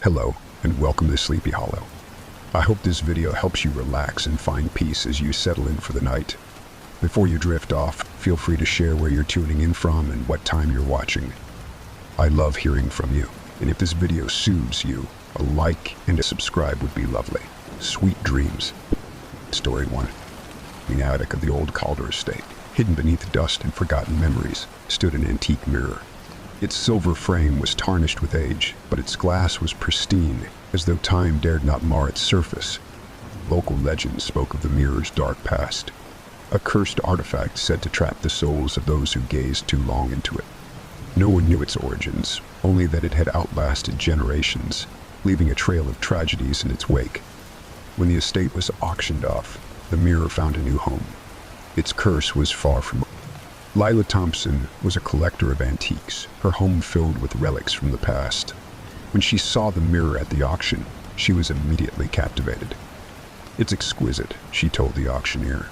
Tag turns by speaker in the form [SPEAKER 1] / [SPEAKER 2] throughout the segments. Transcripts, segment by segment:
[SPEAKER 1] Hello, and welcome to Sleepy Hollow. I hope this video helps you relax and find peace as you settle in for the night. Before you drift off, feel free to share where you're tuning in from and what time you're watching. I love hearing from you, and if this video soothes you, a like and a subscribe would be lovely. Sweet dreams. Story 1. In the attic of the old Calder estate, hidden beneath dust and forgotten memories, stood an antique mirror. Its silver frame was tarnished with age, but its glass was pristine, as though time dared not mar its surface. Local legend spoke of the mirror's dark past, a cursed artifact said to trap the souls of those who gazed too long into it. No one knew its origins, only that it had outlasted generations, leaving a trail of tragedies in its wake. When the estate was auctioned off, the mirror found a new home. Its curse was far from. Lila Thompson was a collector of antiques, her home filled with relics from the past. When she saw the mirror at the auction, she was immediately captivated. "It's exquisite," she told the auctioneer.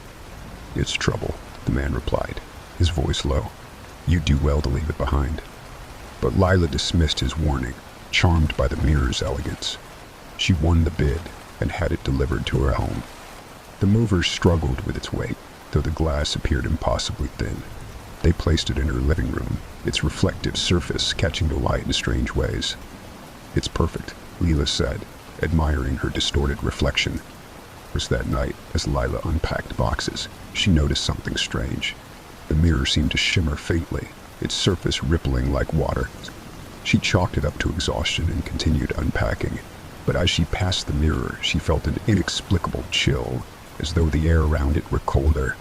[SPEAKER 1] "It's trouble," the man replied, his voice low. "You'd do well to leave it behind." But Lila dismissed his warning, charmed by the mirror's elegance. She won the bid and had it delivered to her home. The movers struggled with its weight, though the glass appeared impossibly thin. They placed it in her living room, its reflective surface catching the light in strange ways. "It's perfect," Lila said, admiring her distorted reflection. It was that night, as Lila unpacked boxes, she noticed something strange. The mirror seemed to shimmer faintly, its surface rippling like water. She chalked it up to exhaustion and continued unpacking. But as she passed the mirror, she felt an inexplicable chill, as though the air around it were colder.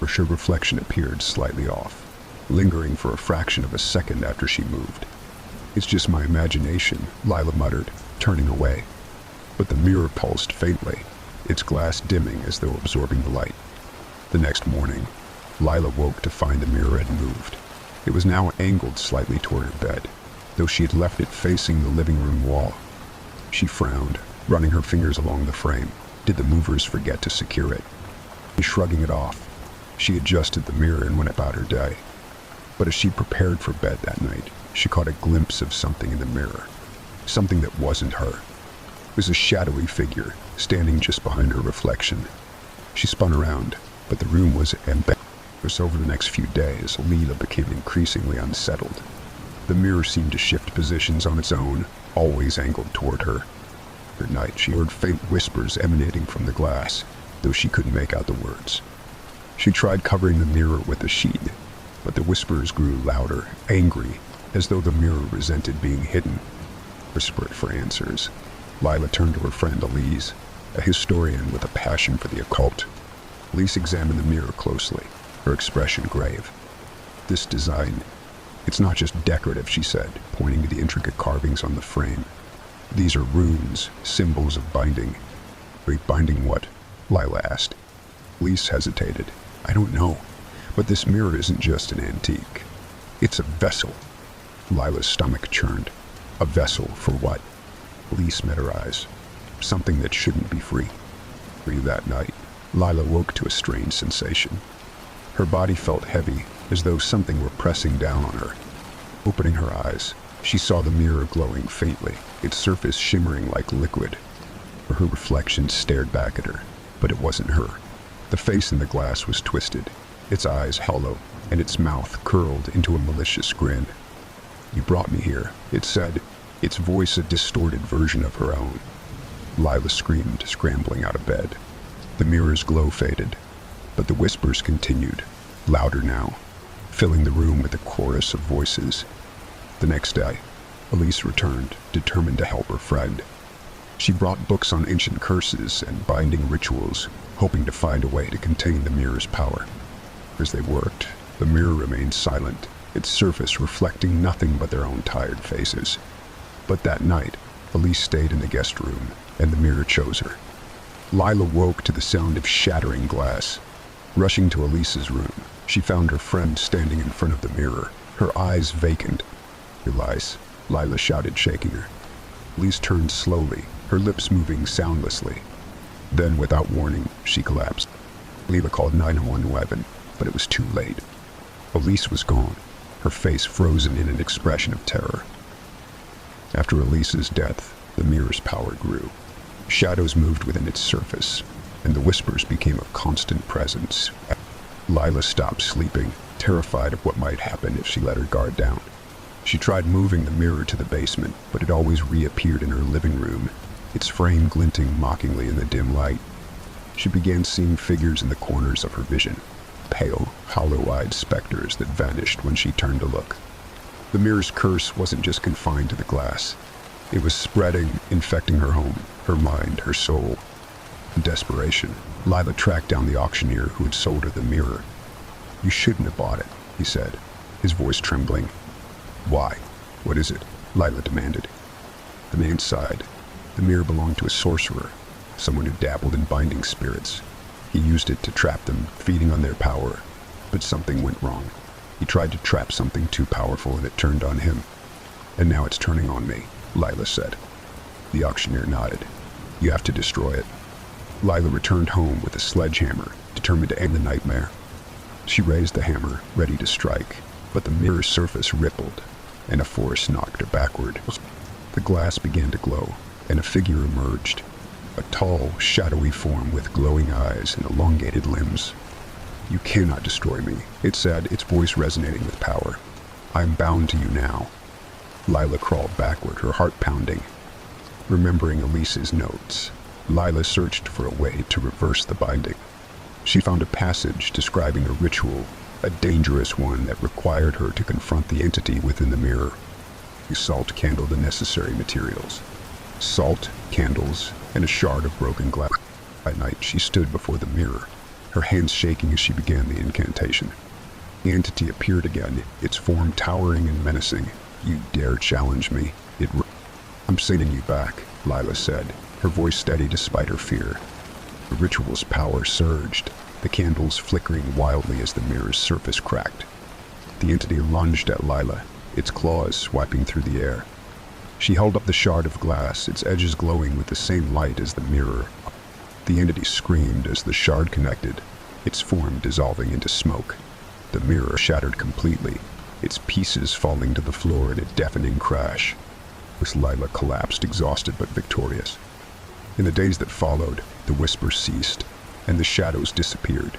[SPEAKER 1] Her reflection appeared slightly off, lingering for a fraction of a second after she moved. "It's just my imagination," Lila muttered, turning away. But the mirror pulsed faintly, its glass dimming as though absorbing the light. The next morning, Lila woke to find the mirror had moved. It was now angled slightly toward her bed, though she had left it facing the living room wall. She frowned, running her fingers along the frame. Did the movers forget to secure it? Shrugging it off, she adjusted the mirror and went about her day. But as she prepared for bed that night, she caught a glimpse of something in the mirror. Something that wasn't her. It was a shadowy figure, standing just behind her reflection. She spun around, but the room was empty. Over the next few days, Lila became increasingly unsettled. The mirror seemed to shift positions on its own, always angled toward her. At night, she heard faint whispers emanating from the glass, though she couldn't make out the words. She tried covering the mirror with a sheet, but the whispers grew louder, angry, as though the mirror resented being hidden. Desperate for answers, Lila turned to her friend Elise, a historian with a passion for the occult. Elise examined the mirror closely, her expression grave. "This design, it's not just decorative," she said, pointing to the intricate carvings on the frame. "These are runes, symbols of binding." "Wait, binding what?" Lila asked. Elise hesitated. "I don't know, but this mirror isn't just an antique. It's a vessel." Lila's stomach churned. "A vessel for what?" Elise met her eyes. "Something that shouldn't be free." That night, Lila woke to a strange sensation. Her body felt heavy, as though something were pressing down on her. Opening her eyes, she saw the mirror glowing faintly, its surface shimmering like liquid. Her reflection stared back at her, but it wasn't her. The face in the glass was twisted, its eyes hollow, and its mouth curled into a malicious grin. "You brought me here," it said, its voice a distorted version of her own. Lila screamed, scrambling out of bed. The mirror's glow faded, but the whispers continued, louder now, filling the room with a chorus of voices. The next day, Elise returned, determined to help her friend. She brought books on ancient curses and binding rituals, hoping to find a way to contain the mirror's power. As they worked, the mirror remained silent, its surface reflecting nothing but their own tired faces. But that night, Elise stayed in the guest room, and the mirror chose her. Lila woke to the sound of shattering glass. Rushing to Elise's room, she found her friend standing in front of the mirror, her eyes vacant. "Elise," Lila shouted, shaking her. Elise turned slowly, her lips moving soundlessly. Then, without warning, she collapsed. Lila called 911, but it was too late. Elise was gone, her face frozen in an expression of terror. After Elise's death, The mirror's power grew. Shadows moved within its surface, and the whispers became a constant presence. Lila stopped sleeping, terrified of what might happen if she let her guard down. She tried moving the mirror to the basement, but it always reappeared in her living room, its frame glinting mockingly in the dim light. She began seeing figures in the corners of her vision, pale, hollow-eyed specters that vanished when she turned to look. The mirror's curse wasn't just confined to the glass. It was spreading, infecting her home, her mind, her soul. In desperation, Lila tracked down the auctioneer who had sold her the mirror. "You shouldn't have bought it," he said, his voice trembling. "Why? What is it?" Lila demanded. The man sighed. The mirror belonged to a sorcerer, someone who dabbled in binding spirits. He used it to trap them, feeding on their power. But something went wrong. He tried to trap something too powerful and it turned on him. "And now it's turning on me," Lila said. The auctioneer nodded. "You have to destroy it." Lila returned home with a sledgehammer, determined to end the nightmare. She raised the hammer, ready to strike, but the mirror's surface rippled, and a force knocked her backward. The glass began to glow, and a figure emerged, a tall, shadowy form with glowing eyes and elongated limbs. "You cannot destroy me," it said, its voice resonating with power. "I am bound to you now." Lila crawled backward, her heart pounding. Remembering Elise's notes, Lila searched for a way to reverse the binding. She found a passage describing a ritual, a dangerous one that required her to confront the entity within the mirror. Salt candle the necessary materials. Salt, candles, and a shard of broken glass. At night, she stood before the mirror, her hands shaking as she began the incantation. The entity appeared again, its form towering and menacing. "You dare challenge me?" "I'm sending you back," Lila said, her voice steady despite her fear. The ritual's power surged, the candles flickering wildly as the mirror's surface cracked. The entity lunged at Lila, its claws swiping through the air. She held up the shard of glass, its edges glowing with the same light as the mirror. The entity screamed as the shard connected, its form dissolving into smoke. The mirror shattered completely, its pieces falling to the floor in a deafening crash. Lila collapsed, exhausted but victorious. In the days that followed, the whispers ceased, and the shadows disappeared.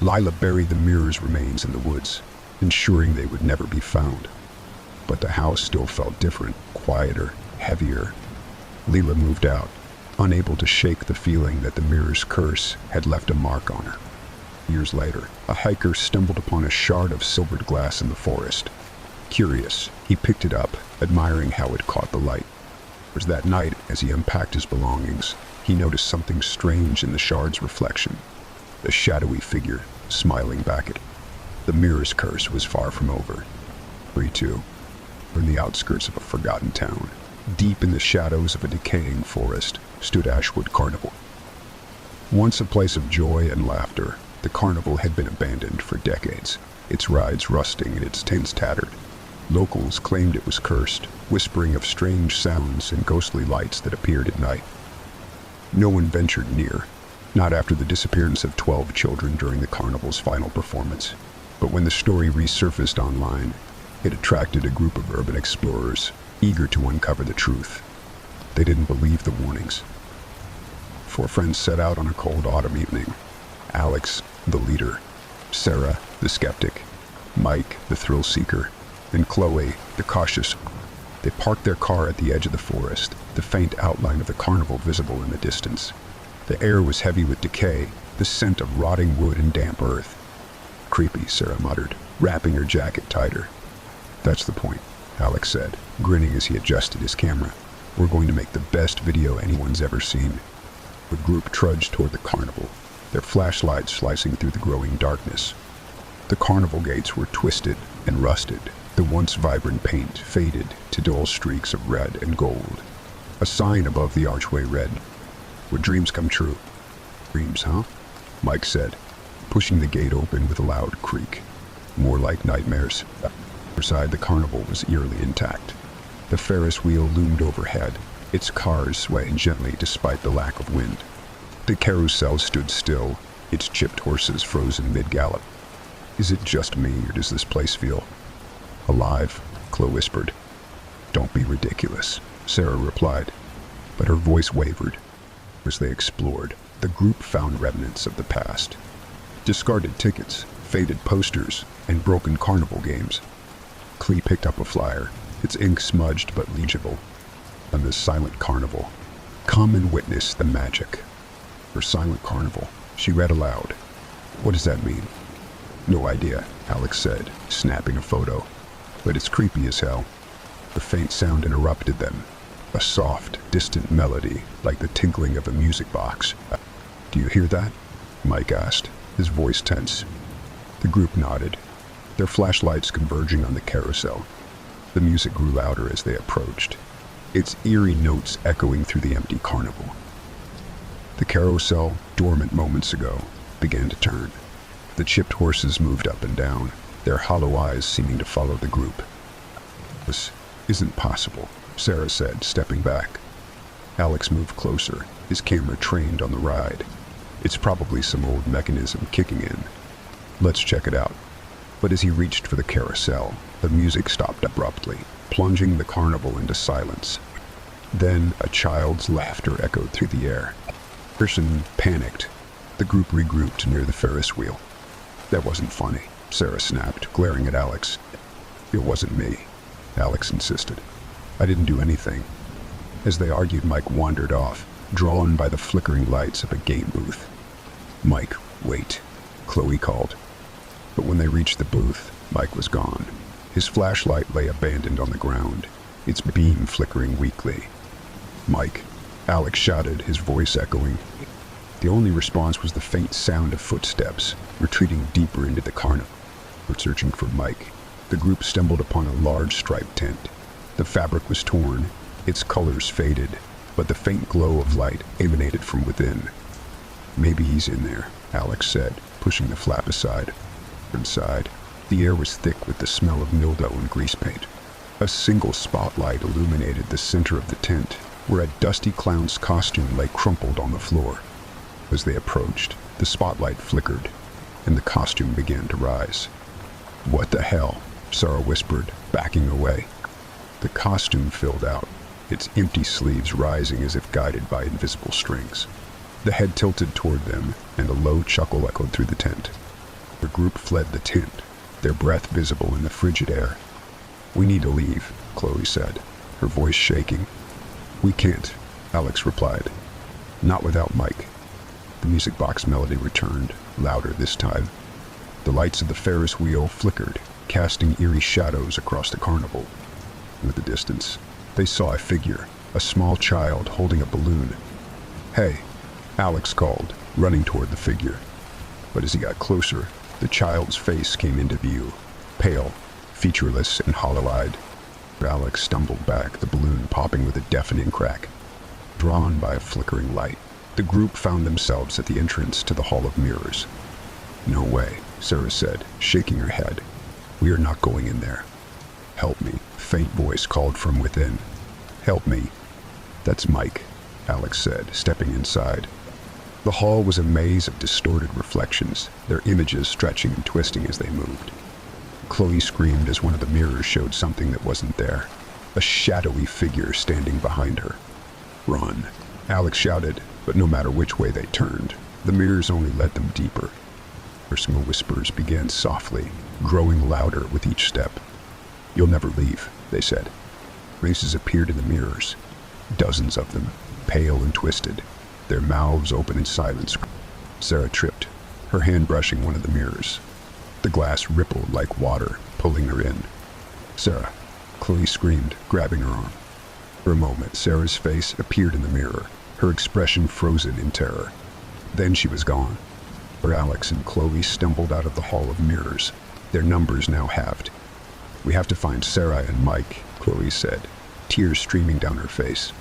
[SPEAKER 1] Lila buried the mirror's remains in the woods, ensuring they would never be found. But the house still felt different, quieter, heavier. Lila moved out, unable to shake the feeling that the mirror's curse had left a mark on her. Years later, a hiker stumbled upon a shard of silvered glass in the forest. Curious, he picked it up, admiring how it caught the light. It was that night, as he unpacked his belongings, he noticed something strange in the shard's reflection. A shadowy figure, smiling back at him. The mirror's curse was far from over. We too were in the outskirts of a forgotten town. Deep in the shadows of a decaying forest stood Ashwood Carnival. Once a place of joy and laughter, the carnival had been abandoned for decades, its rides rusting and its tents tattered. Locals claimed it was cursed, whispering of strange sounds and ghostly lights that appeared at night. No one ventured near, not after the disappearance of 12 children during the carnival's final performance. But when the story resurfaced online, it attracted a group of urban explorers, eager to uncover the truth. They didn't believe the warnings. 4 friends set out on a cold autumn evening. Alex, the leader, Sarah, the skeptic, Mike, the thrill-seeker, and Chloe, the cautious. They parked their car at the edge of the forest, the faint outline of the carnival visible in the distance. The air was heavy with decay, the scent of rotting wood and damp earth. "Creepy," Sarah muttered, wrapping her jacket tighter. "That's the point," Alex said, grinning as he adjusted his camera. "We're going to make the best video anyone's ever seen." The group trudged toward the carnival, their flashlights slicing through the growing darkness. The carnival gates were twisted and rusted, the once vibrant paint faded to dull streaks of red and gold. A sign above the archway read, "Where dreams come true." "Dreams, huh?" Mike said, pushing the gate open with a loud creak. "More like nightmares." Beside the carnival was eerily intact. The Ferris wheel loomed overhead, its cars swaying gently despite the lack of wind. The carousel stood still, its chipped horses frozen mid-gallop. "Is it just me, or does this place feel alive?" Chloe whispered. "Don't be ridiculous," Sarah replied. but her voice wavered. As they explored, the group found remnants of the past. Discarded tickets, faded posters, and broken carnival games. Clee picked up a flyer, its ink smudged but legible. On this silent carnival, come and witness the magic. For silent carnival, she read aloud. What does that mean? No idea, Alex said, snapping a photo. But it's creepy as hell. The faint sound interrupted them. A soft, distant melody, like the tinkling of a music box. Do you hear that? Mike asked, his voice tense. The group nodded, their flashlights converging on the carousel. The music grew louder as they approached, its eerie notes echoing through the empty carnival. The carousel, dormant moments ago, began to turn. The chipped horses moved up and down, their hollow eyes seeming to follow the group. This isn't possible, Sarah said, stepping back. Alex moved closer, his camera trained on the ride. It's probably some old mechanism kicking in. Let's check it out. But as he reached for the carousel, the music stopped abruptly, plunging the carnival into silence. Then a child's laughter echoed through the air. Pearson panicked. The group regrouped near the Ferris wheel. That wasn't funny, Sarah snapped, glaring at Alex. It wasn't me, Alex insisted. I didn't do anything. As they argued, Mike wandered off, drawn by the flickering lights of a game booth. Mike, wait, Chloe called. But when they reached the booth, Mike was gone. His flashlight lay abandoned on the ground, its beam flickering weakly. Mike, Alex shouted, his voice echoing. The only response was the faint sound of footsteps, retreating deeper into the carnival. Searching for Mike, the group stumbled upon a large striped tent. The fabric was torn, its colors faded, but the faint glow of light emanated from within. Maybe he's in there, Alex said, pushing the flap aside. Inside, the air was thick with the smell of mildew and grease paint. A single spotlight illuminated the center of the tent, where a dusty clown's costume lay crumpled on the floor. As they approached, the spotlight flickered, and the costume began to rise. What the hell? Sarah whispered, backing away. The costume filled out, its empty sleeves rising as if guided by invisible strings. The head tilted toward them, and a low chuckle echoed through the tent. The group fled the tent, their breath visible in the frigid air. We need to leave, Chloe said, her voice shaking. We can't, Alex replied. Not without Mike. The music box melody returned, louder this time. The lights of the Ferris wheel flickered, casting eerie shadows across the carnival. In the distance, they saw a figure, a small child holding a balloon. Hey, Alex called, running toward the figure. But as he got closer, the child's face came into view, pale, featureless, and hollow-eyed. Alex stumbled back, the balloon popping with a deafening crack. Drawn by a flickering light, the group found themselves at the entrance to the Hall of Mirrors. No way, Sarah said, shaking her head. We are not going in there. Help me, a faint voice called from within. Help me. That's Mike, Alex said, stepping inside. The hall was a maze of distorted reflections, their images stretching and twisting as they moved. Chloe screamed as one of the mirrors showed something that wasn't there, a shadowy figure standing behind her. Run, Alex shouted, but no matter which way they turned, the mirrors only led them deeper. Personal whispers began softly, growing louder with each step. You'll never leave, they said. Faces appeared in the mirrors, dozens of them, pale and twisted, their mouths open in silence. Sarah tripped, her hand brushing one of the mirrors. The glass rippled like water, pulling her in. Sarah, Chloe screamed, grabbing her arm. For a moment, Sarah's face appeared in the mirror, her expression frozen in terror. Then she was gone. For Alex and Chloe stumbled out of the Hall of Mirrors, their numbers now halved. We have to find Sarah and Mike, Chloe said, tears streaming down her face.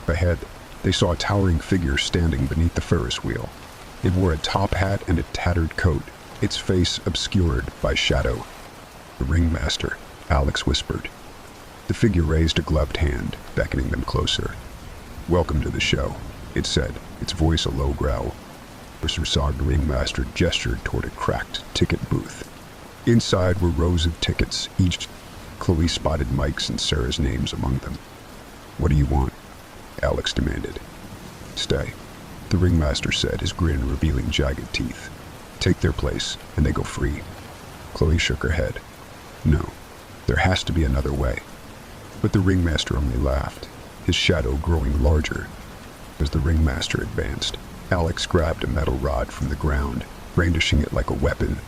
[SPEAKER 1] Ahead, they saw a towering figure standing beneath the Ferris wheel. It wore a top hat and a tattered coat, its face obscured by shadow. The ringmaster, Alex whispered. The figure raised a gloved hand, beckoning them closer. Welcome to the show, it said, its voice a low growl. The ringmaster gestured toward a cracked ticket booth. Inside were rows of tickets, each. Chloe spotted Mike's and Sarah's names among them. What do you want? Alex demanded. Stay, the ringmaster said, his grin revealing jagged teeth. Take their place, and they go free. Chloe shook her head. No, there has to be another way. But the ringmaster only laughed, his shadow growing larger. As the ringmaster advanced, Alex grabbed a metal rod from the ground, brandishing it like a weapon.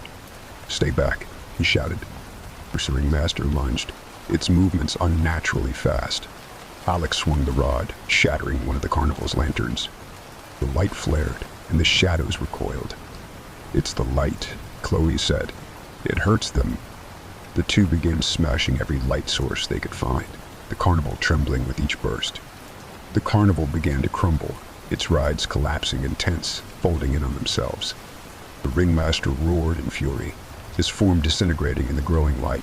[SPEAKER 1] Stay back, he shouted. The ringmaster lunged, its movements unnaturally fast. Alex swung the rod, shattering one of the carnival's lanterns. The light flared, and the shadows recoiled. It's the light, Chloe said. It hurts them. The two began smashing every light source they could find, the carnival trembling with each burst. The carnival began to crumble, its rides collapsing in tents, folding in on themselves. The ringmaster roared in fury, his form disintegrating in the growing light.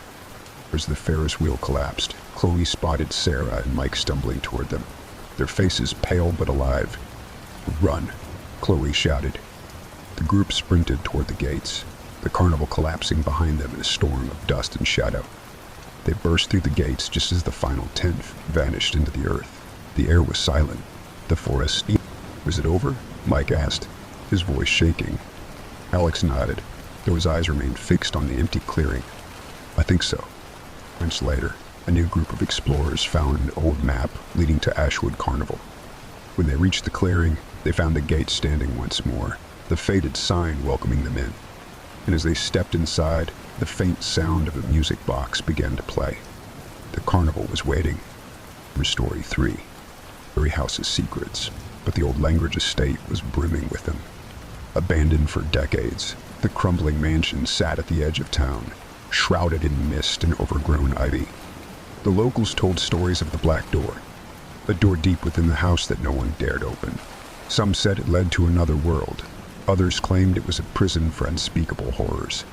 [SPEAKER 1] As the Ferris wheel collapsed, Chloe spotted Sarah and Mike stumbling toward them, their faces pale but alive. Run, Chloe shouted. The group sprinted toward the gates, the carnival collapsing behind them in a storm of dust and shadow. They burst through the gates just as the final tent vanished into the earth. The air was silent. The forest. Was it over? Mike asked, his voice shaking. Alex nodded, though his eyes remained fixed on the empty clearing. I think so. Months later, a new group of explorers found an old map leading to Ashwood Carnival. When they reached the clearing, they found the gate standing once more, the faded sign welcoming them in. And as they stepped inside, the faint sound of a music box began to play. The carnival was waiting. Story 3. Eerie House's secrets, but the old Langridge estate was brimming with them. Abandoned for decades, the crumbling mansion sat at the edge of town, shrouded in mist and overgrown ivy. The locals told stories of the black door, a door deep within the house that no one dared open. Some said it led to another world. Others claimed it was a prison for unspeakable horrors.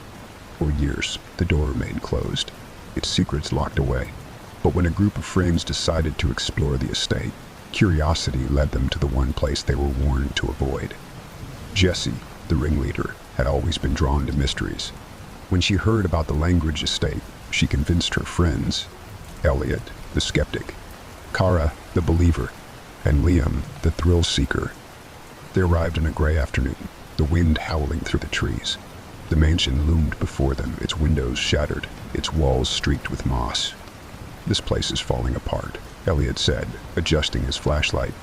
[SPEAKER 1] For years, the door remained closed, its secrets locked away. But when a group of friends decided to explore the estate, curiosity led them to the one place they were warned to avoid. Jessie, the ringleader, had always been drawn to mysteries. When she heard about the Langridge estate, she convinced her friends, Elliot, the skeptic, Kara, the believer, and Liam, the thrill-seeker. They arrived on a gray afternoon, the wind howling through the trees. The mansion loomed before them, its windows shattered, its walls streaked with moss. This place is falling apart, Elliot said, adjusting his flashlight.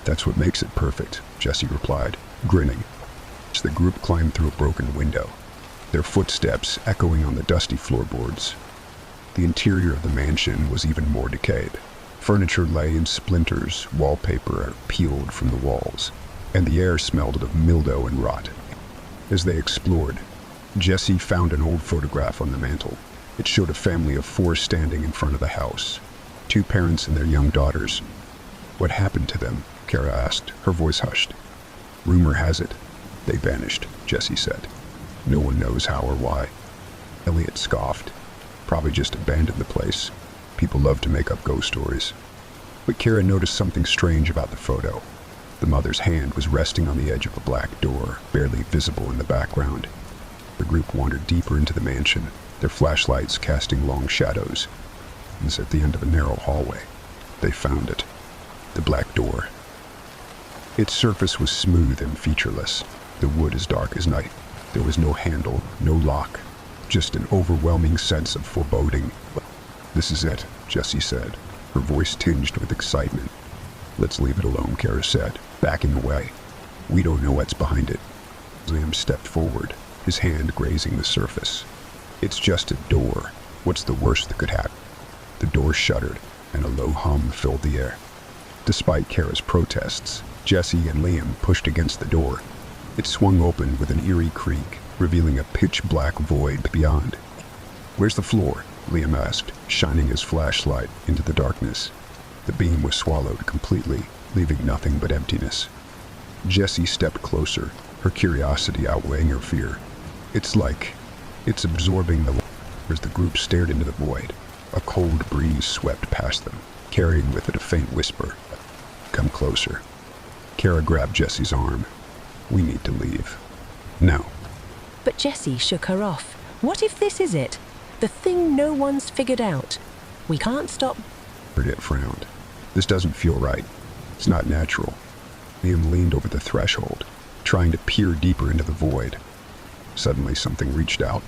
[SPEAKER 1] That's what makes it perfect, Jessie replied, grinning. As the group climbed through a broken window, their footsteps echoing on the dusty floorboards. The interior of the mansion was even more decayed. Furniture lay in splinters, wallpaper peeled from the walls, and the air smelled of mildew and rot. As they explored, Jessie found an old photograph on the mantel. It showed a family of 4 standing in front of the house, 2 parents and their young daughters. What happened to them? Kara asked, her voice hushed. Rumor has it, they vanished, Jessie said. No one knows how or why. Elliot scoffed. Probably just abandoned the place. People love to make up ghost stories. But Kara noticed something strange about the photo. The mother's hand was resting on the edge of a black door, barely visible in the background. The group wandered deeper into the mansion, their flashlights casting long shadows. And at the end of a narrow hallway, they found it. The black door. Its surface was smooth and featureless, the wood as dark as night. There was no handle, no lock, just an overwhelming sense of foreboding. This is it, Jessie said, her voice tinged with excitement. Let's leave it alone, Kara said, backing away. We don't know what's behind it. Liam stepped forward, his hand grazing the surface. It's just a door. What's the worst that could happen? The door shuddered, and a low hum filled the air. Despite Kara's protests, Jessie and Liam pushed against the door. It swung open with an eerie creak, revealing a pitch-black void beyond. Where's the floor? Liam asked, shining his flashlight into the darkness. The beam was swallowed completely, leaving nothing but emptiness. Jessie stepped closer, her curiosity outweighing her fear. It's absorbing the light. As the group stared into the void, a cold breeze swept past them, carrying with it a faint whisper. Come closer. Kara grabbed Jessie's arm. We need to leave. No.
[SPEAKER 2] But Jessie shook her off. What if this is it? The thing no one's figured out. We can't stop.
[SPEAKER 1] It frowned. This doesn't feel right. It's not natural. Liam leaned over the threshold, trying to peer deeper into the void. Suddenly something reached out,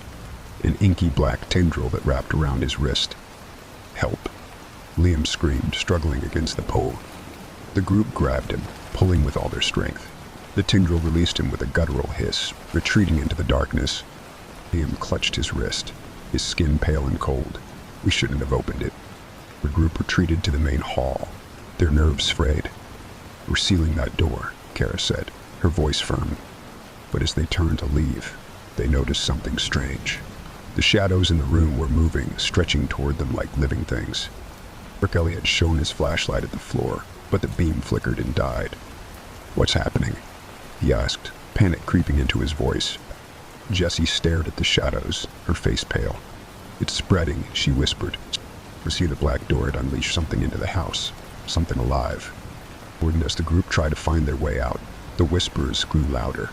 [SPEAKER 1] an inky black tendril that wrapped around his wrist. "Help!" Liam screamed, struggling against the pole. The group grabbed him, pulling with all their strength. The tendril released him with a guttural hiss, retreating into the darkness. Liam clutched his wrist, his skin pale and cold. We shouldn't have opened it. The group retreated to the main hall, their nerves frayed. "We're sealing that door," Kara said, her voice firm. But as they turned to leave, they noticed something strange. The shadows in the room were moving, stretching toward them like living things. Rick Elliott shone his flashlight at the floor, but the beam flickered and died. "What's happening?" he asked, panic creeping into his voice. Jessie stared at the shadows, her face pale. "It's spreading," she whispered. "We see the black door had unleashed something into the house, something alive." And as the group tried to find their way out, the whispers grew louder.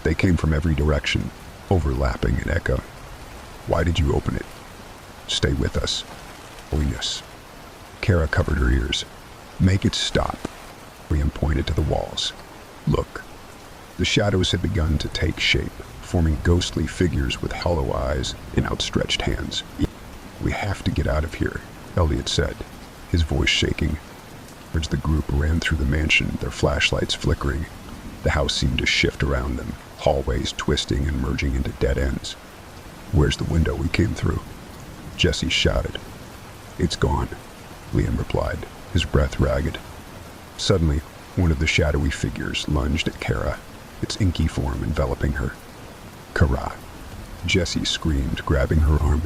[SPEAKER 1] They came from every direction, overlapping and echoing. "Why did you open it?" "Stay with us." "Holiness." Kara covered her ears. "Make it stop." Liam pointed to the walls. "Look." The shadows had begun to take shape, forming ghostly figures with hollow eyes and outstretched hands. "We have to get out of here," Elliot said, his voice shaking. As the group ran through the mansion, their flashlights flickering, the house seemed to shift around them, hallways twisting and merging into dead ends. "Where's the window we came through?" Jessie shouted. "It's gone," Liam replied, his breath ragged. Suddenly, one of the shadowy figures lunged at Kara, its inky form enveloping her. "Kara!" Jessie screamed, grabbing her arm.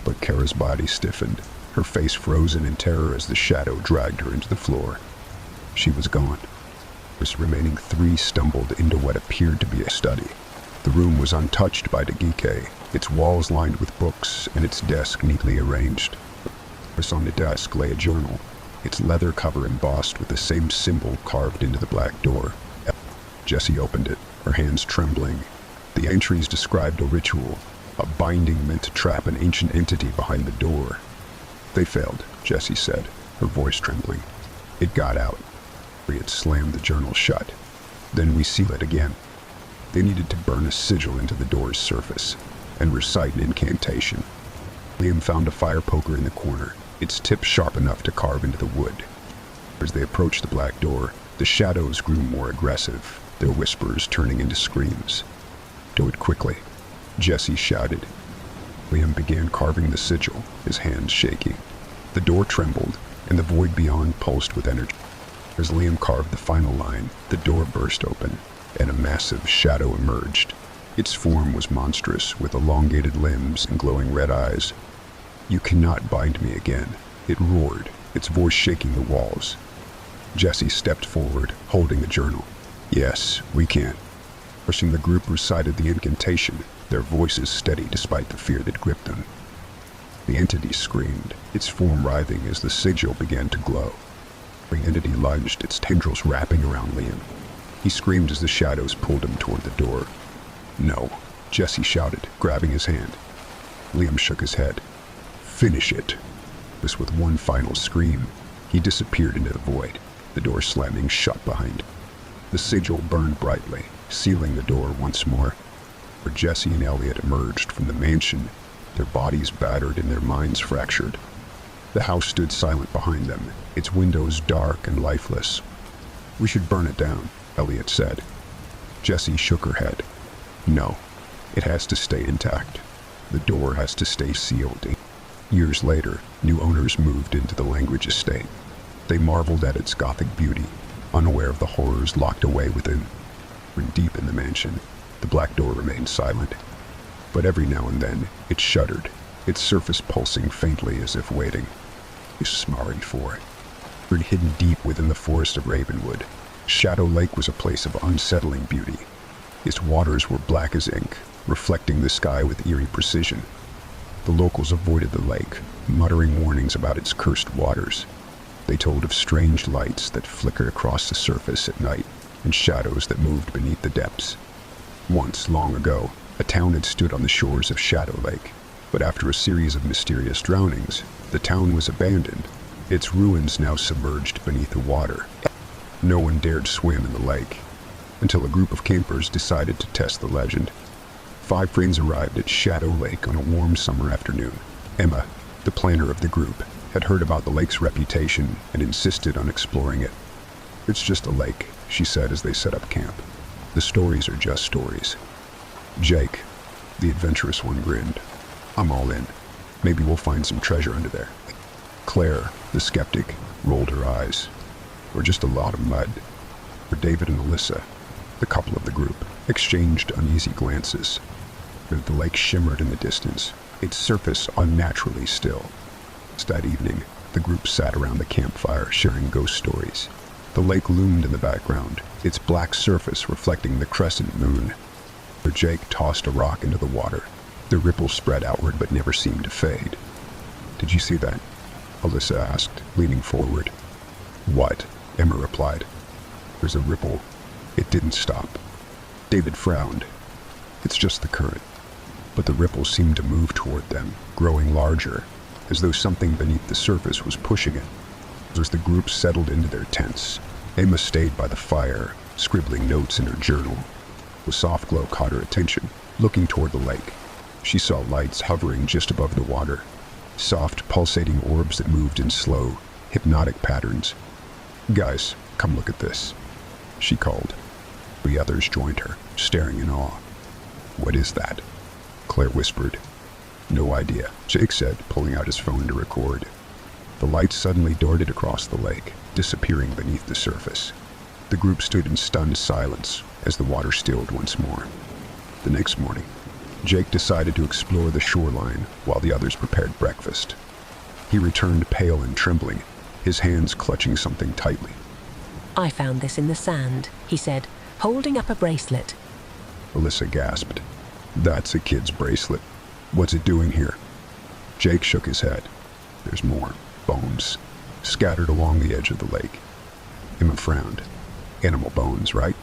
[SPEAKER 1] But Kara's body stiffened, her face frozen in terror as the shadow dragged her into the floor. She was gone. The remaining three stumbled into what appeared to be a study. The room was untouched by Dagike, its walls lined with books and its desk neatly arranged. On the desk lay a journal, its leather cover embossed with the same symbol carved into the black door. Jessie opened it, her hands trembling. The entries described a ritual, a binding meant to trap an ancient entity behind the door. "They failed," Jessie said, her voice trembling. "It got out." It slammed the journal shut. "Then we seal it again." They needed to burn a sigil into the door's surface and recite an incantation. Liam found a fire poker in the corner, its tip sharp enough to carve into the wood. As they approached the black door, the shadows grew more aggressive, their whispers turning into screams. "Do it quickly," Jessie shouted. Liam began carving the sigil, his hands shaking. The door trembled, and the void beyond pulsed with energy. As Liam carved the final line, the door burst open, and a massive shadow emerged. Its form was monstrous, with elongated limbs and glowing red eyes. "You cannot bind me again," it roared, its voice shaking the walls. Jessie stepped forward, holding the journal. "Yes, we can." Pushing the group recited the incantation, their voices steady despite the fear that gripped them. The entity screamed, its form writhing as the sigil began to glow. The entity lunged, its tendrils wrapping around Liam. He screamed as the shadows pulled him toward the door. "No," Jessie shouted, grabbing his hand. Liam shook his head. "Finish it." This with one final scream, he disappeared into the void, the door slamming shut behind him. The sigil burned brightly, sealing the door once more. Where Jessie and Elliot emerged from the mansion, their bodies battered and their minds fractured. The house stood silent behind them, its windows dark and lifeless. "We should burn it down," Elliot said. Jessie shook her head. "No, it has to stay intact. The door has to stay sealed." Years later, new owners moved into the Language estate. They marveled at its Gothic beauty, unaware of the horrors locked away within. Deep in the mansion, the black door remained silent. But every now and then, it shuddered, its surface pulsing faintly as if waiting. Smarring for it. Hidden deep within the forest of Ravenwood, Shadow Lake was a place of unsettling beauty. Its waters were black as ink, reflecting the sky with eerie precision. The locals avoided the lake, muttering warnings about its cursed waters. They told of strange lights that flickered across the surface at night, and shadows that moved beneath the depths. Once, long ago, a town had stood on the shores of Shadow Lake, but after a series of mysterious drownings, the town was abandoned, its ruins now submerged beneath the water. No one dared swim in the lake, until a group of campers decided to test the legend. 5 friends arrived at Shadow Lake on a warm summer afternoon. Emma, the planner of the group, had heard about the lake's reputation and insisted on exploring it. "It's just a lake," she said as they set up camp. "The stories are just stories." Jake, the adventurous one, grinned. "I'm all in. Maybe we'll find some treasure under there." Claire, the skeptic, rolled her eyes. "Or just a lot of mud." For David and Alyssa, the couple of the group, exchanged uneasy glances. The lake shimmered in the distance, its surface unnaturally still. That evening, the group sat around the campfire sharing ghost stories. The lake loomed in the background, its black surface reflecting the crescent moon. Jake tossed a rock into the water. The ripples spread outward but never seemed to fade. "Did you see that?" Alyssa asked, leaning forward. "What?" Emma replied. "There's a ripple. It didn't stop." David frowned. "It's just the current." But the ripples seemed to move toward them, growing larger, as though something beneath the surface was pushing it. As the group settled into their tents, Emma stayed by the fire, scribbling notes in her journal. A soft glow caught her attention. Looking toward the lake, she saw lights hovering just above the water, soft, pulsating orbs that moved in slow, hypnotic patterns. "Guys, come look at this," she called. The others joined her, staring in awe. "What is that?" Claire whispered. "No idea," Jake said, pulling out his phone to record. The lights suddenly darted across the lake, disappearing beneath the surface. The group stood in stunned silence as the water stilled once more. The next morning, Jake decided to explore the shoreline while the others prepared breakfast. He returned pale and trembling, his hands clutching something tightly.
[SPEAKER 2] "I found this in the sand," he said, holding up a bracelet.
[SPEAKER 1] Alyssa gasped. "That's a kid's bracelet. What's it doing here?" Jake shook his head. "There's more. Bones, scattered along the edge of the lake." Emma frowned. "Animal bones, right?"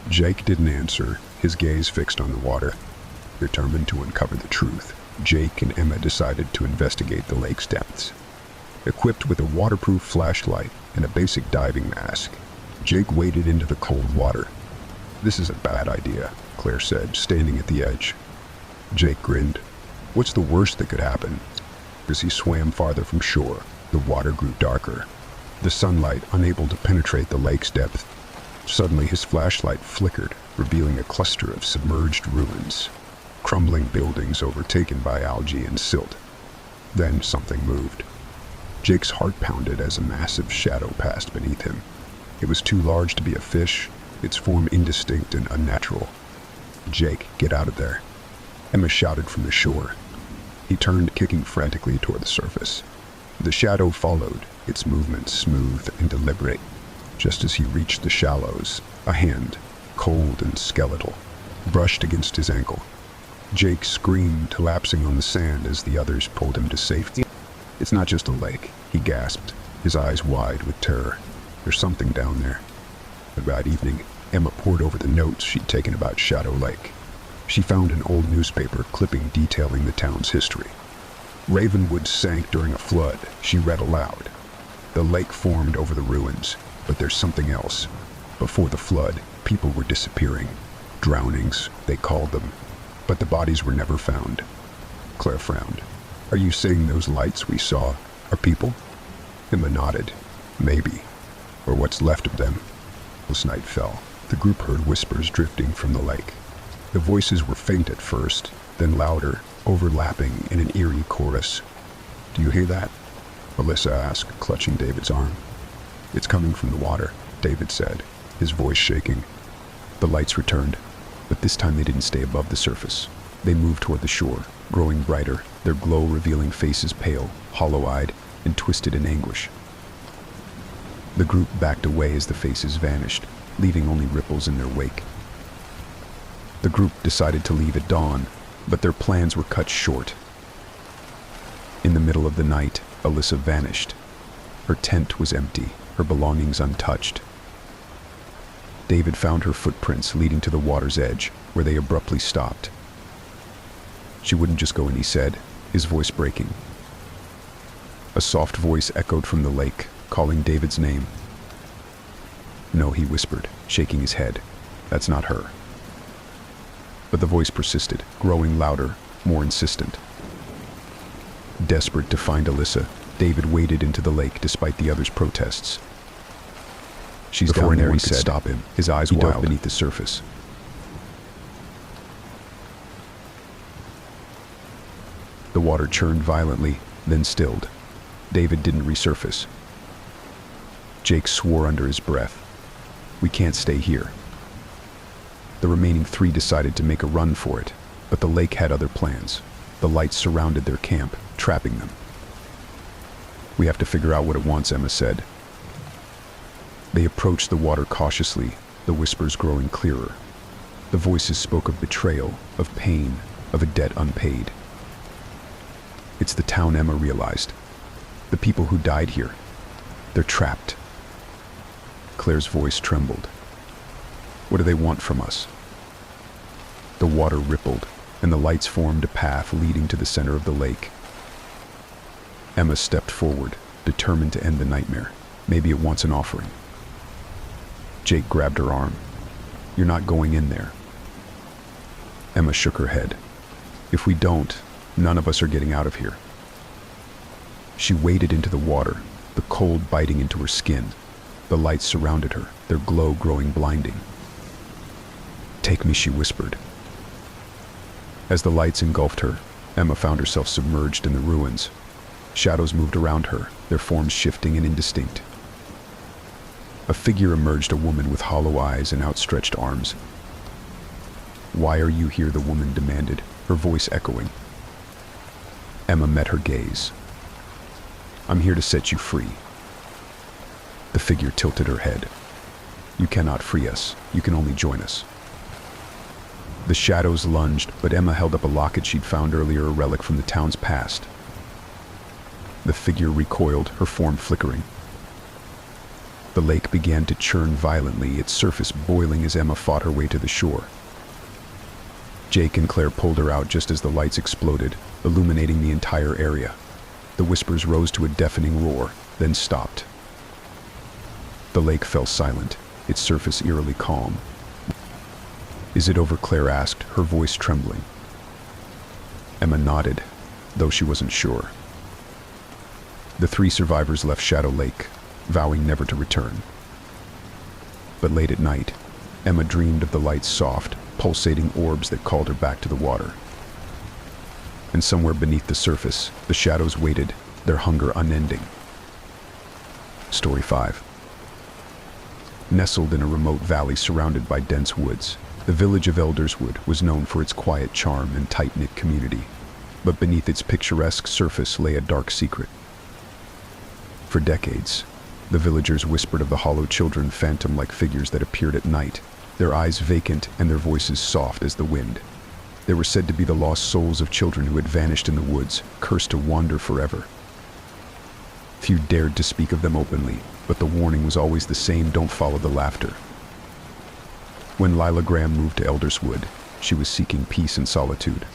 [SPEAKER 1] Jake didn't answer, his gaze fixed on the water. Determined to uncover the truth, Jake and Emma decided to investigate the lake's depths. Equipped with a waterproof flashlight and a basic diving mask, Jake waded into the cold water. "This is a bad idea," Claire said, standing at the edge. Jake grinned. "What's the worst that could happen?" As he swam farther from shore, the water grew darker, the sunlight unable to penetrate the lake's depth. Suddenly his flashlight flickered, revealing a cluster of submerged ruins, crumbling buildings overtaken by algae and silt. Then something moved. Jake's heart pounded as a massive shadow passed beneath him. It was too large to be a fish, its form indistinct and unnatural. "Jake, get out of there," Emma shouted from the shore. He turned, kicking frantically toward the surface. The shadow followed, its movements smooth and deliberate. Just as he reached the shallows, a hand, cold and skeletal, brushed against his ankle. Jake screamed, collapsing on the sand as the others pulled him to safety. "It's not just a lake," he gasped, his eyes wide with terror. "There's something down there." That evening, Emma pored over the notes she'd taken about Shadow Lake. She found an old newspaper clipping detailing the town's history. "Ravenwood sank during a flood," she read aloud. "The lake formed over the ruins, but there's something else. Before the flood, people were disappearing. Drownings, they called them. But the bodies were never found." Claire frowned. "Are you saying those lights we saw are people?" Emma nodded. "Maybe. Or what's left of them." As night fell, the group heard whispers drifting from the lake. The voices were faint at first, then louder, overlapping in an eerie chorus. "Do you hear that?" Alyssa asked, clutching David's arm. "It's coming from the water," David said, his voice shaking. The lights returned, but this time they didn't stay above the surface. They moved toward the shore, growing brighter, their glow revealing faces pale, hollow-eyed, and twisted in anguish. The group backed away as the faces vanished, leaving only ripples in their wake. The group decided to leave at dawn, but their plans were cut short. In the middle of the night, Alyssa vanished. Her tent was empty, her belongings untouched. David found her footprints leading to the water's edge, where they abruptly stopped. "She wouldn't just go in," he said, his voice breaking. A soft voice echoed from the lake, calling David's name. "No," he whispered, shaking his head. "That's not her." But the voice persisted, growing louder, more insistent. Desperate to find Alyssa, David waded into the lake despite the others' protests. "She's down there," he said. Stop him, his eyes wild beneath the surface. The water churned violently, then stilled. David didn't resurface. Jake swore under his breath. "We can't stay here." The remaining three decided to make a run for it, but the lake had other plans. The lights surrounded their camp, trapping them. "We have to figure out what it wants," Emma said. They approached the water cautiously, the whispers growing clearer. The voices spoke of betrayal, of pain, of a debt unpaid. "It's the town," Emma realized. "The people who died here. They're trapped." Claire's voice trembled. "What do they want from us?" The water rippled, and the lights formed a path leading to the center of the lake. Emma stepped forward, determined to end the nightmare. "Maybe it wants an offering." Jake grabbed her arm. "You're not going in there." Emma shook her head. "If we don't, none of us are getting out of here." She waded into the water, the cold biting into her skin. The lights surrounded her, their glow growing blinding. "Take me," she whispered. As the lights engulfed her, Emma found herself submerged in the ruins. Shadows moved around her, their forms shifting and indistinct. A figure emerged, a woman with hollow eyes and outstretched arms. "Why are you here?" the woman demanded, her voice echoing. Emma met her gaze. "I'm here to set you free." The figure tilted her head. "You cannot free us. You can only join us." The shadows lunged, but Emma held up a locket she'd found earlier, a relic from the town's past. The figure recoiled, her form flickering. The lake began to churn violently, its surface boiling as Emma fought her way to the shore. Jake and Claire pulled her out just as the lights exploded, illuminating the entire area. The whispers rose to a deafening roar, then stopped. The lake fell silent, its surface eerily calm. "Is it over?" Claire asked, her voice trembling. Emma nodded, though she wasn't sure. The three survivors left Shadow Lake, vowing never to return. But late at night, Emma dreamed of the light's soft, pulsating orbs that called her back to the water. And somewhere beneath the surface, the shadows waited, their hunger unending. Story 5. Nestled in a remote valley surrounded by dense woods, the village of Elderswood was known for its quiet charm and tight-knit community. But beneath its picturesque surface lay a dark secret. For decades, the villagers whispered of the hollow children, phantom-like figures that appeared at night, their eyes vacant and their voices soft as the wind. They were said to be the lost souls of children who had vanished in the woods, cursed to wander forever. Few dared to speak of them openly, but the warning was always the same: don't follow the laughter. When Lila Graham moved to Elderswood, she was seeking peace and solitude.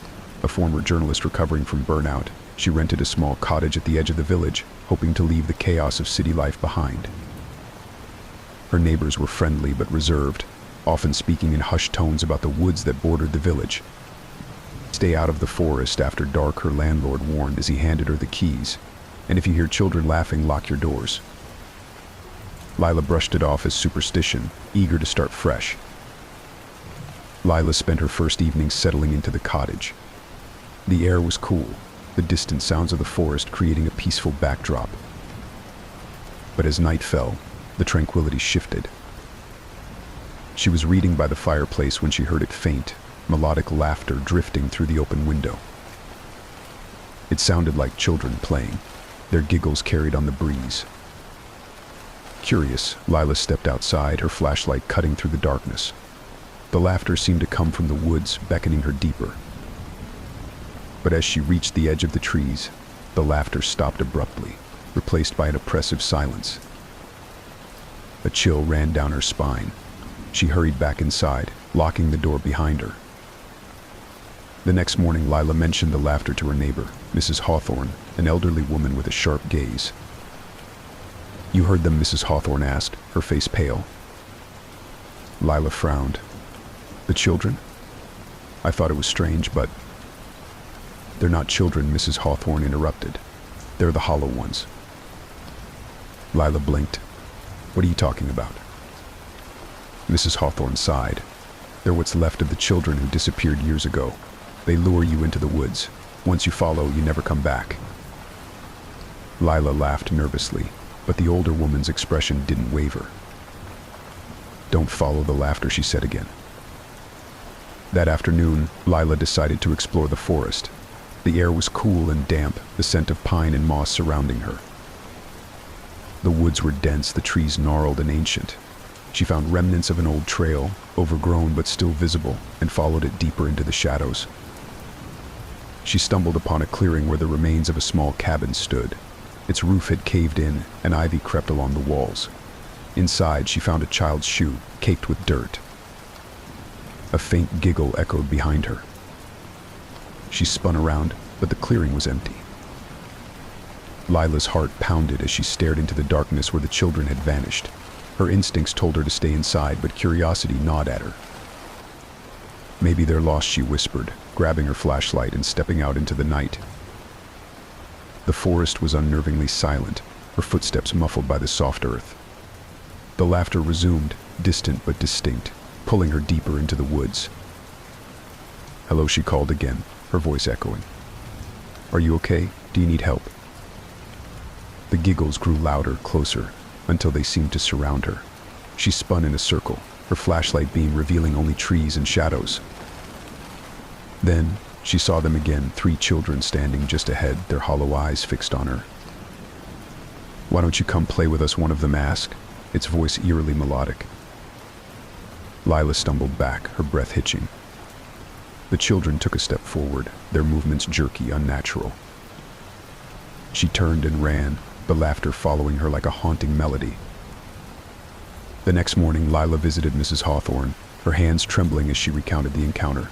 [SPEAKER 1] A former journalist recovering from burnout, she rented a small cottage at the edge of the village, hoping to leave the chaos of city life behind. Her neighbors were friendly but reserved, often speaking in hushed tones about the woods that bordered the village. "Stay out of the forest after dark," her landlord warned as he handed her the keys. "And if you hear children laughing, lock your doors." Lila brushed it off as superstition, eager to start fresh. Lila spent her first evening settling into the cottage. The air was cool, the distant sounds of the forest creating a peaceful backdrop. But as night fell, the tranquility shifted. She was reading by the fireplace when she heard it faint, melodic laughter drifting through the open window. It sounded like children playing, their giggles carried on the breeze. Curious, Lila stepped outside, her flashlight cutting through the darkness. The laughter seemed to come from the woods, beckoning her deeper. But as she reached the edge of the trees, the laughter stopped abruptly, replaced by an oppressive silence. A chill ran down her spine. She hurried back inside, locking the door behind her. The next morning, Lila mentioned the laughter to her neighbor, Mrs. Hawthorne, an elderly woman with a sharp gaze. "You heard them?" Mrs. Hawthorne asked, her face pale. Lila frowned. The children? I thought it was strange, but... They're not children, Mrs. Hawthorne interrupted. They're the hollow ones. Lila blinked. What are you talking about? Mrs. Hawthorne sighed. They're what's left of the children who disappeared years ago. They lure you into the woods. Once you follow, you never come back. Lila laughed nervously, but the older woman's expression didn't waver. Don't follow the laughter, she said again. That afternoon, Lila decided to explore the forest. The air was cool and damp, the scent of pine and moss surrounding her. The woods were dense, the trees gnarled and ancient. She found remnants of an old trail, overgrown but still visible, and followed it deeper into the shadows. She stumbled upon a clearing where the remains of a small cabin stood. Its roof had caved in, and ivy crept along the walls. Inside, she found a child's shoe, caked with dirt. A faint giggle echoed behind her. She spun around, but the clearing was empty. Lila's heart pounded as she stared into the darkness where the children had vanished. Her instincts told her to stay inside, but curiosity gnawed at her. Maybe they're lost, she whispered, grabbing her flashlight and stepping out into the night. The forest was unnervingly silent, her footsteps muffled by the soft earth. The laughter resumed, distant but distinct, pulling her deeper into the woods. Hello, she called again, her voice echoing. Are you okay? Do you need help? The giggles grew louder, closer, until they seemed to surround her. She spun in a circle, her flashlight beam revealing only trees and shadows. Then, she saw them again, 3 children standing just ahead, their hollow eyes fixed on her. Why don't you come play with us, one of them asked, its voice eerily melodic. Lila stumbled back, her breath hitching. The children took a step forward, their movements jerky, unnatural. She turned and ran, the laughter following her like a haunting melody. The next morning, Lila visited Mrs. Hawthorne, her hands trembling as she recounted the encounter.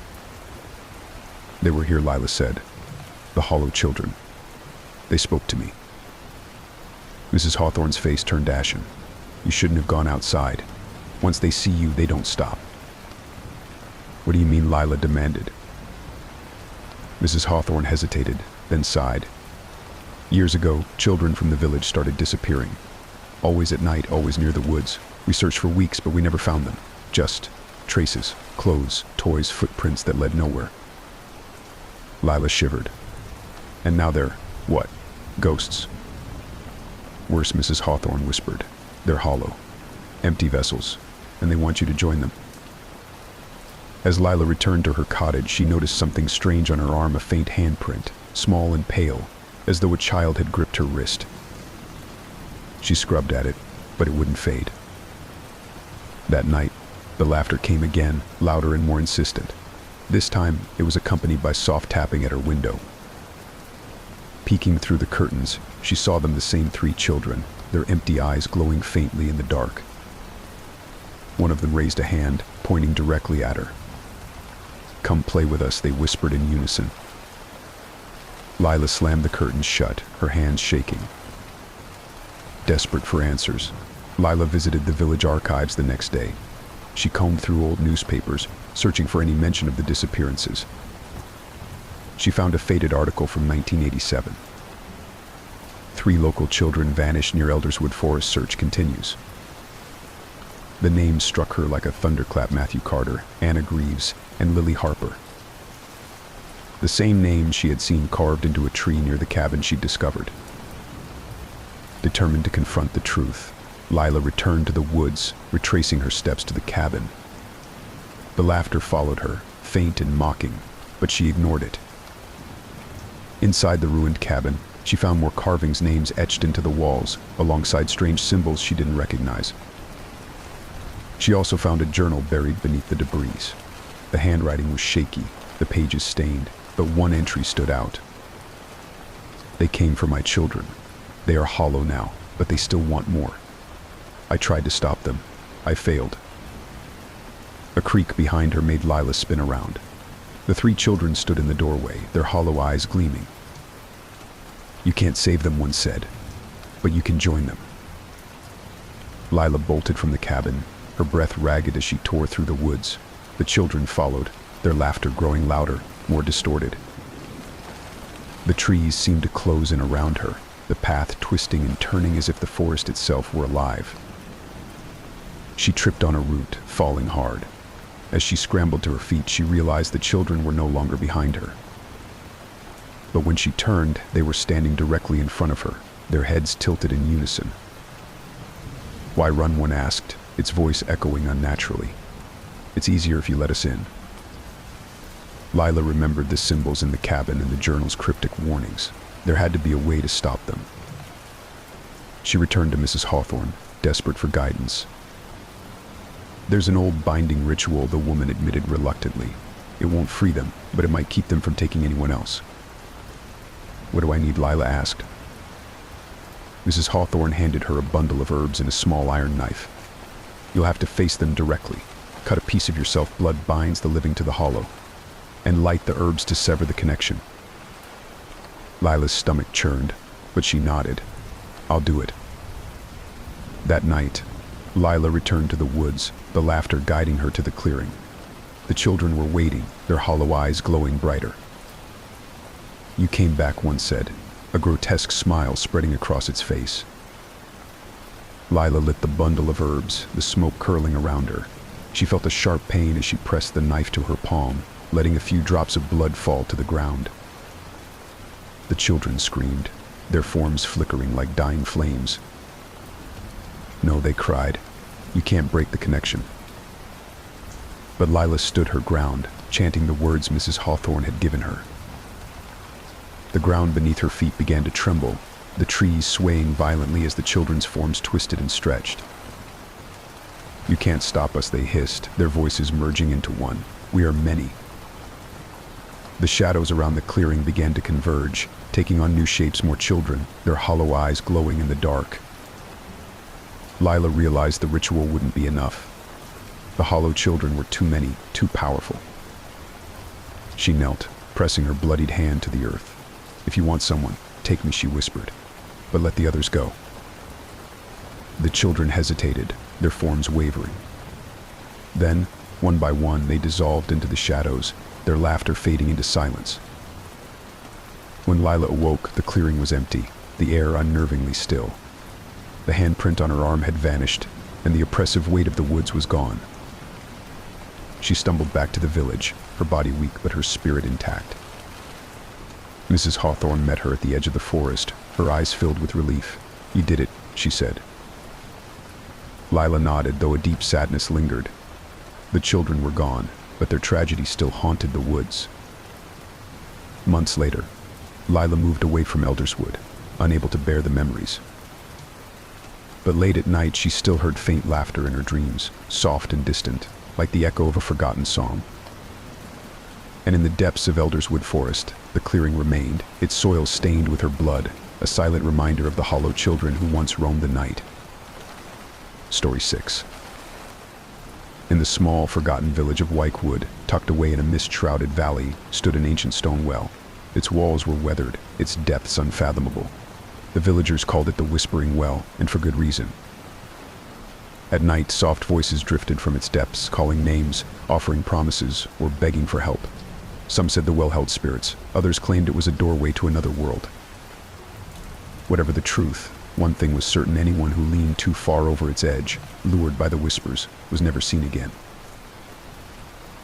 [SPEAKER 1] They were here, Lila said. The hollow children. They spoke to me. Mrs. Hawthorne's face turned ashen. You shouldn't have gone outside. Once they see you, they don't stop. What do you mean? Lila demanded. Mrs. Hawthorne hesitated, then sighed. Years ago, children from the village started disappearing. Always at night, always near the woods. We searched for weeks, but we never found them. Just traces, clothes, toys, footprints that led nowhere. Lila shivered. And now they're, what? Ghosts? Worse, Mrs. Hawthorne whispered. They're hollow. Empty vessels, and they want you to join them. As Lila returned to her cottage, she noticed something strange on her arm, a faint handprint, small and pale, as though a child had gripped her wrist. She scrubbed at it, but it wouldn't fade. That night, the laughter came again, louder and more insistent. This time, it was accompanied by soft tapping at her window. Peeking through the curtains, she saw them, the same 3 children, their empty eyes glowing faintly in the dark. One of them raised a hand, pointing directly at her. Come play with us, they whispered in unison. Lila slammed the curtains shut, her hands shaking. Desperate for answers, Lila visited the village archives the next day. She combed through old newspapers, searching for any mention of the disappearances. She found a faded article from 1987. 3 local children vanished near Elderswood Forest, search continues. The names struck her like a thunderclap: Matthew Carter, Anna Greaves, and Lily Harper. The same names she had seen carved into a tree near the cabin she'd discovered. Determined to confront the truth, Lila returned to the woods, retracing her steps to the cabin. The laughter followed her, faint and mocking, but she ignored it. Inside the ruined cabin, she found more carvings, names etched into the walls, alongside strange symbols she didn't recognize. She also found a journal buried beneath the debris. The handwriting was shaky, the pages stained, but one entry stood out. They came for my children. They are hollow now, but they still want more. I tried to stop them. I failed. A creak behind her made Lila spin around. The 3 children stood in the doorway, their hollow eyes gleaming. You can't save them, one said, but you can join them. Lila bolted from the cabin, her breath ragged as she tore through the woods. The children followed, their laughter growing louder, more distorted. The trees seemed to close in around her, the path twisting and turning as if the forest itself were alive. She tripped on a root, falling hard. As she scrambled to her feet, she realized the children were no longer behind her. But when she turned, they were standing directly in front of her, their heads tilted in unison. "Why run?" one asked, its voice echoing unnaturally. "It's easier if you let us in." Lila remembered the symbols in the cabin and the journal's cryptic warnings. There had to be a way to stop them. She returned to Mrs. Hawthorne, desperate for guidance. "There's an old binding ritual," the woman admitted reluctantly. "It won't free them, but it might keep them from taking anyone else." "What do I need?" Lila asked. Mrs. Hawthorne handed her a bundle of herbs and a small iron knife. "You'll have to face them directly. Cut a piece of yourself, blood binds the living to the hollow, and light the herbs to sever the connection." Lila's stomach churned, but she nodded. "I'll do it." That night, Lila returned to the woods, the laughter guiding her to the clearing. The children were waiting, their hollow eyes glowing brighter. "You came back," one said, a grotesque smile spreading across its face. Lila lit the bundle of herbs, the smoke curling around her. She felt a sharp pain as she pressed the knife to her palm, letting a few drops of blood fall to the ground. The children screamed, their forms flickering like dying flames. "No," they cried. "You can't break the connection." But Lila stood her ground, chanting the words Mrs. Hawthorne had given her. The ground beneath her feet began to tremble, the trees swaying violently as the children's forms twisted and stretched. "You can't stop us," they hissed, their voices merging into one. "We are many." The shadows around the clearing began to converge, taking on new shapes, more children, their hollow eyes glowing in the dark. Lila realized the ritual wouldn't be enough. The hollow children were too many, too powerful. She knelt, pressing her bloodied hand to the earth. "If you want someone, take me," she whispered, "but let the others go." The children hesitated, their forms wavering. Then, one by one, they dissolved into the shadows, their laughter fading into silence. When Lila awoke, the clearing was empty, the air unnervingly still. The handprint on her arm had vanished, and the oppressive weight of the woods was gone. She stumbled back to the village, her body weak but her spirit intact. Mrs. Hawthorne met her at the edge of the forest, her eyes filled with relief. "You did it," she said. Lila nodded, though a deep sadness lingered. The children were gone, but their tragedy still haunted the woods. Months later, Lila moved away from Elderswood, unable to bear the memories. But late at night, she still heard faint laughter in her dreams, soft and distant, like the echo of a forgotten song. And in the depths of Elderswood Forest, the clearing remained, its soil stained with her blood, a silent reminder of the hollow children who once roamed the night. Story 6. In the small, forgotten village of Wykewood, tucked away in a mist-shrouded valley, stood an ancient stone well. Its walls were weathered, its depths unfathomable. The villagers called it the Whispering Well, and for good reason. At night, soft voices drifted from its depths, calling names, offering promises, or begging for help. Some said the well held spirits, others claimed it was a doorway to another world. Whatever the truth, one thing was certain: anyone who leaned too far over its edge, lured by the whispers, was never seen again.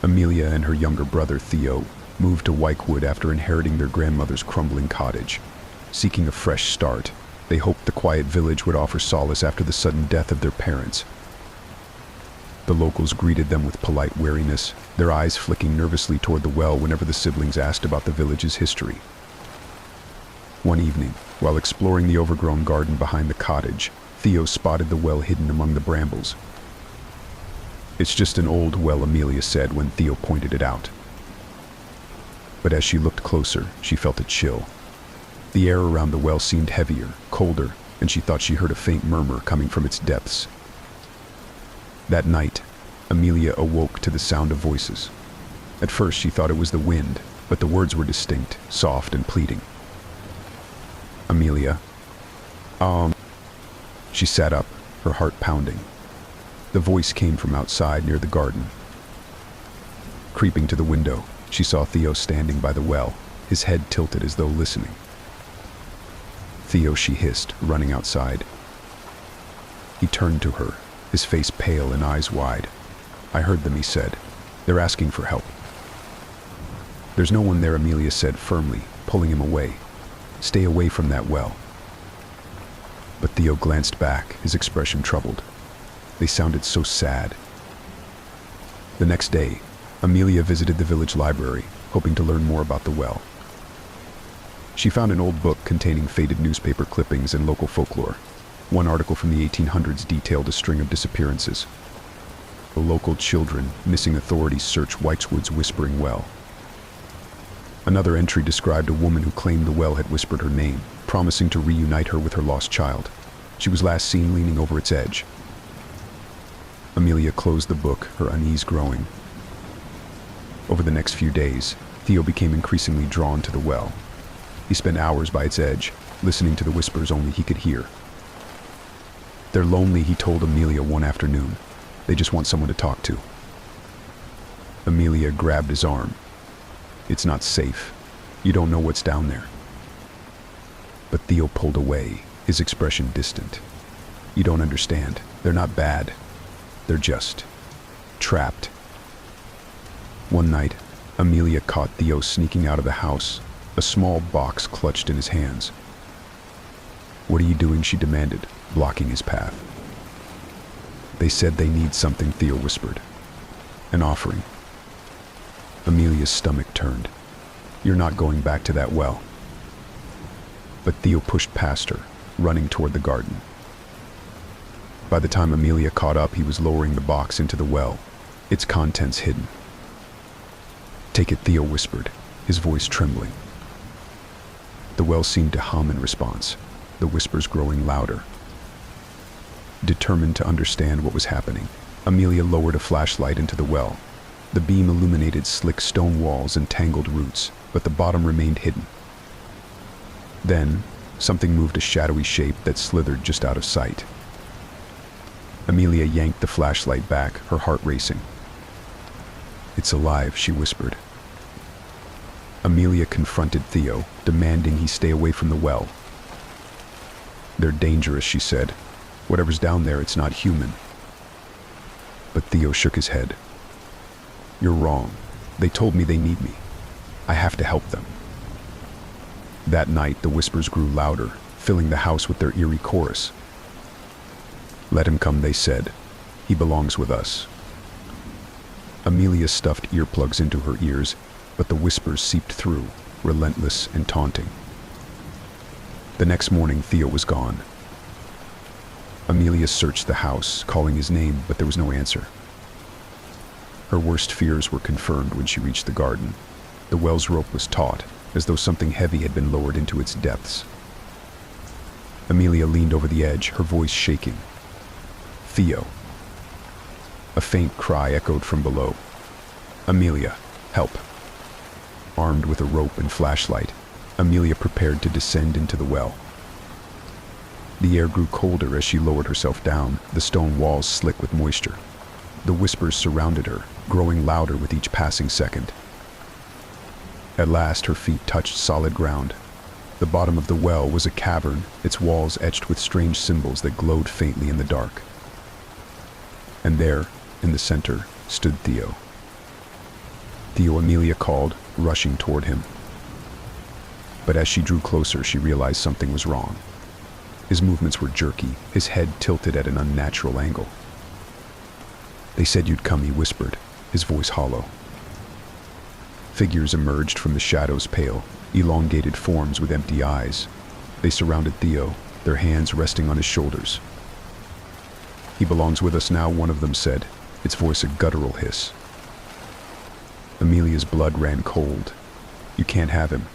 [SPEAKER 1] Amelia and her younger brother Theo moved to Wykewood after inheriting their grandmother's crumbling cottage. Seeking a fresh start, they hoped the quiet village would offer solace after the sudden death of their parents. The locals greeted them with polite wariness, their eyes flicking nervously toward the well whenever the siblings asked about the village's history. One evening, while exploring the overgrown garden behind the cottage, Theo spotted the well hidden among the brambles. "It's just an old well," Amelia said when Theo pointed it out. But as she looked closer, she felt a chill. The air around the well seemed heavier, colder, and she thought she heard a faint murmur coming from its depths. That night, Amelia awoke to the sound of voices. At first she thought it was the wind, but the words were distinct, soft and pleading. "Amelia, She sat up, her heart pounding. The voice came from outside near the garden. Creeping to the window, she saw Theo standing by the well, his head tilted as though listening. "Theo," she hissed, running outside. He turned to her, his face pale and eyes wide. "I heard them," he said. "They're asking for help." "There's no one there," Amelia said firmly, pulling him away. "Stay away from that well." But Theo glanced back, his expression troubled. They sounded so sad. The next day, Amelia visited the village library, hoping to learn more about the well. She found an old book containing faded newspaper clippings and local folklore. One article from the 1800s detailed a string of disappearances. The local children, missing authorities search Whiteswood's Whispering Well. Another entry described a woman who claimed the well had whispered her name, promising to reunite her with her lost child. She was last seen leaning over its edge. Amelia closed the book, her unease growing. Over the next few days, Theo became increasingly drawn to the well. He spent hours by its edge, listening to the whispers only he could hear. "They're lonely," he told Amelia one afternoon. "They just want someone to talk to." Amelia grabbed his arm. "It's not safe. You don't know what's down there." But Theo pulled away, his expression distant. "You don't understand. They're not bad. They're just trapped." One night, Amelia caught Theo sneaking out of the house, a small box clutched in his hands. "What are you doing?" she demanded, blocking his path. "They said they need something," Theo whispered. "An offering." Amelia's stomach turned. "You're not going back to that well." But Theo pushed past her, running toward the garden. By the time Amelia caught up, he was lowering the box into the well, its contents hidden. "Take it," Theo whispered, his voice trembling. The well seemed to hum in response, the whispers growing louder. Determined to understand what was happening, Amelia lowered a flashlight into the well. The beam illuminated slick stone walls and tangled roots, but the bottom remained hidden. Then, something moved, a shadowy shape that slithered just out of sight. Amelia yanked the flashlight back, her heart racing. "It's alive," she whispered. Amelia confronted Theo, demanding he stay away from the well. "They're dangerous," she said. "Whatever's down there, it's not human." But Theo shook his head. "You're wrong. They told me they need me. I have to help them." That night, the whispers grew louder, filling the house with their eerie chorus. "Let him come," they said. "He belongs with us." Amelia stuffed earplugs into her ears, but the whispers seeped through, relentless and taunting. The next morning, Theo was gone. Amelia searched the house, calling his name, but there was no answer. Her worst fears were confirmed when she reached the garden. The well's rope was taut, as though something heavy had been lowered into its depths. Amelia leaned over the edge, her voice shaking. "Theo." A faint cry echoed from below. "Amelia, help." Armed with a rope and flashlight, Amelia prepared to descend into the well. The air grew colder as she lowered herself down, the stone walls slick with moisture. The whispers surrounded her, growing louder with each passing second. At last, her feet touched solid ground. The bottom of the well was a cavern, its walls etched with strange symbols that glowed faintly in the dark. And there, in the center, stood Theo. "Theo," Amelia called, rushing toward him. But as she drew closer, she realized something was wrong. His movements were jerky, his head tilted at an unnatural angle. "They said you'd come," he whispered, his voice hollow. Figures emerged from the shadows, pale, elongated forms with empty eyes. They surrounded Theo, their hands resting on his shoulders. "He belongs with us now," one of them said, its voice a guttural hiss. Amelia's blood ran cold. "You can't have him."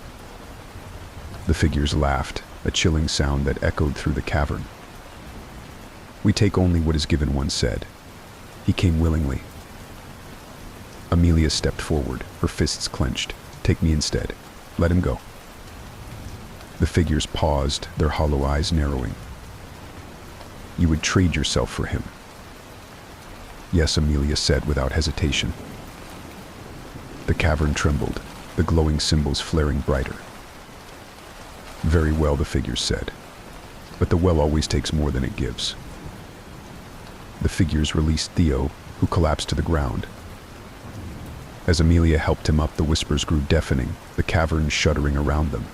[SPEAKER 1] The figures laughed, a chilling sound that echoed through the cavern. "We take only what is given," one said. "He came willingly." Amelia stepped forward, her fists clenched. "Take me instead. Let him go." The figures paused, their hollow eyes narrowing. "You would trade yourself for him." Yes, Amelia said without hesitation. The cavern trembled, the glowing symbols flaring brighter. Very well, the figures said. But the well always takes more than it gives. The figures released Theo, who collapsed to the ground. As Amelia helped him up, the whispers grew deafening, the cavern shuddering around them.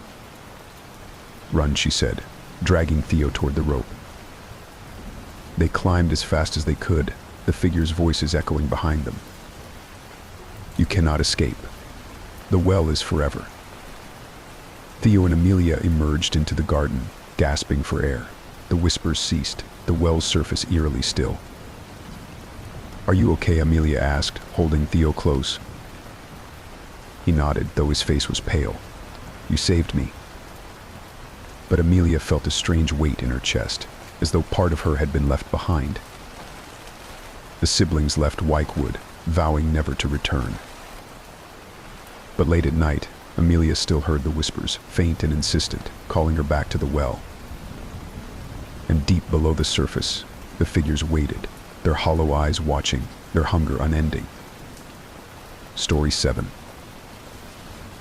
[SPEAKER 1] Run, she said, dragging Theo toward the rope. They climbed as fast as they could, the figures' voices echoing behind them. You cannot escape. The well is forever. Theo and Amelia emerged into the garden, gasping for air. The whispers ceased, the well's surface eerily still. Are you okay? Amelia asked, holding Theo close. He nodded, though his face was pale. You saved me. But Amelia felt a strange weight in her chest, as though part of her had been left behind. The siblings left Wykewood, vowing never to return. But late at night, Amelia still heard the whispers, faint and insistent, calling her back to the well. And deep below the surface, the figures waited, their hollow eyes watching, their hunger unending. Story 7.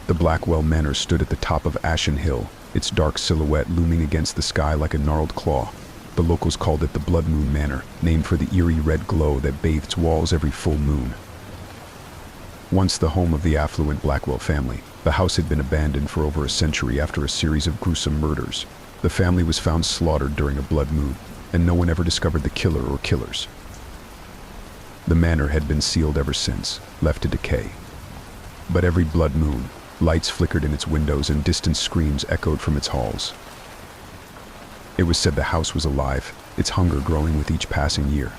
[SPEAKER 1] The Blackwell Manor stood at the top of Ashen Hill, its dark silhouette looming against the sky like a gnarled claw. The locals called it the Blood Moon Manor, named for the eerie red glow that bathed its walls every full moon. Once the home of the affluent Blackwell family, the house had been abandoned for over a century after a series of gruesome murders. The family was found slaughtered during a blood moon, and no one ever discovered the killer or killers. The manor had been sealed ever since, left to decay. But every blood moon, lights flickered in its windows and distant screams echoed from its halls. It was said the house was alive, its hunger growing with each passing year.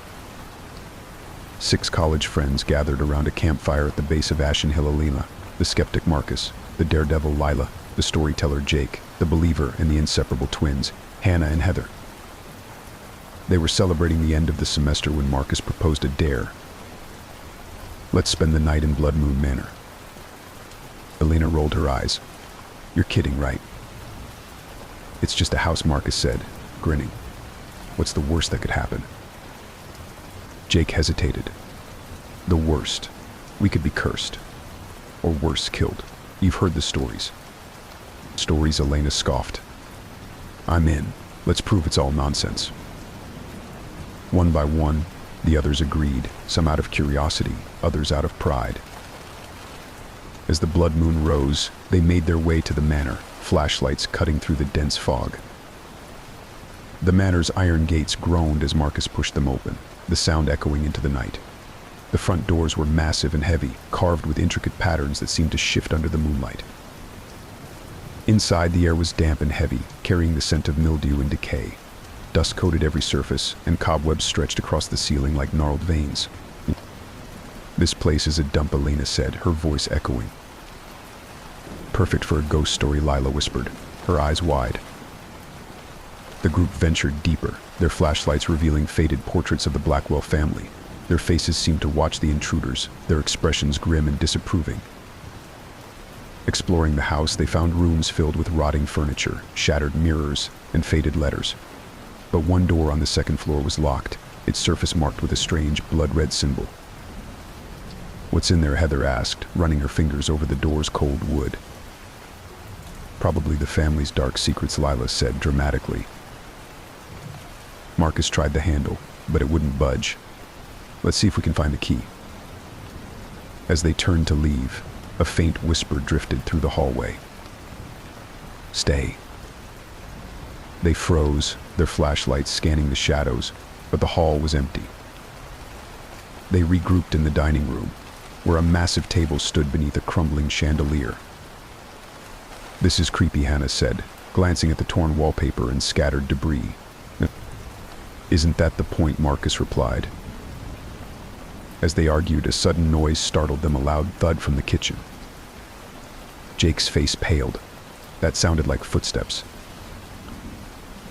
[SPEAKER 1] 6 college friends gathered around a campfire at the base of Ashen Hill: Alina, the skeptic Marcus, the daredevil Lila, the storyteller Jake, the believer and the inseparable twins, Hannah and Heather. They were celebrating the end of the semester when Marcus proposed a dare. Let's spend the night in Blood Moon Manor. Alina rolled her eyes. You're kidding, right? It's just a house, Marcus said, grinning. What's the worst that could happen? Jake hesitated. The worst. We could be cursed. Or worse, killed. You've heard the stories. Stories, Elena scoffed. I'm in. Let's prove it's all nonsense. One by one, the others agreed, some out of curiosity, others out of pride. As the blood moon rose, they made their way to the manor, flashlights cutting through the dense fog. The manor's iron gates groaned as Marcus pushed them open, the sound echoing into the night. The front doors were massive and heavy, carved with intricate patterns that seemed to shift under the moonlight. Inside, the air was damp and heavy, carrying the scent of mildew and decay. Dust coated every surface, and cobwebs stretched across the ceiling like gnarled veins. This place is a dump, Elena said, her voice echoing. Perfect for a ghost story, Lila whispered, her eyes wide. The group ventured deeper, their flashlights revealing faded portraits of the Blackwell family. Their faces seemed to watch the intruders, their expressions grim and disapproving. Exploring the house, they found rooms filled with rotting furniture, shattered mirrors, and faded letters. But one door on the second floor was locked, its surface marked with a strange blood-red symbol. What's in there? Heather asked, running her fingers over the door's cold wood. Probably the family's dark secrets, Lila said dramatically. Marcus tried the handle, but it wouldn't budge. Let's see if we can find the key. As they turned to leave, a faint whisper drifted through the hallway. Stay. They froze, their flashlights scanning the shadows, but the hall was empty. They regrouped in the dining room, where a massive table stood beneath a crumbling chandelier. This is creepy, Hannah said, glancing at the torn wallpaper and scattered debris. Isn't that the point? Marcus replied. As they argued, a sudden noise startled them, a loud thud from the kitchen. Jake's face paled. That sounded like footsteps.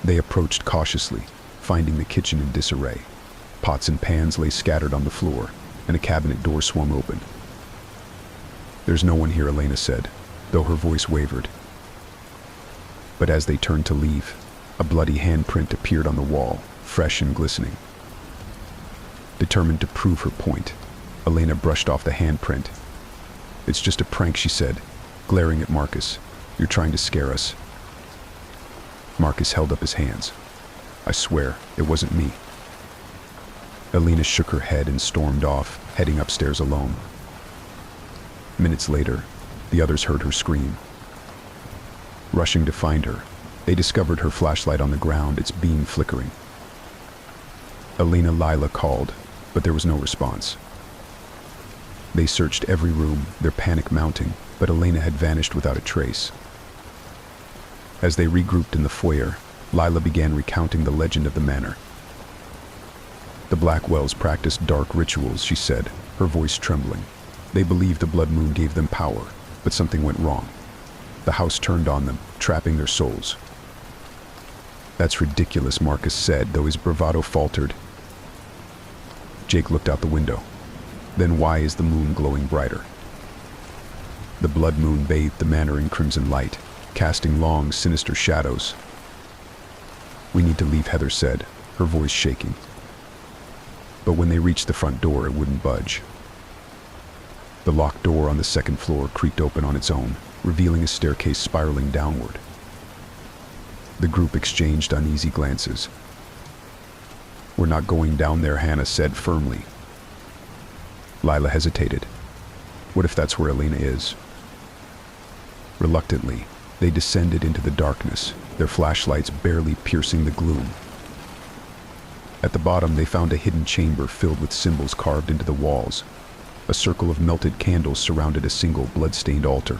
[SPEAKER 1] They approached cautiously, finding the kitchen in disarray. Pots and pans lay scattered on the floor, and a cabinet door swung open. There's no one here, Elena said, though her voice wavered. But as they turned to leave, a bloody handprint appeared on the wall, fresh and glistening. Determined to prove her point, Elena brushed off the handprint. "It's just a prank," she said, glaring at Marcus. "You're trying to scare us." Marcus held up his hands. "I swear, it wasn't me." Elena shook her head and stormed off, heading upstairs alone. Minutes later, the others heard her scream. Rushing to find her, they discovered her flashlight on the ground, its beam flickering. Lila called, but there was no response. They searched every room, their panic mounting, but Elena had vanished without a trace. As they regrouped in the foyer, Lila began recounting the legend of the manor. The Blackwells practiced dark rituals, she said, her voice trembling. They believed the blood moon gave them power, but something went wrong. The house turned on them, trapping their souls. "That's ridiculous," Marcus said, though his bravado faltered. Jake looked out the window. "Then why is the moon glowing brighter?" The blood moon bathed the manor in crimson light, casting long, sinister shadows. "We need to leave," Heather said, her voice shaking. But when they reached the front door, it wouldn't budge. The locked door on the second floor creaked open on its own, revealing a staircase spiraling downward. The group exchanged uneasy glances. "We're not going down there," Hannah said firmly. Lila hesitated. "What if that's where Elena is?" Reluctantly, they descended into the darkness, their flashlights barely piercing the gloom. At the bottom, they found a hidden chamber filled with symbols carved into the walls. A circle of melted candles surrounded a single blood-stained altar.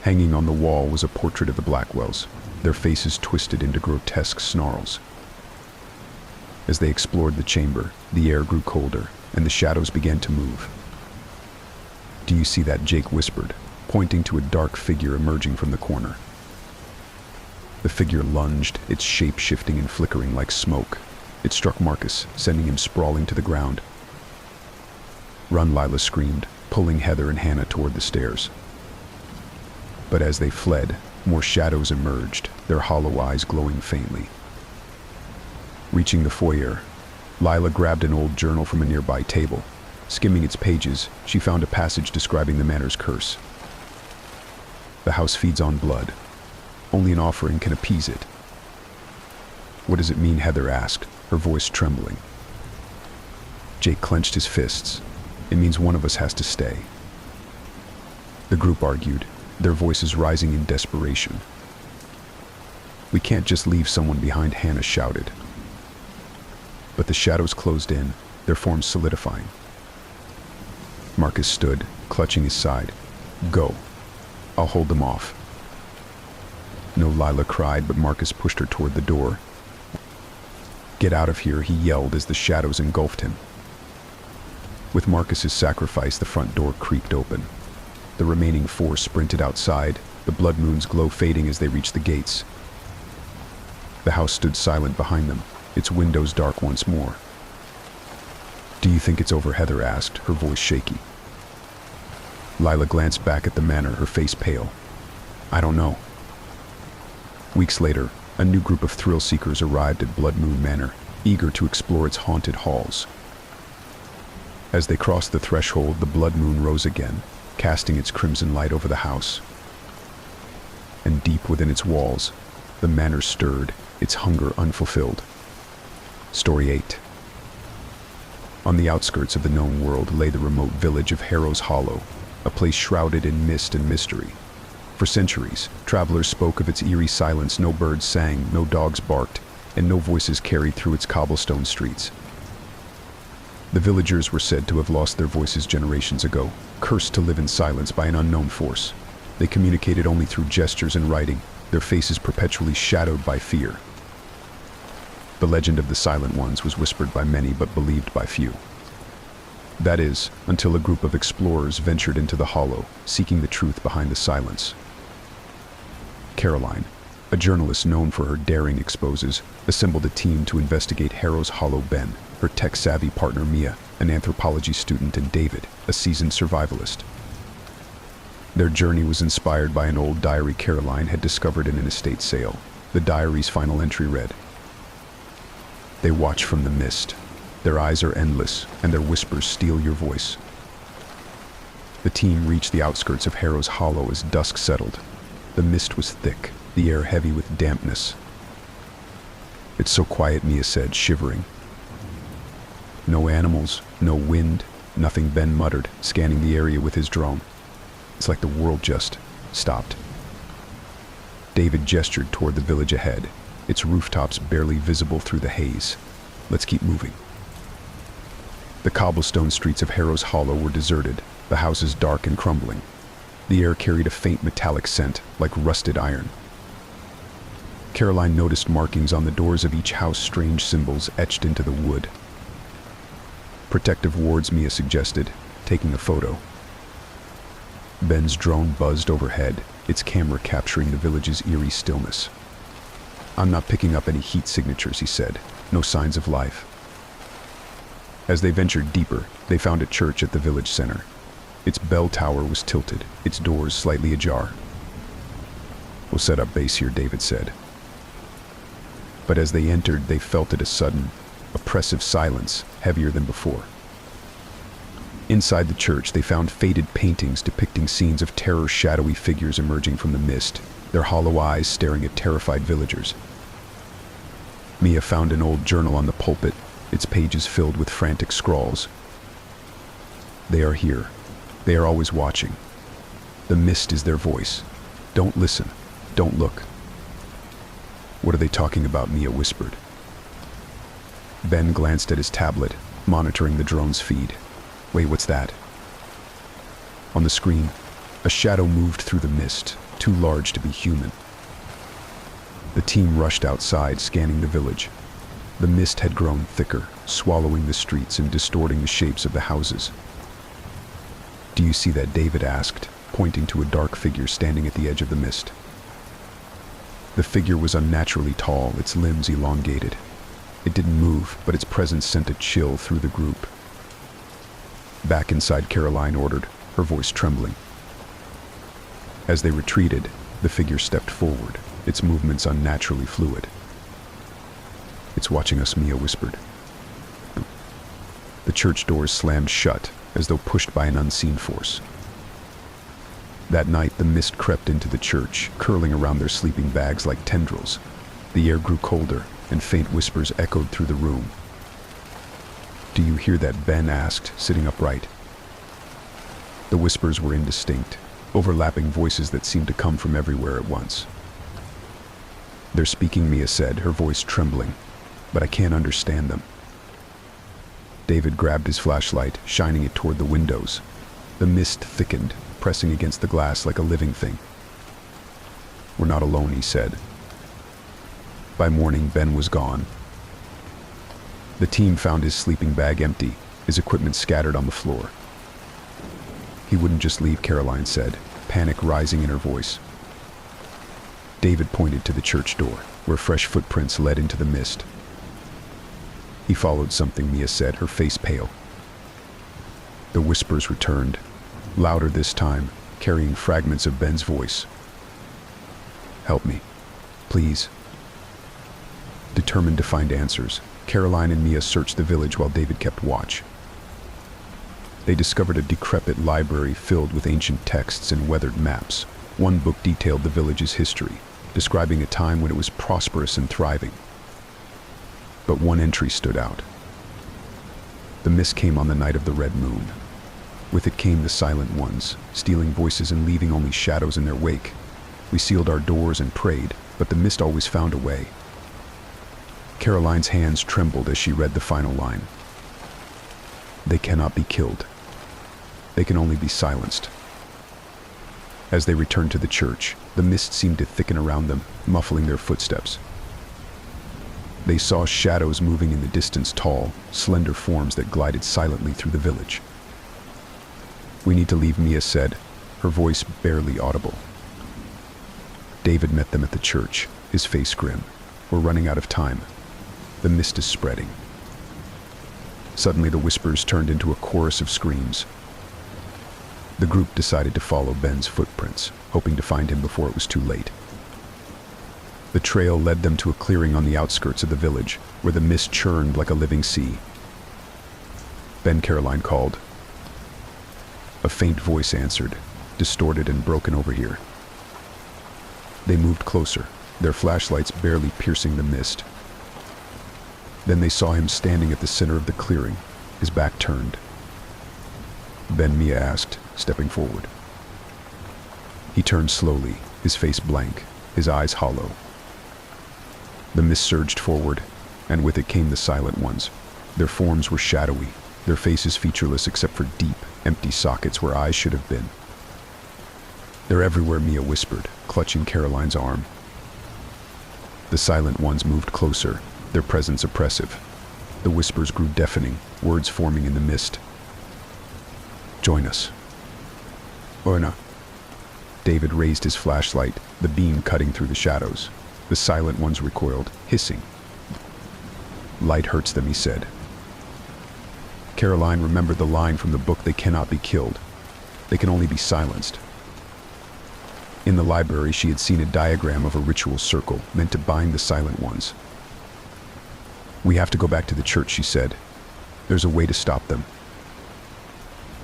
[SPEAKER 1] Hanging on the wall was a portrait of the Blackwells, their faces twisted into grotesque snarls. As they explored the chamber, the air grew colder, and the shadows began to move. "Do you see that?" Jake whispered, pointing to a dark figure emerging from the corner. The figure lunged, its shape shifting and flickering like smoke. It struck Marcus, sending him sprawling to the ground. "Run," Lila screamed, pulling Heather and Hannah toward the stairs. But as they fled, more shadows emerged, their hollow eyes glowing faintly. Reaching the foyer, Lila grabbed an old journal from a nearby table. Skimming its pages, she found a passage describing the manor's curse. "The house feeds on blood. Only an offering can appease it." "What does it mean?" Heather asked, her voice trembling. Jake clenched his fists. "It means one of us has to stay." The group argued, their voices rising in desperation. "We can't just leave someone behind," Hannah shouted. But the shadows closed in, their forms solidifying. Marcus stood, clutching his side. "Go. I'll hold them off." "No," Lila cried, but Marcus pushed her toward the door. "Get out of here," he yelled as the shadows engulfed him. With Marcus's sacrifice, the front door creaked open. The remaining four sprinted outside, the blood moon's glow fading as they reached the gates. The house stood silent behind them, its windows dark once more. "Do you think it's over?" Heather asked, her voice shaky. Lila glanced back at the manor, her face pale. "I don't know." Weeks later, a new group of thrill-seekers arrived at Blood Moon Manor, eager to explore its haunted halls. As they crossed the threshold, the blood moon rose again, casting its crimson light over the house. And deep within its walls, the manor stirred, its hunger unfulfilled. Story 8. On the outskirts of the known world lay the remote village of Harrow's Hollow, a place shrouded in mist and mystery. For centuries, travelers spoke of its eerie silence. No birds sang, no dogs barked, and no voices carried through its cobblestone streets. The villagers were said to have lost their voices generations ago, cursed to live in silence by an unknown force. They communicated only through gestures and writing, their faces perpetually shadowed by fear. The legend of the Silent Ones was whispered by many but believed by few. That is, until a group of explorers ventured into the hollow, seeking the truth behind the silence. Caroline, a journalist known for her daring exposes, assembled a team to investigate Harrow's Hollow. Ben, her tech-savvy partner Mia, an anthropology student, and David, a seasoned survivalist. Their journey was inspired by an old diary Caroline had discovered in an estate sale. The diary's final entry read, "They watch from the mist. Their eyes are endless, and their whispers steal your voice. The team reached the outskirts of Harrow's Hollow as dusk settled. The mist was thick, the air heavy with dampness. "It's so quiet," Mia said, shivering. "No animals, no wind, nothing," Ben muttered, scanning the area with his drone. "It's like the world just stopped." David gestured toward the village ahead, its rooftops barely visible through the haze. "Let's keep moving." The cobblestone streets of Harrow's Hollow were deserted, the houses dark and crumbling. The air carried a faint metallic scent, like rusted iron. Caroline noticed markings on the doors of each house, strange symbols etched into the wood. "Protective wards," Mia suggested, taking a photo. Ben's drone buzzed overhead, its camera capturing the village's eerie stillness. "I'm not picking up any heat signatures," he said. "No signs of life." As they ventured deeper, they found a church at the village center. Its bell tower was tilted, its doors slightly ajar. "We'll set up base here," David said. But as they entered, they felt it a sudden, oppressive silence, heavier than before. Inside the church, they found faded paintings depicting scenes of terror, shadowy figures emerging from the mist, their hollow eyes staring at terrified villagers. Mia found an old journal on the pulpit, its pages filled with frantic scrawls. "They are here. They are always watching. The mist is their voice. Don't listen. Don't look." "What are they talking about?" Mia whispered. Ben glanced at his tablet, monitoring the drone's feed. "Wait, what's that?" On the screen, a shadow moved through the mist, too large to be human. The team rushed outside, scanning the village. The mist had grown thicker, swallowing the streets and distorting the shapes of the houses. "Do you see that?" David asked, pointing to a dark figure standing at the edge of the mist. The figure was unnaturally tall, its limbs elongated. It didn't move, but its presence sent a chill through the group. "Back inside," Caroline ordered, her voice trembling. As they retreated, the figure stepped forward, its movements unnaturally fluid. "It's watching us," Mia whispered. The church doors slammed shut, as though pushed by an unseen force. That night, the mist crept into the church, curling around their sleeping bags like tendrils. The air grew colder, and faint whispers echoed through the room. "Do you hear that?" Ben asked, sitting upright. The whispers were indistinct, overlapping voices that seemed to come from everywhere at once. "They're speaking," Mia said, her voice trembling, "but I can't understand them." David grabbed his flashlight, shining it toward the windows. The mist thickened, pressing against the glass like a living thing. "We're not alone," he said. By morning, Ben was gone. The team found his sleeping bag empty, his equipment scattered on the floor. "He wouldn't just leave," Caroline said, panic rising in her voice. David pointed to the church door, where fresh footprints led into the mist. "He followed something," Mia said, her face pale. The whispers returned, louder this time, carrying fragments of Ben's voice. "Help me, please." Determined to find answers, Caroline and Mia searched the village while David kept watch. They discovered a decrepit library filled with ancient texts and weathered maps. One book detailed the village's history, describing a time when it was prosperous and thriving. But one entry stood out. The mist came on the night of the red moon. With it came the silent ones, stealing voices and leaving only shadows in their wake. "We sealed our doors and prayed, but the mist always found a way." Caroline's hands trembled as she read the final line. "They cannot be killed. They can only be silenced." As they returned to the church, the mist seemed to thicken around them, muffling their footsteps. They saw shadows moving in the distance, tall, slender forms that glided silently through the village. "We need to leave," Mia said, her voice barely audible. David met them at the church, his face grim. "We're running out of time. The mist is spreading." Suddenly, the whispers turned into a chorus of screams. The group decided to follow Ben's footprints, hoping to find him before it was too late. The trail led them to a clearing on the outskirts of the village, where the mist churned like a living sea. Ben, Caroline called. A faint voice answered, distorted and broken over here. They moved closer, their flashlights barely piercing the mist. Then they saw him standing at the center of the clearing, his back turned. Ben, Mia asked, stepping forward. He turned slowly, his face blank, his eyes hollow. The mist surged forward, and with it came the silent ones. Their forms were shadowy, their faces featureless except for deep, empty sockets where eyes should have been. "They're everywhere," Mia whispered, clutching Caroline's arm. The silent ones moved closer, their presence oppressive. The whispers grew deafening, words forming in the mist. "Join us." "Orna." David raised his flashlight, the beam cutting through the shadows. The silent ones recoiled, hissing. "Light hurts them," he said. Caroline remembered the line from the book, "They cannot be killed. They can only be silenced." In the library, she had seen a diagram of a ritual circle meant to bind the silent ones. "We have to go back to the church," she said. "There's a way to stop them."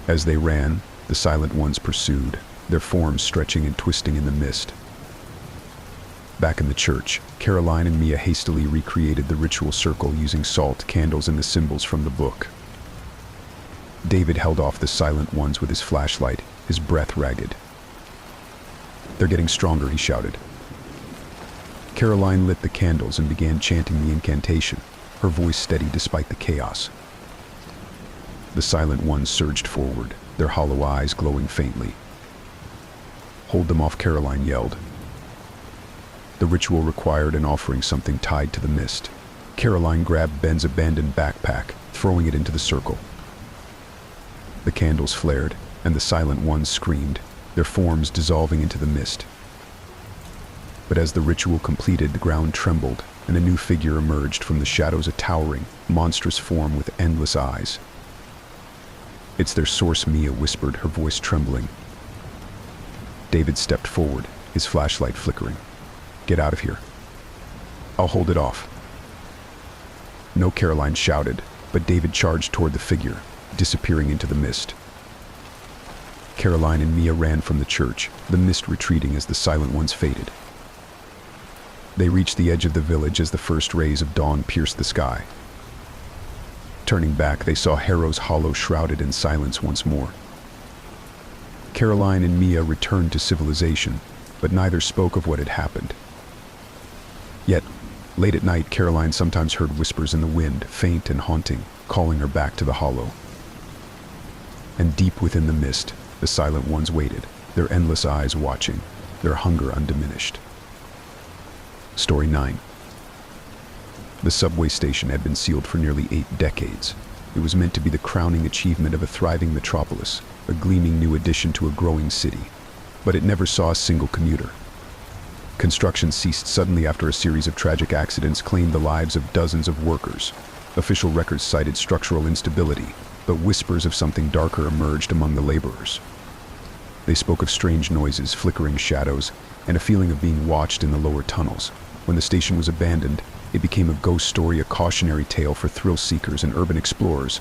[SPEAKER 1] As they ran, the silent ones pursued, their forms stretching and twisting in the mist. Back in the church, Caroline and Mia hastily recreated the ritual circle using salt, candles, and the symbols from the book. David held off the silent ones with his flashlight, his breath ragged. "They're getting stronger," he shouted. Caroline lit the candles and began chanting the incantation, her voice steady despite the chaos. The silent ones surged forward, their hollow eyes glowing faintly. "Hold them off," Caroline yelled. The ritual required an offering, something tied to the mist. Caroline grabbed Ben's abandoned backpack, throwing it into the circle. The candles flared, and the silent ones screamed, their forms dissolving into the mist. But as the ritual completed, the ground trembled, and a new figure emerged from the shadows, a towering, monstrous form with endless eyes. "It's their source," Mia whispered, her voice trembling. David stepped forward, his flashlight flickering. "Get out of here." "I'll hold it off." "No," Caroline shouted, but David charged toward the figure, disappearing into the mist. Caroline and Mia ran from the church, the mist retreating as the silent ones faded. They reached the edge of the village as the first rays of dawn pierced the sky. Turning back, they saw Harrow's Hollow shrouded in silence once more. Caroline and Mia returned to civilization, but neither spoke of what had happened. Yet, late at night, Caroline sometimes heard whispers in the wind, faint and haunting, calling her back to the Hollow. And deep within the mist, the silent ones waited, their endless eyes watching, their hunger undiminished. Story 9. The subway station had been sealed for nearly 8 decades. It was meant to be the crowning achievement of a thriving metropolis, a gleaming new addition to a growing city. But it never saw a single commuter. Construction ceased suddenly after a series of tragic accidents claimed the lives of dozens of workers. Official records cited structural instability, but whispers of something darker emerged among the laborers. They spoke of strange noises, flickering shadows, and a feeling of being watched in the lower tunnels. When the station was abandoned, it became a ghost story, a cautionary tale for thrill seekers and urban explorers.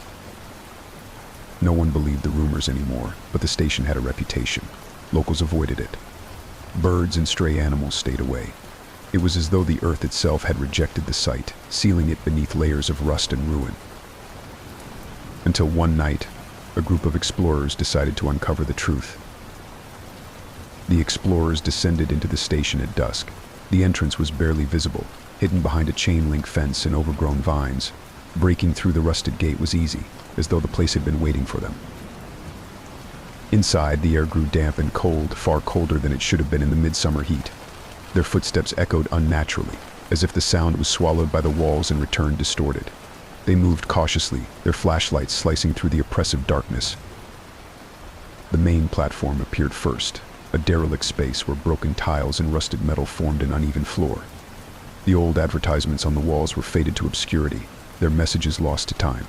[SPEAKER 1] No one believed the rumors anymore, but the station had a reputation. Locals avoided it. Birds and stray animals stayed away. It was as though the earth itself had rejected the site, sealing it beneath layers of rust and ruin. Until one night, a group of explorers decided to uncover the truth. The explorers descended into the station at dusk. The entrance was barely visible, hidden behind a chain-link fence and overgrown vines. Breaking through the rusted gate was easy, as though the place had been waiting for them. Inside, the air grew damp and cold, far colder than it should have been in the midsummer heat. Their footsteps echoed unnaturally, as if the sound was swallowed by the walls and returned distorted. They moved cautiously, their flashlights slicing through the oppressive darkness. The main platform appeared first, a derelict space where broken tiles and rusted metal formed an uneven floor. The old advertisements on the walls were faded to obscurity, their messages lost to time.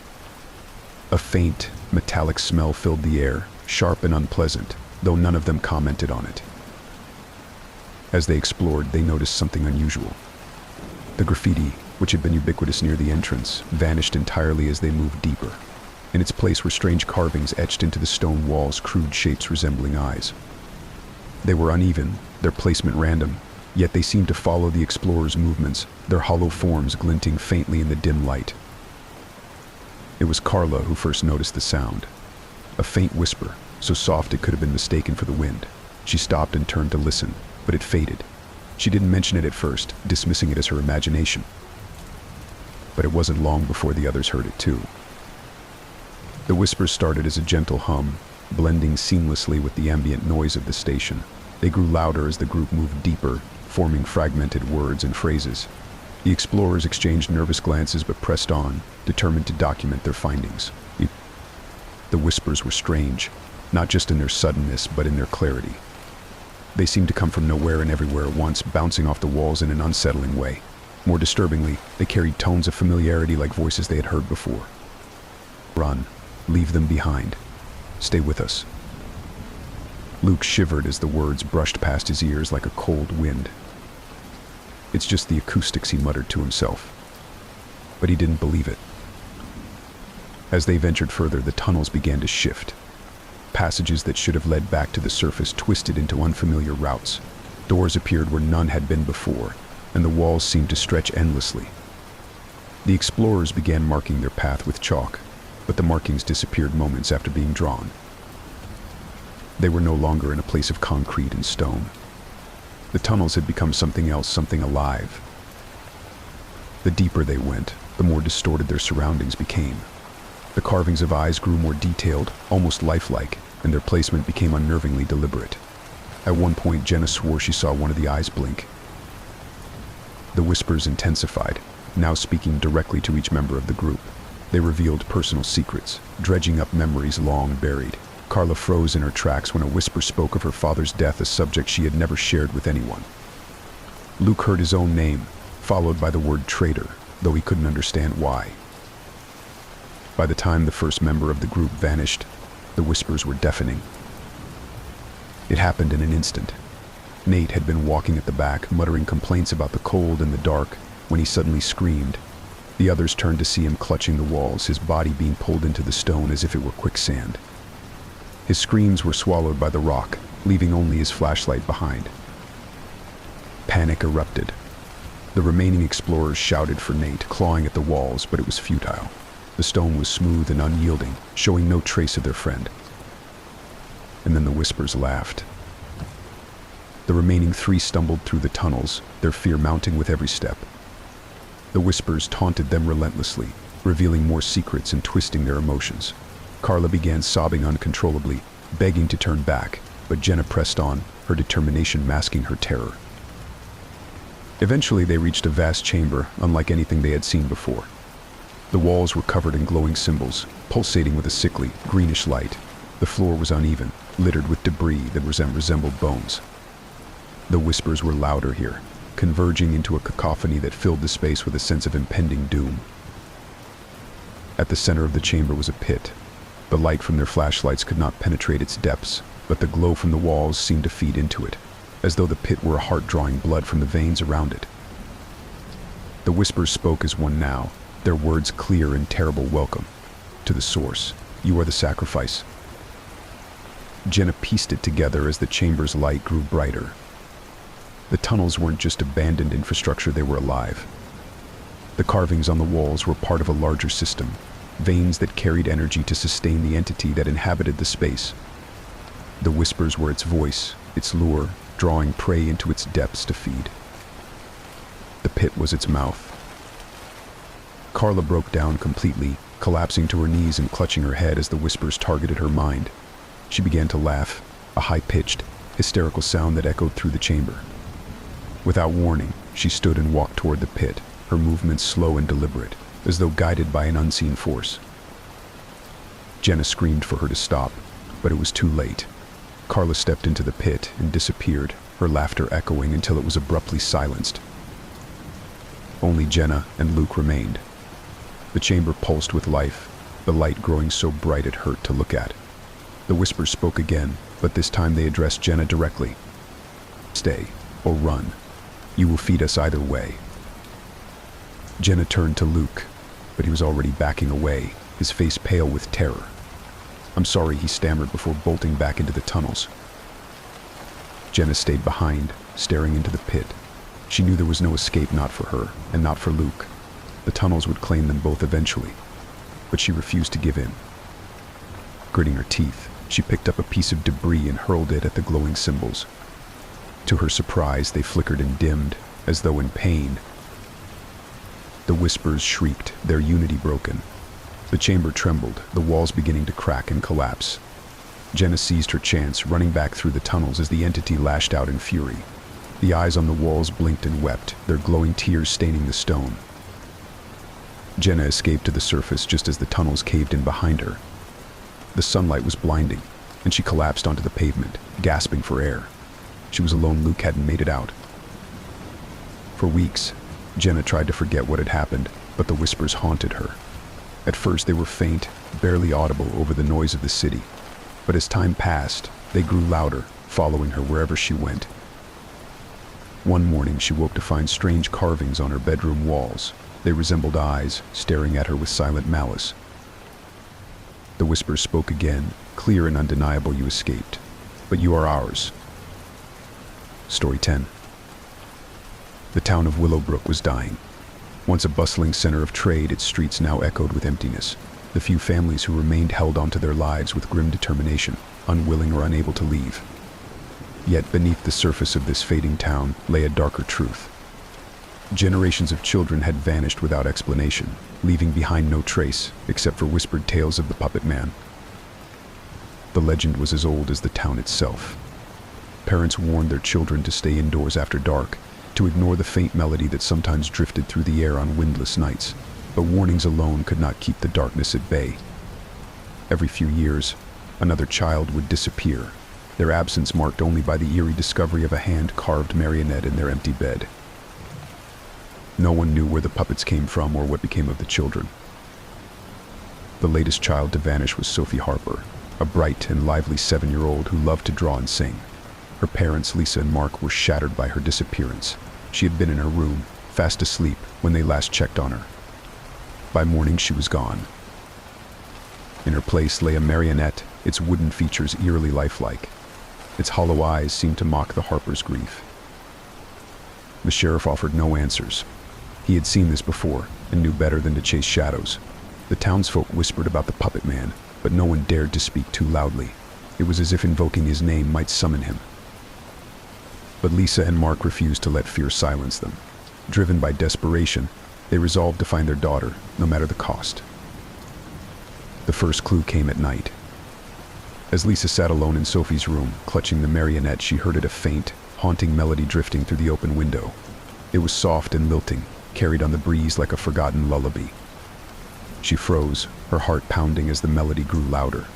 [SPEAKER 1] A faint, metallic smell filled the air, sharp and unpleasant, though none of them commented on it. As they explored, they noticed something unusual. The graffiti, which had been ubiquitous near the entrance, vanished entirely as they moved deeper. In its place were strange carvings etched into the stone walls, crude shapes resembling eyes. They were uneven, their placement random, yet they seemed to follow the explorers' movements, their hollow forms glinting faintly in the dim light. It was Carla who first noticed the sound. A faint whisper, so soft it could have been mistaken for the wind. She stopped and turned to listen, but it faded. She didn't mention it at first, dismissing it as her imagination. But it wasn't long before the others heard it too. The whisper started as a gentle hum, blending seamlessly with the ambient noise of the station. They grew louder as the group moved deeper, forming fragmented words and phrases. The explorers exchanged nervous glances but pressed on, determined to document their findings. The whispers were strange, not just in their suddenness but in their clarity. They seemed to come from nowhere and everywhere at once, bouncing off the walls in an unsettling way. More disturbingly, they carried tones of familiarity like voices they had heard before. Run. Leave them behind. Stay with us. Luke shivered as the words brushed past his ears like a cold wind. It's just the acoustics, he muttered to himself. But he didn't believe it. As they ventured further, the tunnels began to shift. Passages that should have led back to the surface twisted into unfamiliar routes. Doors appeared where none had been before, and the walls seemed to stretch endlessly. The explorers began marking their path with chalk, but the markings disappeared moments after being drawn. They were no longer in a place of concrete and stone. The tunnels had become something else, something alive. The deeper they went, the more distorted their surroundings became. The carvings of eyes grew more detailed, almost lifelike, and their placement became unnervingly deliberate. At one point, Jenna swore she saw one of the eyes blink. The whispers intensified, now speaking directly to each member of the group. They revealed personal secrets, dredging up memories long buried. Carla froze in her tracks when a whisper spoke of her father's death, a subject she had never shared with anyone. Luke heard his own name, followed by the word traitor, though he couldn't understand why. By the time the first member of the group vanished, the whispers were deafening. It happened in an instant. Nate had been walking at the back, muttering complaints about the cold and the dark, when he suddenly screamed. The others turned to see him clutching the walls, his body being pulled into the stone as if it were quicksand. His screams were swallowed by the rock, leaving only his flashlight behind. Panic erupted. The remaining explorers shouted for Nate, clawing at the walls, but it was futile. The stone was smooth and unyielding, showing no trace of their friend. And then the whispers laughed. The remaining three stumbled through the tunnels, their fear mounting with every step. The whispers taunted them relentlessly, revealing more secrets and twisting their emotions. Carla began sobbing uncontrollably, begging to turn back, but Jenna pressed on, her determination masking her terror. Eventually they reached a vast chamber, unlike anything they had seen before. The walls were covered in glowing symbols, pulsating with a sickly, greenish light. The floor was uneven, littered with debris that resembled bones. The whispers were louder here, converging into a cacophony that filled the space with a sense of impending doom. At the center of the chamber was a pit. The light from their flashlights could not penetrate its depths, but the glow from the walls seemed to feed into it, as though the pit were a heart drawing blood from the veins around it. The whispers spoke as one now, their words clear and terrible. Welcome to the source. You are the sacrifice. Jenna pieced it together as the chamber's light grew brighter. The tunnels weren't just abandoned infrastructure, they were alive. The carvings on the walls were part of a larger system, veins that carried energy to sustain the entity that inhabited the space. The whispers were its voice, its lure, drawing prey into its depths to feed. The pit was its mouth. Carla broke down completely, collapsing to her knees and clutching her head as the whispers targeted her mind. She began to laugh, a high-pitched, hysterical sound that echoed through the chamber. Without warning, she stood and walked toward the pit, her movements slow and deliberate, as though guided by an unseen force. Jenna screamed for her to stop, but it was too late. Carla stepped into the pit and disappeared, her laughter echoing until it was abruptly silenced. Only Jenna and Luke remained. The chamber pulsed with life, the light growing so bright it hurt to look at. The whispers spoke again, but this time they addressed Jenna directly. Stay, or run. You will feed us either way. Jenna turned to Luke, but he was already backing away, his face pale with terror. "I'm sorry," he stammered before bolting back into the tunnels. Jenna stayed behind, staring into the pit. She knew there was no escape, not for her, and not for Luke. The tunnels would claim them both eventually, but she refused to give in. Gritting her teeth, she picked up a piece of debris and hurled it at the glowing symbols. To her surprise, they flickered and dimmed, as though in pain. The whispers shrieked, their unity broken. The chamber trembled, the walls beginning to crack and collapse. Jenna seized her chance, running back through the tunnels as the entity lashed out in fury. The eyes on the walls blinked and wept, their glowing tears staining the stone. Jenna escaped to the surface just as the tunnels caved in behind her. The sunlight was blinding, and she collapsed onto the pavement, gasping for air. She was alone. Luke hadn't made it out. For weeks, Jenna tried to forget what had happened, but the whispers haunted her. At first they were faint, barely audible over the noise of the city. But as time passed, they grew louder, following her wherever she went. One morning she woke to find strange carvings on her bedroom walls. They resembled eyes, staring at her with silent malice. The whispers spoke again, clear and undeniable. "You escaped, but you are ours." Story 10. The town of Willowbrook was dying. Once a bustling center of trade, its streets now echoed with emptiness. The few families who remained held onto their lives with grim determination, unwilling or unable to leave. Yet beneath the surface of this fading town lay a darker truth. Generations of children had vanished without explanation, leaving behind no trace except for whispered tales of the puppet man. The legend was as old as the town itself. Parents warned their children to stay indoors after dark, to ignore the faint melody that sometimes drifted through the air on windless nights. But warnings alone could not keep the darkness at bay. Every few years, another child would disappear, their absence marked only by the eerie discovery of a hand-carved marionette in their empty bed. No one knew where the puppets came from or what became of the children. The latest child to vanish was Sophie Harper, a bright and lively 7-year-old who loved to draw and sing. Her parents, Lisa and Mark, were shattered by her disappearance. She had been in her room, fast asleep, when they last checked on her. By morning, she was gone. In her place lay a marionette, its wooden features eerily lifelike. Its hollow eyes seemed to mock the Harper's grief. The sheriff offered no answers. He had seen this before and knew better than to chase shadows. The townsfolk whispered about the puppet man, but no one dared to speak too loudly. It was as if invoking his name might summon him. But Lisa and Mark refused to let fear silence them. Driven by desperation, they resolved to find their daughter, no matter the cost. The first clue came at night. As Lisa sat alone in Sophie's room, clutching the marionette, she heard a faint, haunting melody drifting through the open window. It was soft and lilting, carried on the breeze like a forgotten lullaby. She froze, her heart pounding as the melody grew louder.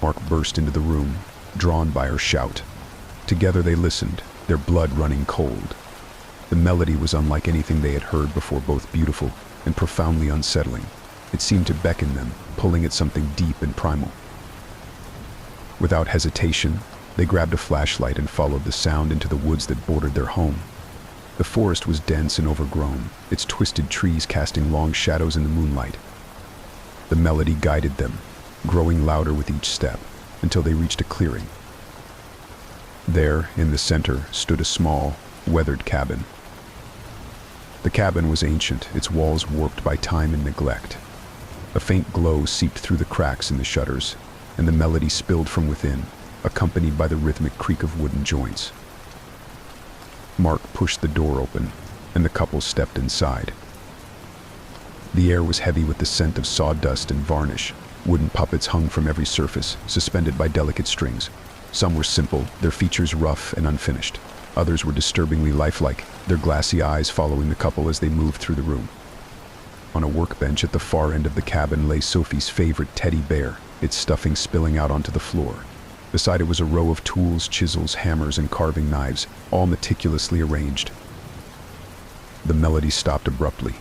[SPEAKER 1] Mark burst into the room, drawn by her shout. Together they listened, their blood running cold. The melody was unlike anything they had heard before, both beautiful and profoundly unsettling. It seemed to beckon them, pulling at something deep and primal. Without hesitation, they grabbed a flashlight and followed the sound into the woods that bordered their home. The forest was dense and overgrown, its twisted trees casting long shadows in the moonlight. The melody guided them, growing louder with each step, until they reached a clearing. There, in the center, stood a small, weathered cabin. The cabin was ancient, its walls warped by time and neglect. A faint glow seeped through the cracks in the shutters, and the melody spilled from within, accompanied by the rhythmic creak of wooden joints. Mark pushed the door open, and the couple stepped inside. The air was heavy with the scent of sawdust and varnish. Wooden puppets hung from every surface, suspended by delicate strings. Some were simple, their features rough and unfinished. Others were disturbingly lifelike, their glassy eyes following the couple as they moved through the room. On a workbench at the far end of the cabin lay Sophie's favorite teddy bear, its stuffing spilling out onto the floor. Beside it was a row of tools, chisels, hammers, and carving knives, all meticulously arranged. The melody stopped abruptly.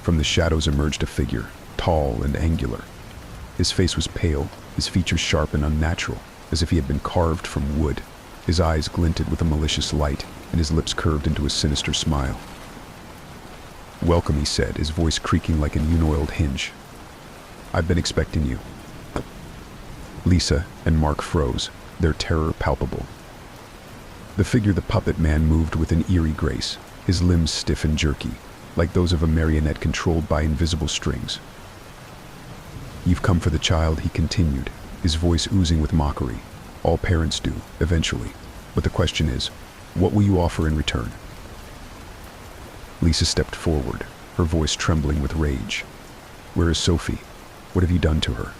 [SPEAKER 1] From the shadows emerged a figure, tall and angular. His face was pale, his features sharp and unnatural, as if he had been carved from wood. His eyes glinted with a malicious light, and his lips curved into a sinister smile. "Welcome," he said, his voice creaking like an unoiled hinge. "I've been expecting you." Lisa and Mark froze, their terror palpable. The figure the puppet man moved with an eerie grace, his limbs stiff and jerky, like those of a marionette controlled by invisible strings. "You've come for the child," he continued, his voice oozing with mockery. "All parents do, eventually. But the question is, what will you offer in return?" Lisa stepped forward, her voice trembling with rage. "Where is Sophie? What have you done to her?"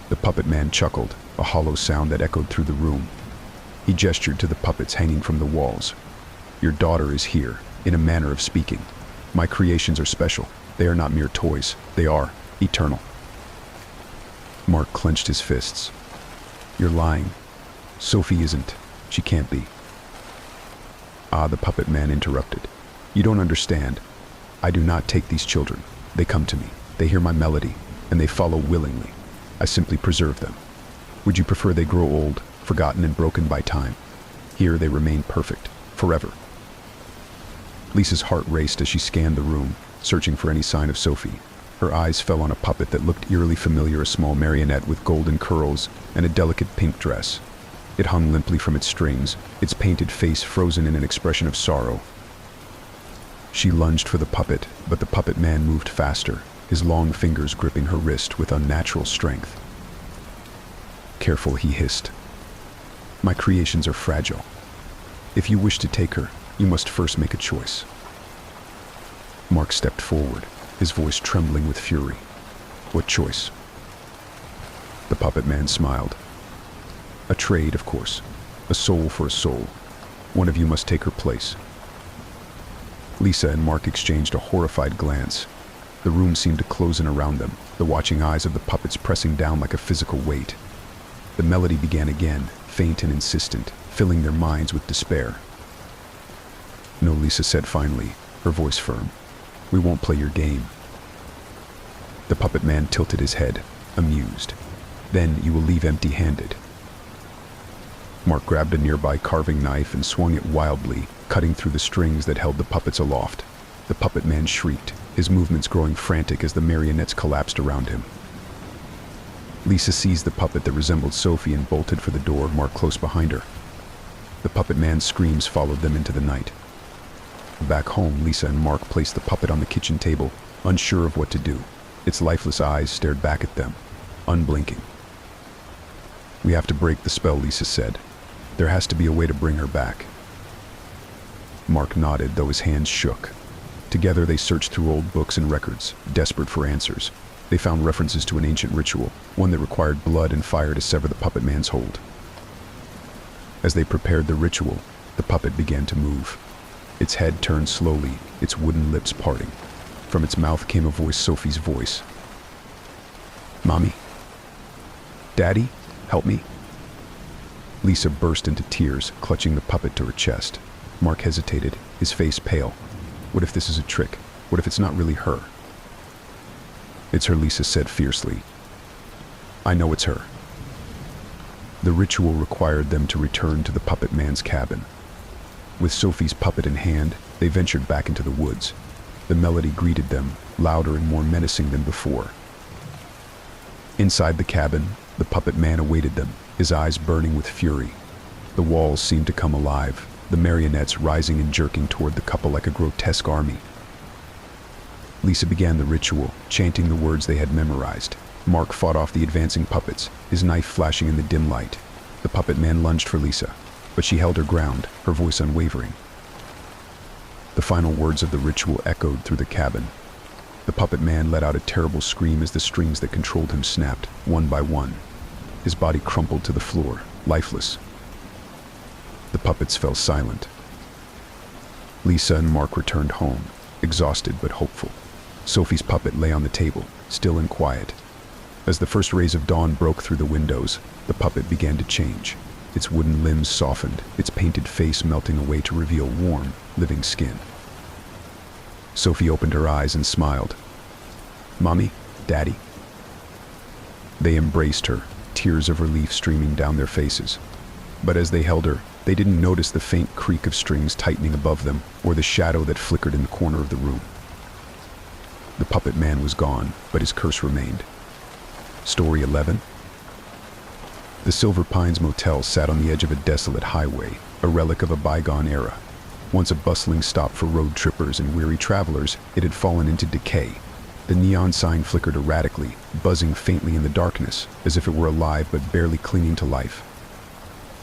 [SPEAKER 1] The puppet man chuckled, a hollow sound that echoed through the room. He gestured to the puppets hanging from the walls. "Your daughter is here, in a manner of speaking. My creations are special. They are not mere toys. They are eternal." Mark clenched his fists. "You're lying. Sophie isn't. She can't be." "Ah," the puppet man interrupted. "You don't understand. I do not take these children. They come to me. They hear my melody, and they follow willingly. I simply preserve them. Would you prefer they grow old, forgotten and broken by time? Here they remain perfect, forever." Lisa's heart raced as she scanned the room, searching for any sign of Sophie. Her eyes fell on a puppet that looked eerily familiar, a small marionette with golden curls and a delicate pink dress. It hung limply from its strings, its painted face frozen in an expression of sorrow. She lunged for the puppet, but the puppet man moved faster, his long fingers gripping her wrist with unnatural strength. "Careful," he hissed. "My creations are fragile. If you wish to take her, you must first make a choice." Mark stepped forward, his voice trembling with fury. "What choice?" The puppet man smiled. "A trade, of course. A soul for a soul. One of you must take her place." Lisa and Mark exchanged a horrified glance. The room seemed to close in around them, the watching eyes of the puppets pressing down like a physical weight. The melody began again, faint and insistent, filling their minds with despair. "No," Lisa said finally, her voice firm. "We won't play your game." The puppet man tilted his head, amused. "Then you will leave empty-handed." Mark grabbed a nearby carving knife and swung it wildly, cutting through the strings that held the puppets aloft. The puppet man shrieked, his movements growing frantic as the marionettes collapsed around him. Lisa seized the puppet that resembled Sophie and bolted for the door, Mark close behind her. The puppet man's screams followed them into the night. Back home, Lisa and Mark placed the puppet on the kitchen table, unsure of what to do. Its lifeless eyes stared back at them, unblinking. "We have to break the spell," Lisa said. "There has to be a way to bring her back." Mark nodded, though his hands shook. Together they searched through old books and records, desperate for answers. They found references to an ancient ritual, one that required blood and fire to sever the puppet man's hold. As they prepared the ritual, the puppet began to move. Its head turned slowly, its wooden lips parting. From its mouth came a voice, Sophie's voice. "Mommy? Daddy? Help me?" Lisa burst into tears, clutching the puppet to her chest. Mark hesitated, his face pale. What if this is a trick? What if it's not really her? "It's her," Lisa said fiercely. "I know it's her." The ritual required them to return to the puppet man's cabin. With Sophie's puppet in hand, they ventured back into the woods. The melody greeted them, louder and more menacing than before. Inside the cabin, the puppet man awaited them, his eyes burning with fury. The walls seemed to come alive, the marionettes rising and jerking toward the couple like a grotesque army. Lisa began the ritual, chanting the words they had memorized. Mark fought off the advancing puppets, his knife flashing in the dim light. The puppet man lunged for Lisa, but she held her ground, her voice unwavering. The final words of the ritual echoed through the cabin. The puppet man let out a terrible scream as the strings that controlled him snapped, one by one. His body crumpled to the floor, lifeless. The puppets fell silent. Lisa and Mark returned home, exhausted but hopeful. Sophie's puppet lay on the table, still and quiet. As the first rays of dawn broke through the windows, the puppet began to change. Its wooden limbs softened, its painted face melting away to reveal warm, living skin. Sophie opened her eyes and smiled. "Mommy? Daddy?" They embraced her, tears of relief streaming down their faces. But as they held her, They didn't notice the faint creak of strings tightening above them or the shadow that flickered in the corner of the room. The puppet man was gone, but his curse remained. Story 11. The Silver Pines Motel sat on the edge of a desolate highway, a relic of a bygone era. Once a bustling stop for road trippers and weary travelers, it had fallen into decay. The neon sign flickered erratically, buzzing faintly in the darkness, as if it were alive but barely clinging to life.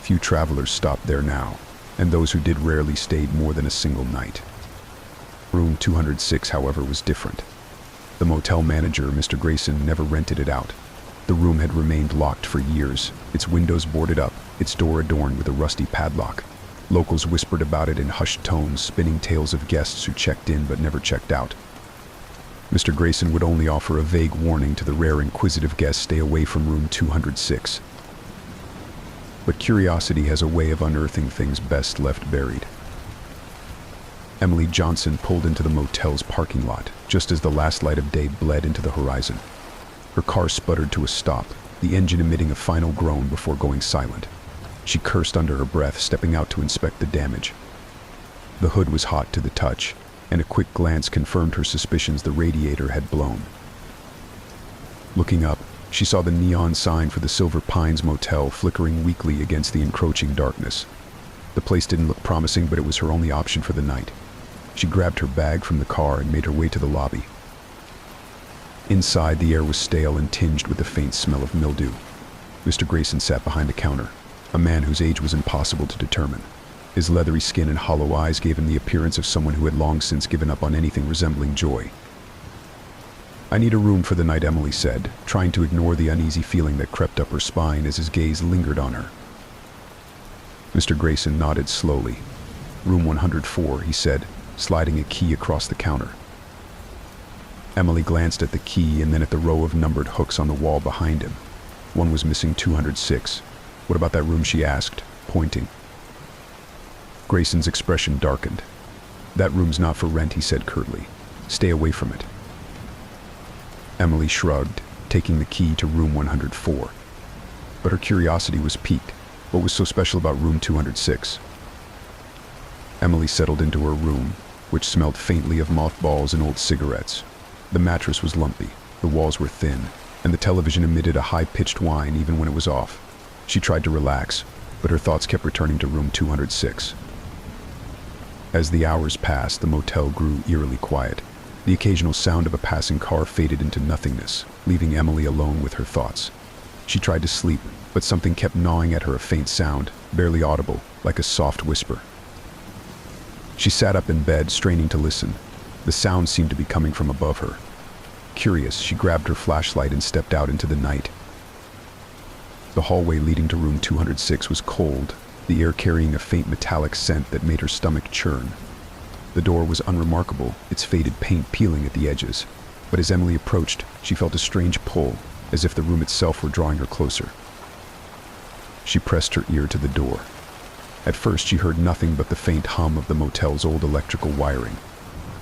[SPEAKER 1] Few travelers stopped there now, and those who did rarely stayed more than a single night. Room 206, however, was different. The motel manager, Mr. Grayson, never rented it out. The room had remained locked for years, its windows boarded up, its door adorned with a rusty padlock. Locals whispered about it in hushed tones, spinning tales of guests who checked in but never checked out. Mr. Grayson would only offer a vague warning to the rare inquisitive guests: stay away from room 206. But curiosity has a way of unearthing things best left buried. Emily Johnson pulled into the motel's parking lot just as the last light of day bled into the horizon. Her car sputtered to a stop, the engine emitting a final groan before going silent. She cursed under her breath, stepping out to inspect the damage. The hood was hot to the touch, and a quick glance confirmed her suspicions: the radiator had blown. Looking up, she saw the neon sign for the Silver Pines Motel flickering weakly against the encroaching darkness. The place didn't look promising, but it was her only option for the night. She grabbed her bag from the car and made her way to the lobby. Inside, the air was stale and tinged with the faint smell of mildew. Mr. Grayson sat behind the counter, a man whose age was impossible to determine. His leathery skin and hollow eyes gave him the appearance of someone who had long since given up on anything resembling joy. "I need a room for the night," Emily said, trying to ignore the uneasy feeling that crept up her spine as his gaze lingered on her. Mr. Grayson nodded slowly. "Room 104, he said, sliding a key across the counter. Emily glanced at the key and then at the row of numbered hooks on the wall behind him. One was missing: 206. "What about that room?" she asked, pointing. Grayson's expression darkened. "That room's not for rent," he said curtly. "Stay away from it." Emily shrugged, taking the key to room 104. But her curiosity was piqued. What was so special about room 206? Emily settled into her room, which smelled faintly of mothballs and old cigarettes. The mattress was lumpy, the walls were thin, and the television emitted a high-pitched whine even when it was off. She tried to relax, but her thoughts kept returning to room 206. As the hours passed, the motel grew eerily quiet. The occasional sound of a passing car faded into nothingness, leaving Emily alone with her thoughts. She tried to sleep, but something kept gnawing at her, a faint sound, barely audible, like a soft whisper. She sat up in bed, straining to listen. The sound seemed to be coming from above her. Curious, she grabbed her flashlight and stepped out into the night. The hallway leading to room 206 was cold, the air carrying a faint metallic scent that made her stomach churn. The door was unremarkable, its faded paint peeling at the edges, but as Emily approached, she felt a strange pull, as if the room itself were drawing her closer. She pressed her ear to the door. At first, she heard nothing but the faint hum of the motel's old electrical wiring.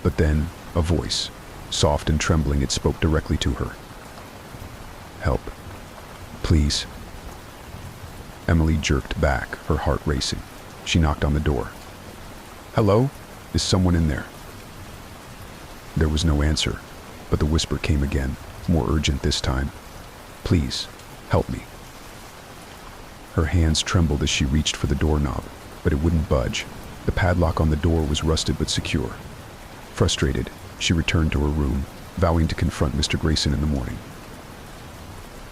[SPEAKER 1] But then, a voice, soft and trembling, it spoke directly to her. "Help. Please." Emily jerked back, her heart racing. She knocked on the door. "Hello? Is someone in there?" There was no answer, but the whisper came again, more urgent this time. "Please, help me." Her hands trembled as she reached for the doorknob, but it wouldn't budge. The padlock on the door was rusted but secure. Frustrated, she returned to her room, vowing to confront Mr. Grayson in the morning.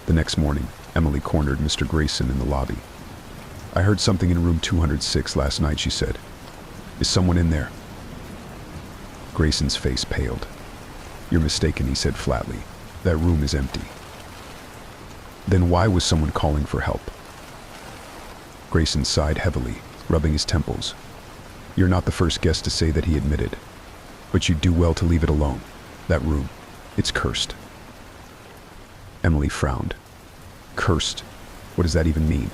[SPEAKER 1] The next morning, Emily cornered Mr. Grayson in the lobby. "I heard something in room 206 last night," she said. "Is someone in there?" Grayson's face paled. "You're mistaken," he said flatly. "That room is empty." "Then why was someone calling for help?" Grayson sighed heavily, rubbing his temples. "You're not the first guest to say that," he admitted. "But you'd do well to leave it alone. That room, it's cursed." Emily frowned. "Cursed? What does that even mean?"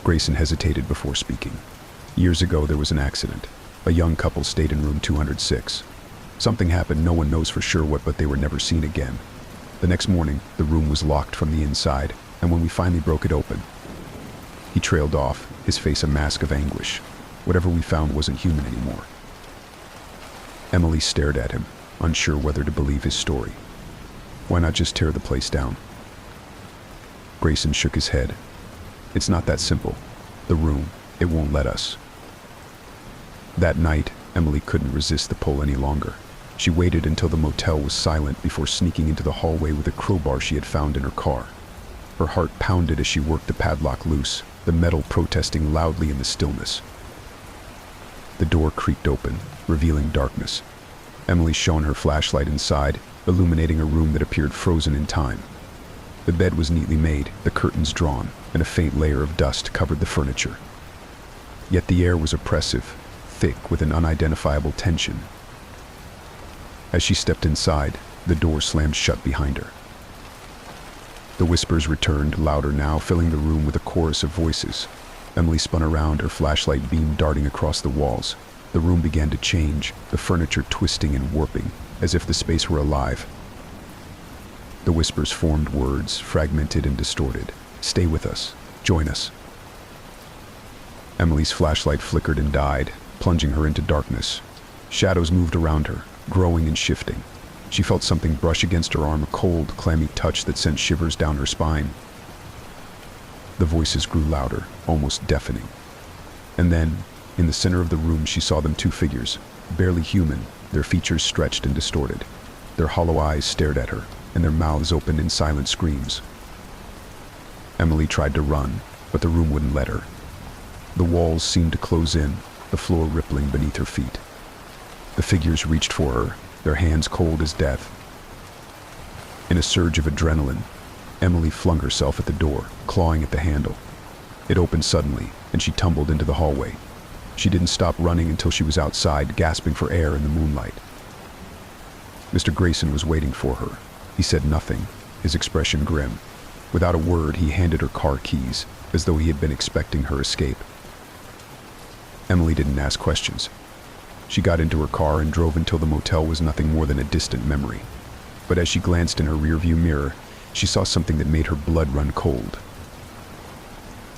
[SPEAKER 1] Grayson hesitated before speaking. "Years ago, there was an accident. A young couple stayed in room 206. Something happened, no one knows for sure what, but they were never seen again. The next morning, the room was locked from the inside, and when we finally broke it open..." He trailed off, his face a mask of anguish. Whatever we found wasn't human anymore. Emily stared at him, unsure whether to believe his story. Why not just tear the place down? Grayson shook his head. It's not that simple. The room, it won't let us. That night, Emily couldn't resist the pull any longer. She waited until the motel was silent before sneaking into the hallway with a crowbar she had found in her car. Her heart pounded as she worked the padlock loose, the metal protesting loudly in the stillness. The door creaked open, revealing darkness. Emily shone her flashlight inside, illuminating a room that appeared frozen in time. The bed was neatly made, the curtains drawn, and a faint layer of dust covered the furniture. Yet the air was oppressive, thick with an unidentifiable tension. As she stepped inside, the door slammed shut behind her. The whispers returned, louder now, filling the room with a chorus of voices. Emily spun around, her flashlight beam darting across the walls. The room began to change, the furniture twisting and warping, as if the space were alive. The whispers formed words, fragmented and distorted. Stay with us. Join us. Emily's flashlight flickered and died, plunging her into darkness. Shadows moved around her, growing and shifting. She felt something brush against her arm, a cold, clammy touch that sent shivers down her spine. The voices grew louder, almost deafening. And then, in the center of the room, she saw them, two figures, barely human, their features stretched and distorted. Their hollow eyes stared at her, and their mouths opened in silent screams. Emily tried to run, but the room wouldn't let her. The walls seemed to close in, the floor rippling beneath her feet. The figures reached for her, their hands cold as death. In a surge of adrenaline, Emily flung herself at the door, clawing at the handle. It opened suddenly, and she tumbled into the hallway. She didn't stop running until she was outside, gasping for air in the moonlight. Mr. Grayson was waiting for her. He said nothing, his expression grim. Without a word, he handed her car keys, as though he had been expecting her escape. Emily didn't ask questions. She got into her car and drove until the motel was nothing more than a distant memory. But as she glanced in her rearview mirror, she saw something that made her blood run cold.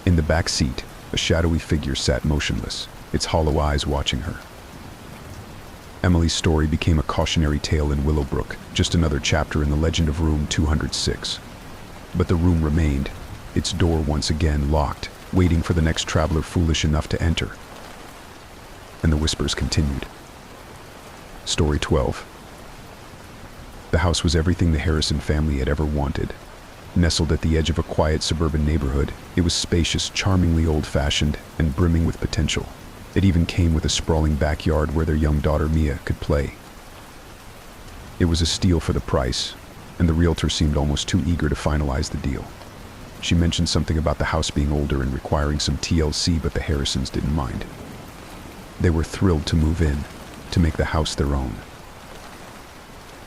[SPEAKER 1] In the back seat, a shadowy figure sat motionless, its hollow eyes watching her. Emily's story became a cautionary tale in Willowbrook, just another chapter in the legend of Room 206. But the room remained, its door once again locked, waiting for the next traveler foolish enough to enter. And the whispers continued. Story 12. The house was everything the Harrison family had ever wanted. Nestled at the edge of a quiet suburban neighborhood, it was spacious, charmingly old-fashioned, and brimming with potential. It even came with a sprawling backyard where their young daughter Mia could play. It was a steal for the price, and the realtor seemed almost too eager to finalize the deal. She mentioned something about the house being older and requiring some TLC, but the Harrisons didn't mind. They were thrilled to move in, to make the house their own.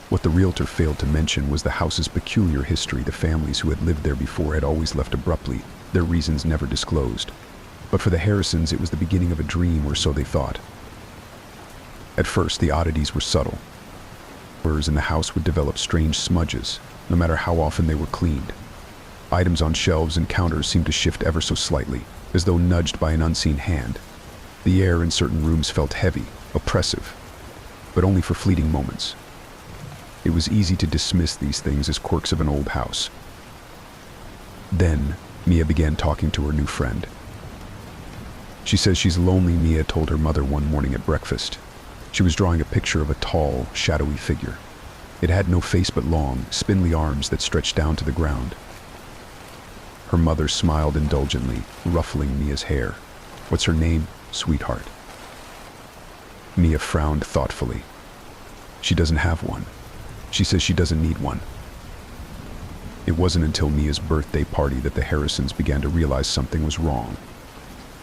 [SPEAKER 1] What the realtor failed to mention was the house's peculiar history. The families who had lived there before had always left abruptly, their reasons never disclosed. But for the Harrisons, it was the beginning of a dream, or so they thought. At first, the oddities were subtle. Mirrors in the house would develop strange smudges, no matter how often they were cleaned. Items on shelves and counters seemed to shift ever so slightly, as though nudged by an unseen hand. The air in certain rooms felt heavy, oppressive, but only for fleeting moments. It was easy to dismiss these things as quirks of an old house. Then, Mia began talking to her new friend. She says she's lonely, Mia told her mother one morning at breakfast. She was drawing a picture of a tall, shadowy figure. It had no face but long, spindly arms that stretched down to the ground. Her mother smiled indulgently, ruffling Mia's hair. What's her name, sweetheart? Mia frowned thoughtfully. She doesn't have one. She says she doesn't need one. It wasn't until Mia's birthday party that the Harrisons began to realize something was wrong.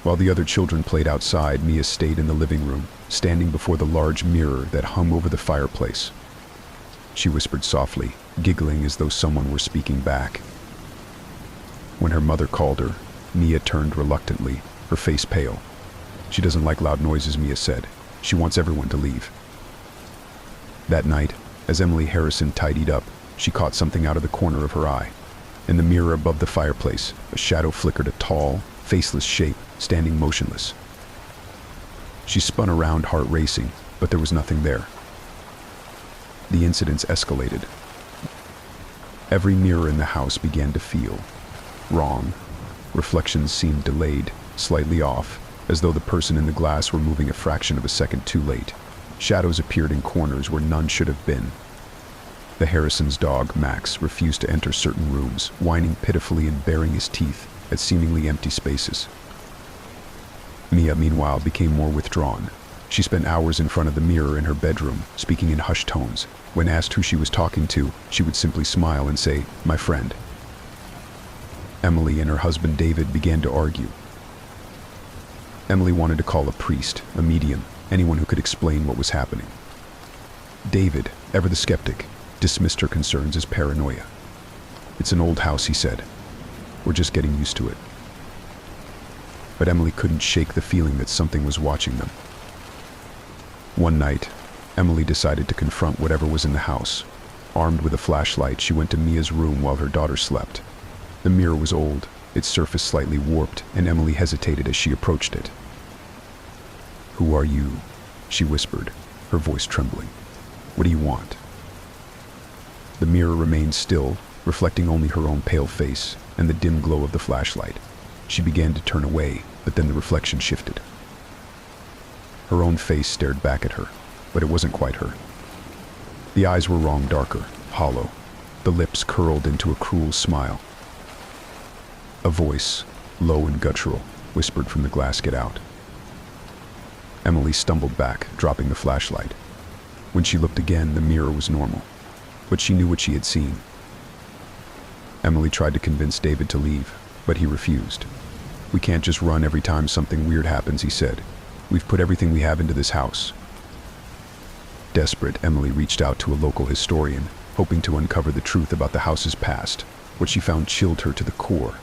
[SPEAKER 1] While the other children played outside, Mia stayed in the living room, standing before the large mirror that hung over the fireplace. She whispered softly, giggling as though someone were speaking back. When her mother called her, Mia turned reluctantly, her face pale. She doesn't like loud noises, Mia said. She wants everyone to leave. That night, as Emily Harrison tidied up, she caught something out of the corner of her eye. In the mirror above the fireplace, a shadow flickered, a tall, faceless shape, standing motionless. She spun around, heart racing, but there was nothing there. The incidents escalated. Every mirror in the house began to feel wrong. Reflections seemed delayed, slightly off, as though the person in the glass were moving a fraction of a second too late. Shadows appeared in corners where none should have been. The Harrison's dog, Max, refused to enter certain rooms, whining pitifully and baring his teeth at seemingly empty spaces. Mia, meanwhile, became more withdrawn. She spent hours in front of the mirror in her bedroom, speaking in hushed tones. When asked who she was talking to, she would simply smile and say, "My friend." Emily and her husband David began to argue. Emily wanted to call a priest, a medium, anyone who could explain what was happening. David, ever the skeptic, dismissed her concerns as paranoia. "It's an old house," he said. "We're just getting used to it." But Emily couldn't shake the feeling that something was watching them. One night, Emily decided to confront whatever was in the house. Armed with a flashlight, she went to Mia's room while her daughter slept. The mirror was old, its surface slightly warped, and Emily hesitated as she approached it. "Who are you?" she whispered, her voice trembling. "What do you want?" The mirror remained still, reflecting only her own pale face and the dim glow of the flashlight. She began to turn away, but then the reflection shifted. Her own face stared back at her, but it wasn't quite her. The eyes were wrong, darker, hollow. The lips curled into a cruel smile. A voice, low and guttural, whispered from the glass, "Get out." Emily stumbled back, dropping the flashlight. When she looked again, the mirror was normal, but she knew what she had seen. Emily tried to convince David to leave, but he refused. "We can't just run every time something weird happens," he said. "We've put everything we have into this house." Desperate, Emily reached out to a local historian, hoping to uncover the truth about the house's past. What she found chilled her to the core.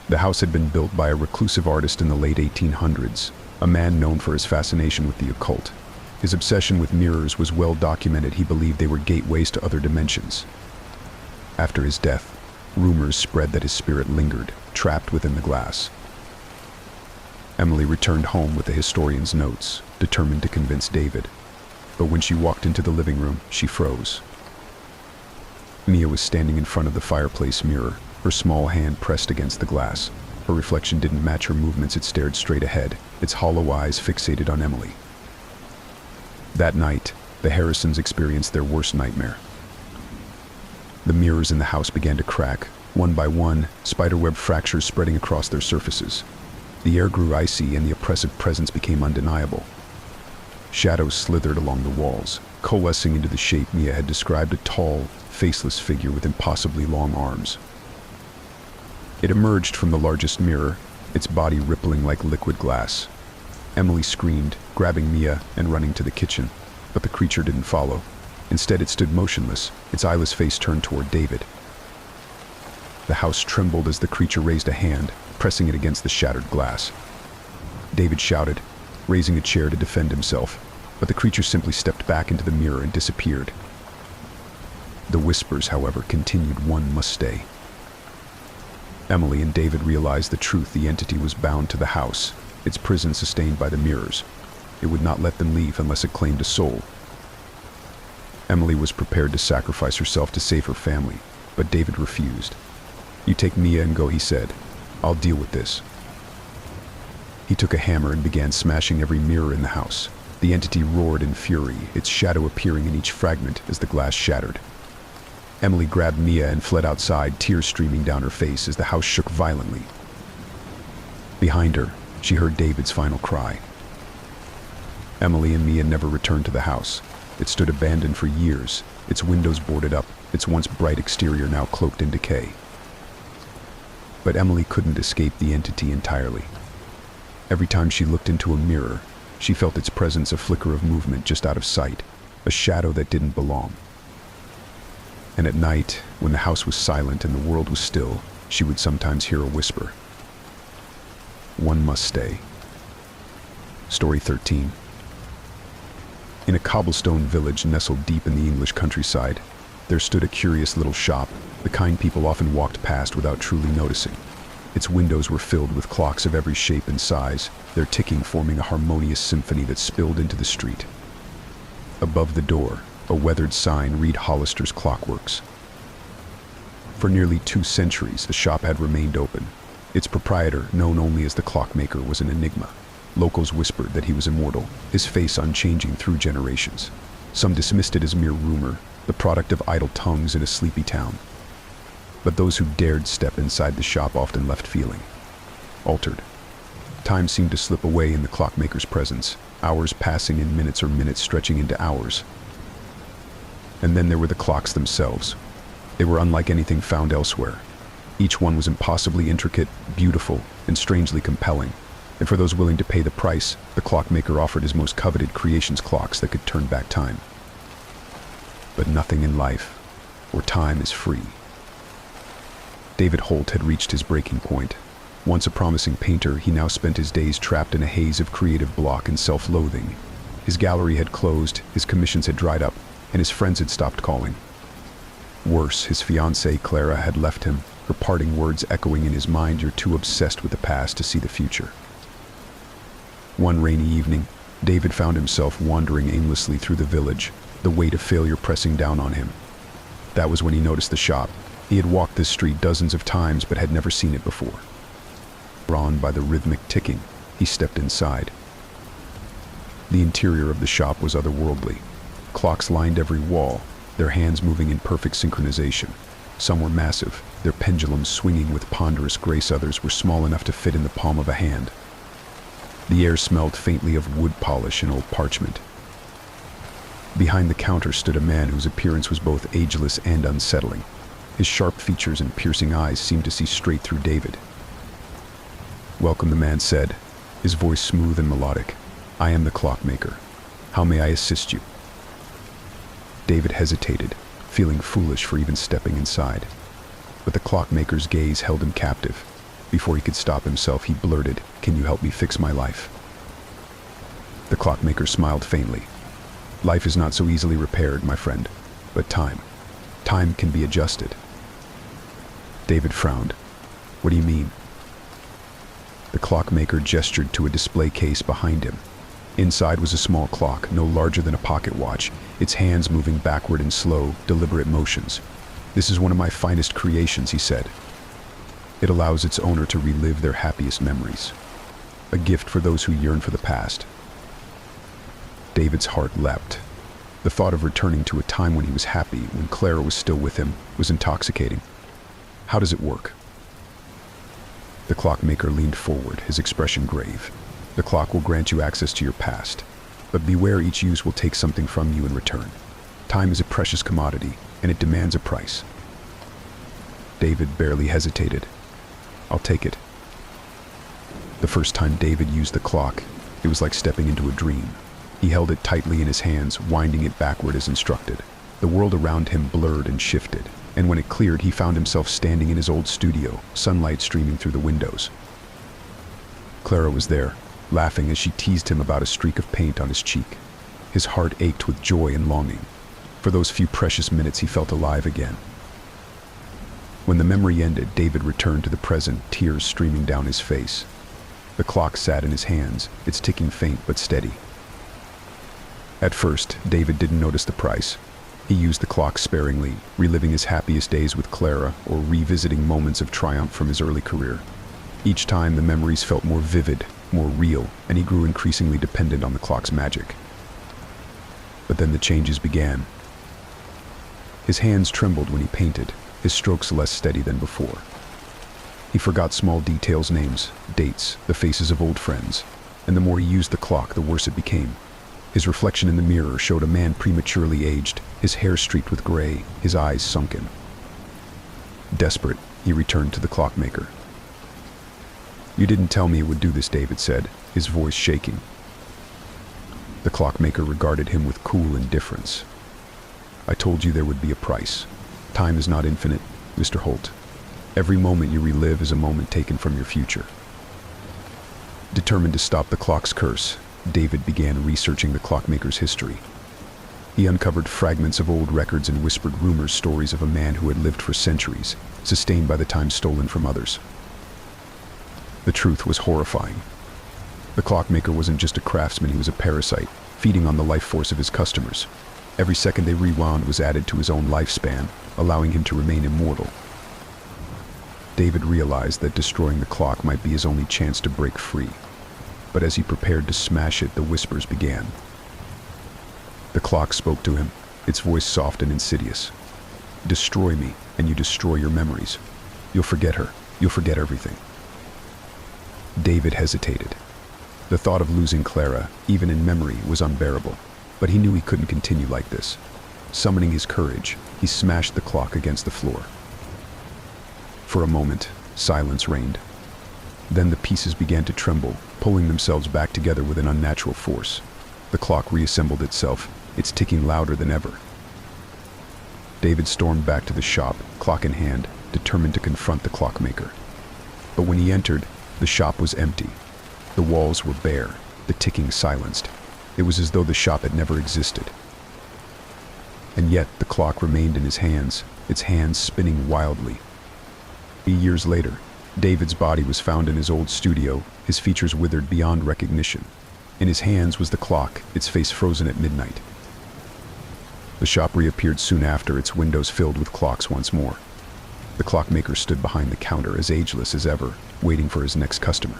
[SPEAKER 1] The house had been built by a reclusive artist in the late 1800s, a man known for his fascination with the occult. His obsession with mirrors was well documented. He believed they were gateways to other dimensions. After his death, rumors spread that his spirit lingered, trapped within the glass. Emily returned home with the historian's notes, determined to convince David. But when she walked into the living room, she froze. Mia was standing in front of the fireplace mirror, her small hand pressed against the glass. Her reflection didn't match her movements. It stared straight ahead, its hollow eyes fixated on Emily. That night, the Harrisons experienced their worst nightmare. The mirrors in the house began to crack, one by one, spiderweb fractures spreading across their surfaces. The air grew icy and the oppressive presence became undeniable. Shadows slithered along the walls, coalescing into the shape Mia had described, a tall, faceless figure with impossibly long arms. It emerged from the largest mirror, its body rippling like liquid glass. Emily screamed, grabbing Mia and running to the kitchen, but the creature didn't follow. Instead, it stood motionless, its eyeless face turned toward David. The house trembled as the creature raised a hand, pressing it against the shattered glass. David shouted, raising a chair to defend himself, but the creature simply stepped back into the mirror and disappeared. The whispers, however, continued. "One must stay." Emily and David realized the truth. The entity was bound to the house, its prison sustained by the mirrors. It would not let them leave unless it claimed a soul. Emily was prepared to sacrifice herself to save her family, but David refused. "You take Mia and go," he said. "I'll deal with this." He took a hammer and began smashing every mirror in the house. The entity roared in fury, its shadow appearing in each fragment as the glass shattered. Emily grabbed Mia and fled outside, tears streaming down her face as the house shook violently. Behind her, she heard David's final cry. Emily and Mia never returned to the house. It stood abandoned for years, its windows boarded up, its once bright exterior now cloaked in decay. But Emily couldn't escape the entity entirely. Every time she looked into a mirror, she felt its presence, a flicker of movement just out of sight, a shadow that didn't belong. And at night, when the house was silent and the world was still, she would sometimes hear a whisper. "One must stay." Story 13. In a cobblestone village nestled deep in the English countryside, there stood a curious little shop, the kind people often walked past without truly noticing. Its windows were filled with clocks of every shape and size, their ticking forming a harmonious symphony that spilled into the street. Above the door, a weathered sign read Hollister's Clockworks. For nearly 2 centuries, the shop had remained open. Its proprietor, known only as the clockmaker, was an enigma. Locals whispered that he was immortal, his face unchanging through generations. Some dismissed it as mere rumor, the product of idle tongues in a sleepy town. But those who dared step inside the shop often left feeling altered. Time seemed to slip away in the clockmaker's presence, hours passing in minutes or minutes stretching into hours. And then there were the clocks themselves. They were unlike anything found elsewhere. Each one was impossibly intricate, beautiful, and strangely compelling. And for those willing to pay the price, the clockmaker offered his most coveted creations, clocks that could turn back time. But nothing in life or time is free. David Holt had reached his breaking point. Once a promising painter, he now spent his days trapped in a haze of creative block and self-loathing. His gallery had closed, his commissions had dried up, and his friends had stopped calling. Worse, his fiancée, Clara, had left him, her parting words echoing in his mind, "You're too obsessed with the past to see the future." One rainy evening, David found himself wandering aimlessly through the village, the weight of failure pressing down on him. That was when he noticed the shop. He had walked this street dozens of times but had never seen it before. Drawn by the rhythmic ticking, he stepped inside. The interior of the shop was otherworldly. Clocks lined every wall, their hands moving in perfect synchronization. Some were massive, their pendulums swinging with ponderous grace. Others were small enough to fit in the palm of a hand. The air smelled faintly of wood polish and old parchment. Behind the counter stood a man whose appearance was both ageless and unsettling. His sharp features and piercing eyes seemed to see straight through David. "Welcome," the man said, his voice smooth and melodic. "I am the clockmaker. How may I assist you?" David hesitated, feeling foolish for even stepping inside. But the clockmaker's gaze held him captive. Before he could stop himself, he blurted, "Can you help me fix my life?" The clockmaker smiled faintly. "Life is not so easily repaired, my friend, but time can be adjusted." David frowned. "What do you mean?" The clockmaker gestured to a display case behind him. Inside was a small clock, no larger than a pocket watch, its hands moving backward in slow, deliberate motions. "This is one of my finest creations," he said. "It allows its owner to relive their happiest memories. A gift for those who yearn for the past." David's heart leapt. The thought of returning to a time when he was happy, when Clara was still with him, was intoxicating. "How does it work?" The clockmaker leaned forward, his expression grave. "The clock will grant you access to your past, but beware, each use will take something from you in return. Time is a precious commodity, and it demands a price." David barely hesitated. "I'll take it." The first time David used the clock, it was like stepping into a dream. He held it tightly in his hands, winding it backward as instructed. The world around him blurred and shifted, and when it cleared, he found himself standing in his old studio, sunlight streaming through the windows. Clara was there, laughing as she teased him about a streak of paint on his cheek. His heart ached with joy and longing. For those few precious minutes, he felt alive again. When the memory ended, David returned to the present, tears streaming down his face. The clock sat in his hands, its ticking faint but steady. At first, David didn't notice the price. He used the clock sparingly, reliving his happiest days with Clara or revisiting moments of triumph from his early career. Each time, the memories felt more vivid, more real, and he grew increasingly dependent on the clock's magic. But then the changes began. His hands trembled when he painted, his strokes less steady than before. He forgot small details, names, dates, the faces of old friends, and the more he used the clock, the worse it became. His reflection in the mirror showed a man prematurely aged, his hair streaked with gray, his eyes sunken. Desperate, he returned to the clockmaker. "You didn't tell me it would do this," David said, his voice shaking. The clockmaker regarded him with cool indifference. "I told you there would be a price. Time is not infinite, Mr. Holt. Every moment you relive is a moment taken from your future." Determined to stop the clock's curse, David began researching the clockmaker's history. He uncovered fragments of old records and whispered rumors, stories of a man who had lived for centuries, sustained by the time stolen from others. The truth was horrifying. The clockmaker wasn't just a craftsman, he was a parasite, feeding on the life force of his customers. Every second they rewound was added to his own lifespan, allowing him to remain immortal. David realized that destroying the clock might be his only chance to break free. But as he prepared to smash it, the whispers began. The clock spoke to him, its voice soft and insidious. Destroy me, and you destroy your memories. You'll forget her. You'll forget everything. David hesitated. The thought of losing Clara, even in memory, was unbearable, but he knew he couldn't continue like this. Summoning his courage, he smashed the clock against the floor. For a moment, silence reigned. Then the pieces began to tremble, pulling themselves back together with an unnatural force. The clock reassembled itself, its ticking louder than ever. David stormed back to the shop, clock in hand, determined to confront the clockmaker. But when he entered, the shop was empty. The walls were bare, the ticking silenced. It was as though the shop had never existed. And yet the clock remained in his hands, its hands spinning wildly. Years later, David's body was found in his old studio, his features withered beyond recognition. In his hands was the clock, its face frozen at midnight. The shop reappeared soon after, its windows filled with clocks once more. The clockmaker stood behind the counter, as ageless as ever, waiting for his next customer.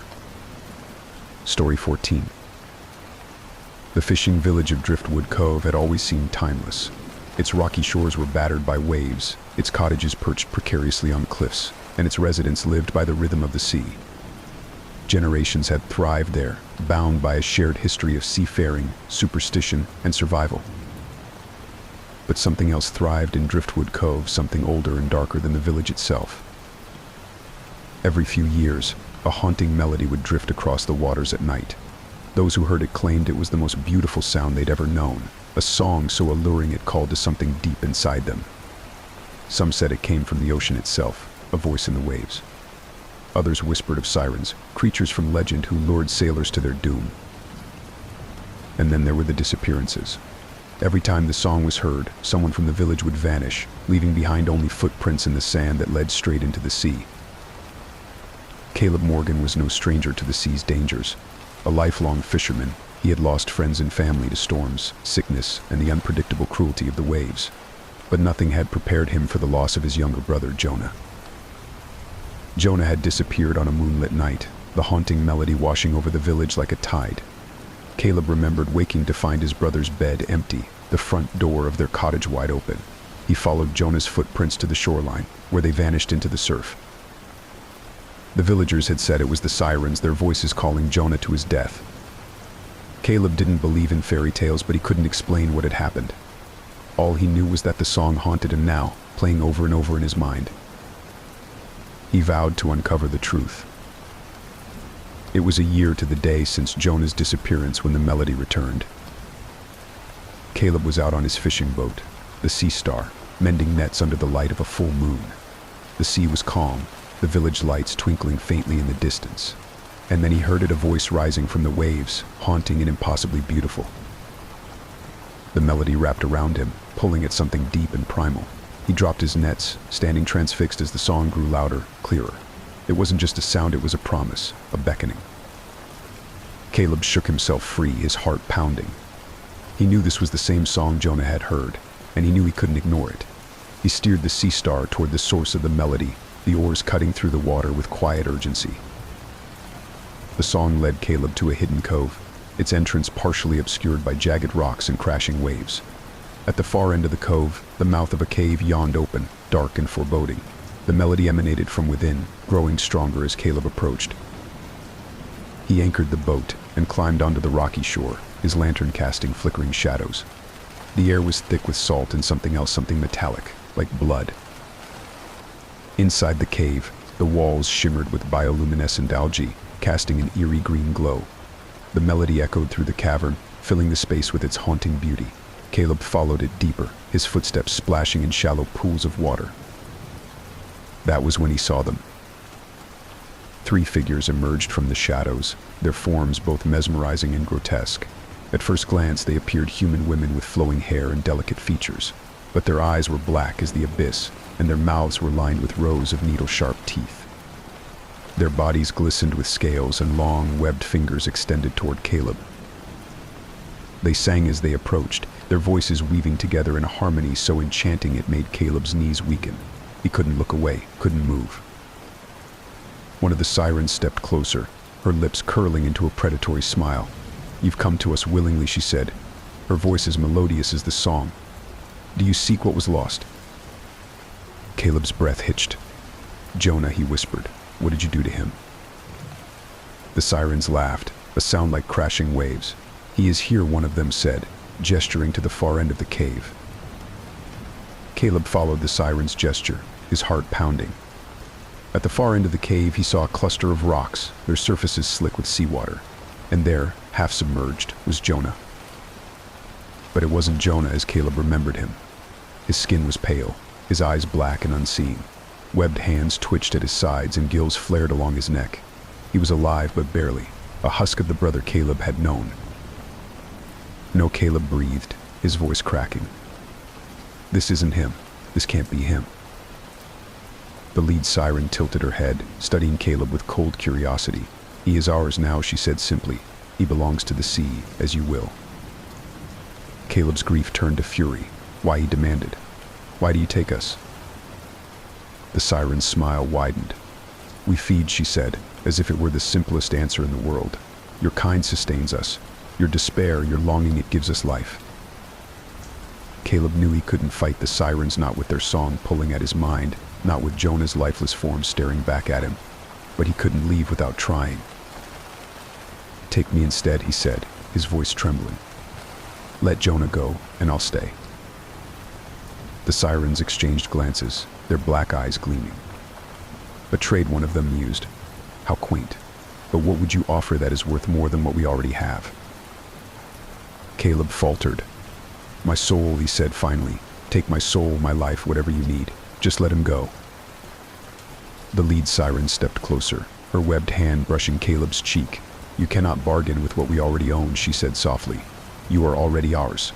[SPEAKER 1] Story 14. The fishing village of Driftwood Cove had always seemed timeless. Its rocky shores were battered by waves, its cottages perched precariously on cliffs, and its residents lived by the rhythm of the sea. Generations had thrived there, bound by a shared history of seafaring, superstition, and survival. But something else thrived in Driftwood Cove, something older and darker than the village itself. Every few years, a haunting melody would drift across the waters at night. Those who heard it claimed it was the most beautiful sound they'd ever known, a song so alluring it called to something deep inside them. Some said it came from the ocean itself, a voice in the waves. Others whispered of sirens, creatures from legend who lured sailors to their doom. And then there were the disappearances. Every time the song was heard, someone from the village would vanish, leaving behind only footprints in the sand that led straight into the sea. Caleb Morgan was no stranger to the sea's dangers. A lifelong fisherman, he had lost friends and family to storms, sickness, and the unpredictable cruelty of the waves. But nothing had prepared him for the loss of his younger brother, Jonah. Jonah had disappeared on a moonlit night, the haunting melody washing over the village like a tide. Caleb remembered waking to find his brother's bed empty, the front door of their cottage wide open. He followed Jonah's footprints to the shoreline, where they vanished into the surf. The villagers had said it was the sirens, their voices calling Jonah to his death. Caleb didn't believe in fairy tales, but he couldn't explain what had happened. All he knew was that the song haunted him now, playing over and over in his mind. He vowed to uncover the truth. It was a year to the day since Jonah's disappearance when the melody returned. Caleb was out on his fishing boat, the Sea Star, mending nets under the light of a full moon. The sea was calm, the village lights twinkling faintly in the distance. And then he heard a voice rising from the waves, haunting and impossibly beautiful. The melody wrapped around him, pulling at something deep and primal. He dropped his nets, standing transfixed as the song grew louder, clearer. It wasn't just a sound, it was a promise, a beckoning. Caleb shook himself free, his heart pounding. He knew this was the same song Jonah had heard, and he knew he couldn't ignore it. He steered the Sea Star toward the source of the melody, the oars cutting through the water with quiet urgency. The song led Caleb to a hidden cove, its entrance partially obscured by jagged rocks and crashing waves. At the far end of the cove, the mouth of a cave yawned open, dark and foreboding. The melody emanated from within, growing stronger as Caleb approached. He anchored the boat and climbed onto the rocky shore, his lantern casting flickering shadows. The air was thick with salt and something else, something metallic, like blood. Inside the cave, the walls shimmered with bioluminescent algae, casting an eerie green glow. The melody echoed through the cavern, filling the space with its haunting beauty. Caleb followed it deeper, his footsteps splashing in shallow pools of water. That was when he saw them. 3 figures emerged from the shadows, their forms both mesmerizing and grotesque. At first glance, they appeared human women with flowing hair and delicate features, but their eyes were black as the abyss, and their mouths were lined with rows of needle-sharp teeth. Their bodies glistened with scales and long, webbed fingers extended toward Caleb. They sang as they approached, their voices weaving together in a harmony so enchanting it made Caleb's knees weaken. He couldn't look away, couldn't move. One of the sirens stepped closer, her lips curling into a predatory smile. "You've come to us willingly," she said, her voice as melodious as the song. "Do you seek what was lost?" Caleb's breath hitched. "Jonah," he whispered, "what did you do to him?" The sirens laughed, a sound like crashing waves. "He is here," one of them said, gesturing to the far end of the cave. Caleb followed the siren's gesture, his heart pounding. At the far end of the cave, he saw a cluster of rocks, their surfaces slick with seawater. And there, half submerged, was Jonah. But it wasn't Jonah as Caleb remembered him. His skin was pale, his eyes black and unseeing. Webbed hands twitched at his sides and gills flared along his neck. He was alive, but barely, a husk of the brother Caleb had known. "No," Caleb breathed, his voice cracking. "This isn't him. This can't be him." The lead siren tilted her head, studying Caleb with cold curiosity. "He is ours now," she said simply. "He belongs to the sea, as you will." Caleb's grief turned to fury. "Why?" he demanded. "Why do you take us?" The siren's smile widened. "We feed," she said, as if it were the simplest answer in the world. "Your kind sustains us. Your despair, your longing, it gives us life." Caleb knew he couldn't fight the sirens, not with their song pulling at his mind, not with Jonah's lifeless form staring back at him. But he couldn't leave without trying. "Take me instead," he said, his voice trembling. "Let Jonah go, and I'll stay." The sirens exchanged glances, their black eyes gleaming. "Betrayed," one of them mused. "How quaint. But what would you offer that is worth more than what we already have?" Caleb faltered. "My soul," he said finally. "Take my soul, my life, whatever you need. Just let him go." The lead siren stepped closer, her webbed hand brushing Caleb's cheek. "You cannot bargain with what we already own," she said softly. "You are already ours."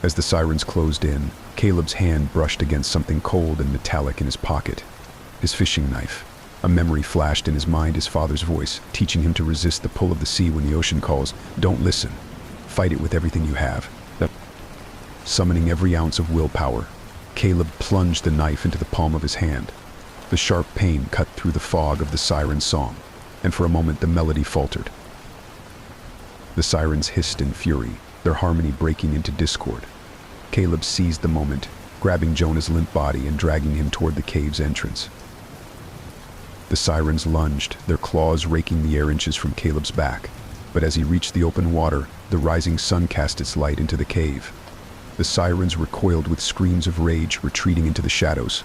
[SPEAKER 1] As the sirens closed in, Caleb's hand brushed against something cold and metallic in his pocket. His fishing knife. A memory flashed in his mind, his father's voice, teaching him to resist the pull of the sea when the ocean calls. Don't listen. Fight it with everything you have. Summoning every ounce of willpower, Caleb plunged the knife into the palm of his hand. The sharp pain cut through the fog of the siren's song, and for a moment the melody faltered. The sirens hissed in fury, their harmony breaking into discord. Caleb seized the moment, grabbing Jonah's limp body and dragging him toward the cave's entrance. The sirens lunged, their claws raking the air inches from Caleb's back. But as he reached the open water, the rising sun cast its light into the cave. The sirens recoiled with screams of rage, retreating into the shadows.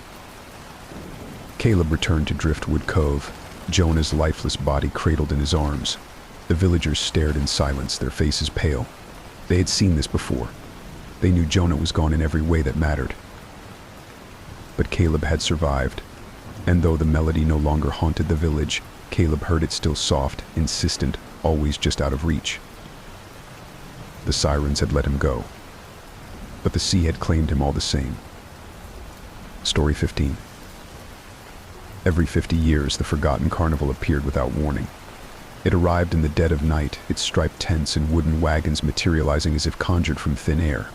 [SPEAKER 1] Caleb returned to Driftwood Cove, Jonah's lifeless body cradled in his arms. The villagers stared in silence, their faces pale. They had seen this before. They knew Jonah was gone in every way that mattered. But Caleb had survived, and though the melody no longer haunted the village, Caleb heard it still soft, insistent, always just out of reach. The sirens had let him go, but the sea had claimed him all the same. Story 15. Every 50 years, the forgotten carnival appeared without warning. It arrived in the dead of night, its striped tents and wooden wagons materializing as if conjured from thin air.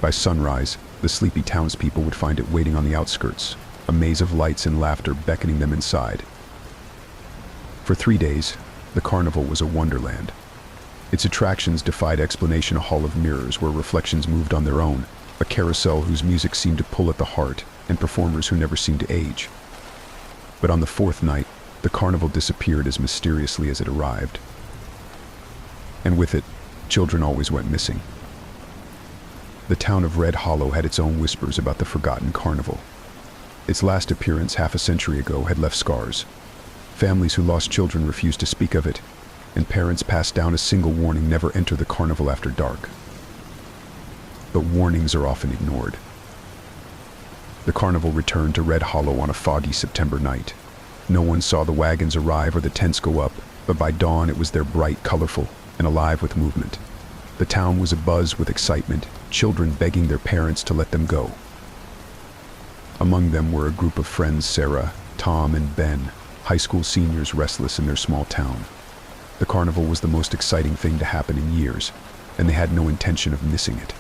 [SPEAKER 1] By sunrise, the sleepy townspeople would find it waiting on the outskirts, a maze of lights and laughter beckoning them inside. For 3 days, the carnival was a wonderland. Its attractions defied explanation, a hall of mirrors where reflections moved on their own, a carousel whose music seemed to pull at the heart, and performers who never seemed to age. But on the 4th night, the carnival disappeared as mysteriously as it arrived. And with it, children always went missing. The town of Red Hollow had its own whispers about the forgotten carnival. Its last appearance half a century ago had left scars. Families who lost children refused to speak of it, and parents passed down a single warning: never enter the carnival after dark. But warnings are often ignored. The carnival returned to Red Hollow on a foggy September night. No one saw the wagons arrive or the tents go up, but by dawn it was there, bright, colorful, and alive with movement. The town was abuzz with excitement, children begging their parents to let them go. Among them were a group of friends: Sarah, Tom and Ben, high school seniors restless in their small town. The carnival was the most exciting thing to happen in years, and they had no intention of missing it.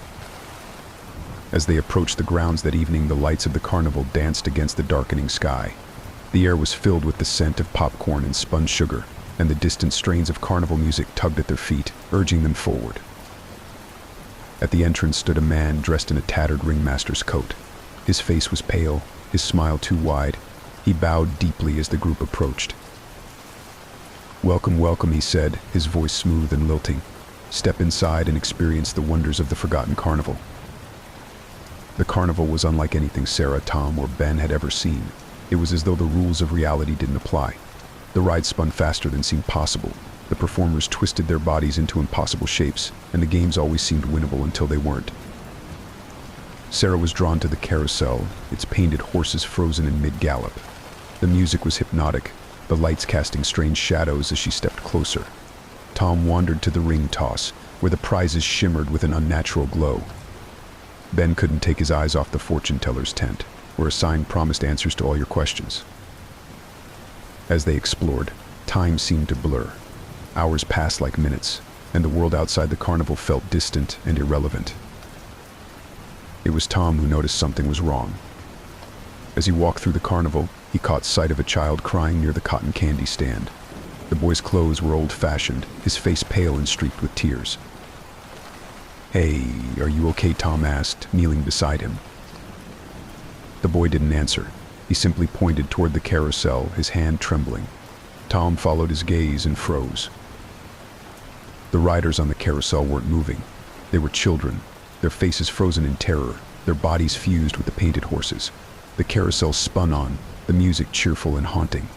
[SPEAKER 1] As they approached the grounds that evening, the lights of the carnival danced against the darkening sky. The air was filled with the scent of popcorn and spun sugar, and the distant strains of carnival music tugged at their feet, urging them forward. At the entrance stood a man dressed in a tattered ringmaster's coat. His face was pale, his smile too wide. He bowed deeply as the group approached. "Welcome, welcome," he said, his voice smooth and lilting. "Step inside and experience the wonders of the forgotten carnival." The carnival was unlike anything Sarah, Tom, or Ben had ever seen. It was as though the rules of reality didn't apply. The ride spun faster than seemed possible. The performers twisted their bodies into impossible shapes, and the games always seemed winnable until they weren't. Sarah was drawn to the carousel, its painted horses frozen in mid-gallop. The music was hypnotic, the lights casting strange shadows as she stepped closer. Tom wandered to the ring toss, where the prizes shimmered with an unnatural glow. Ben couldn't take his eyes off the fortune teller's tent, where a sign promised answers to all your questions. As they explored, time seemed to blur. Hours passed like minutes, and the world outside the carnival felt distant and irrelevant. It was Tom who noticed something was wrong. As he walked through the carnival, he caught sight of a child crying near the cotton candy stand. The boy's clothes were old-fashioned, his face pale and streaked with tears. "Hey, are you okay?" Tom asked, kneeling beside him. The boy didn't answer. He simply pointed toward the carousel, his hand trembling. Tom followed his gaze and froze. The riders on the carousel weren't moving. They were children, their faces frozen in terror, their bodies fused with the painted horses. The carousel spun on, the music cheerful and haunting.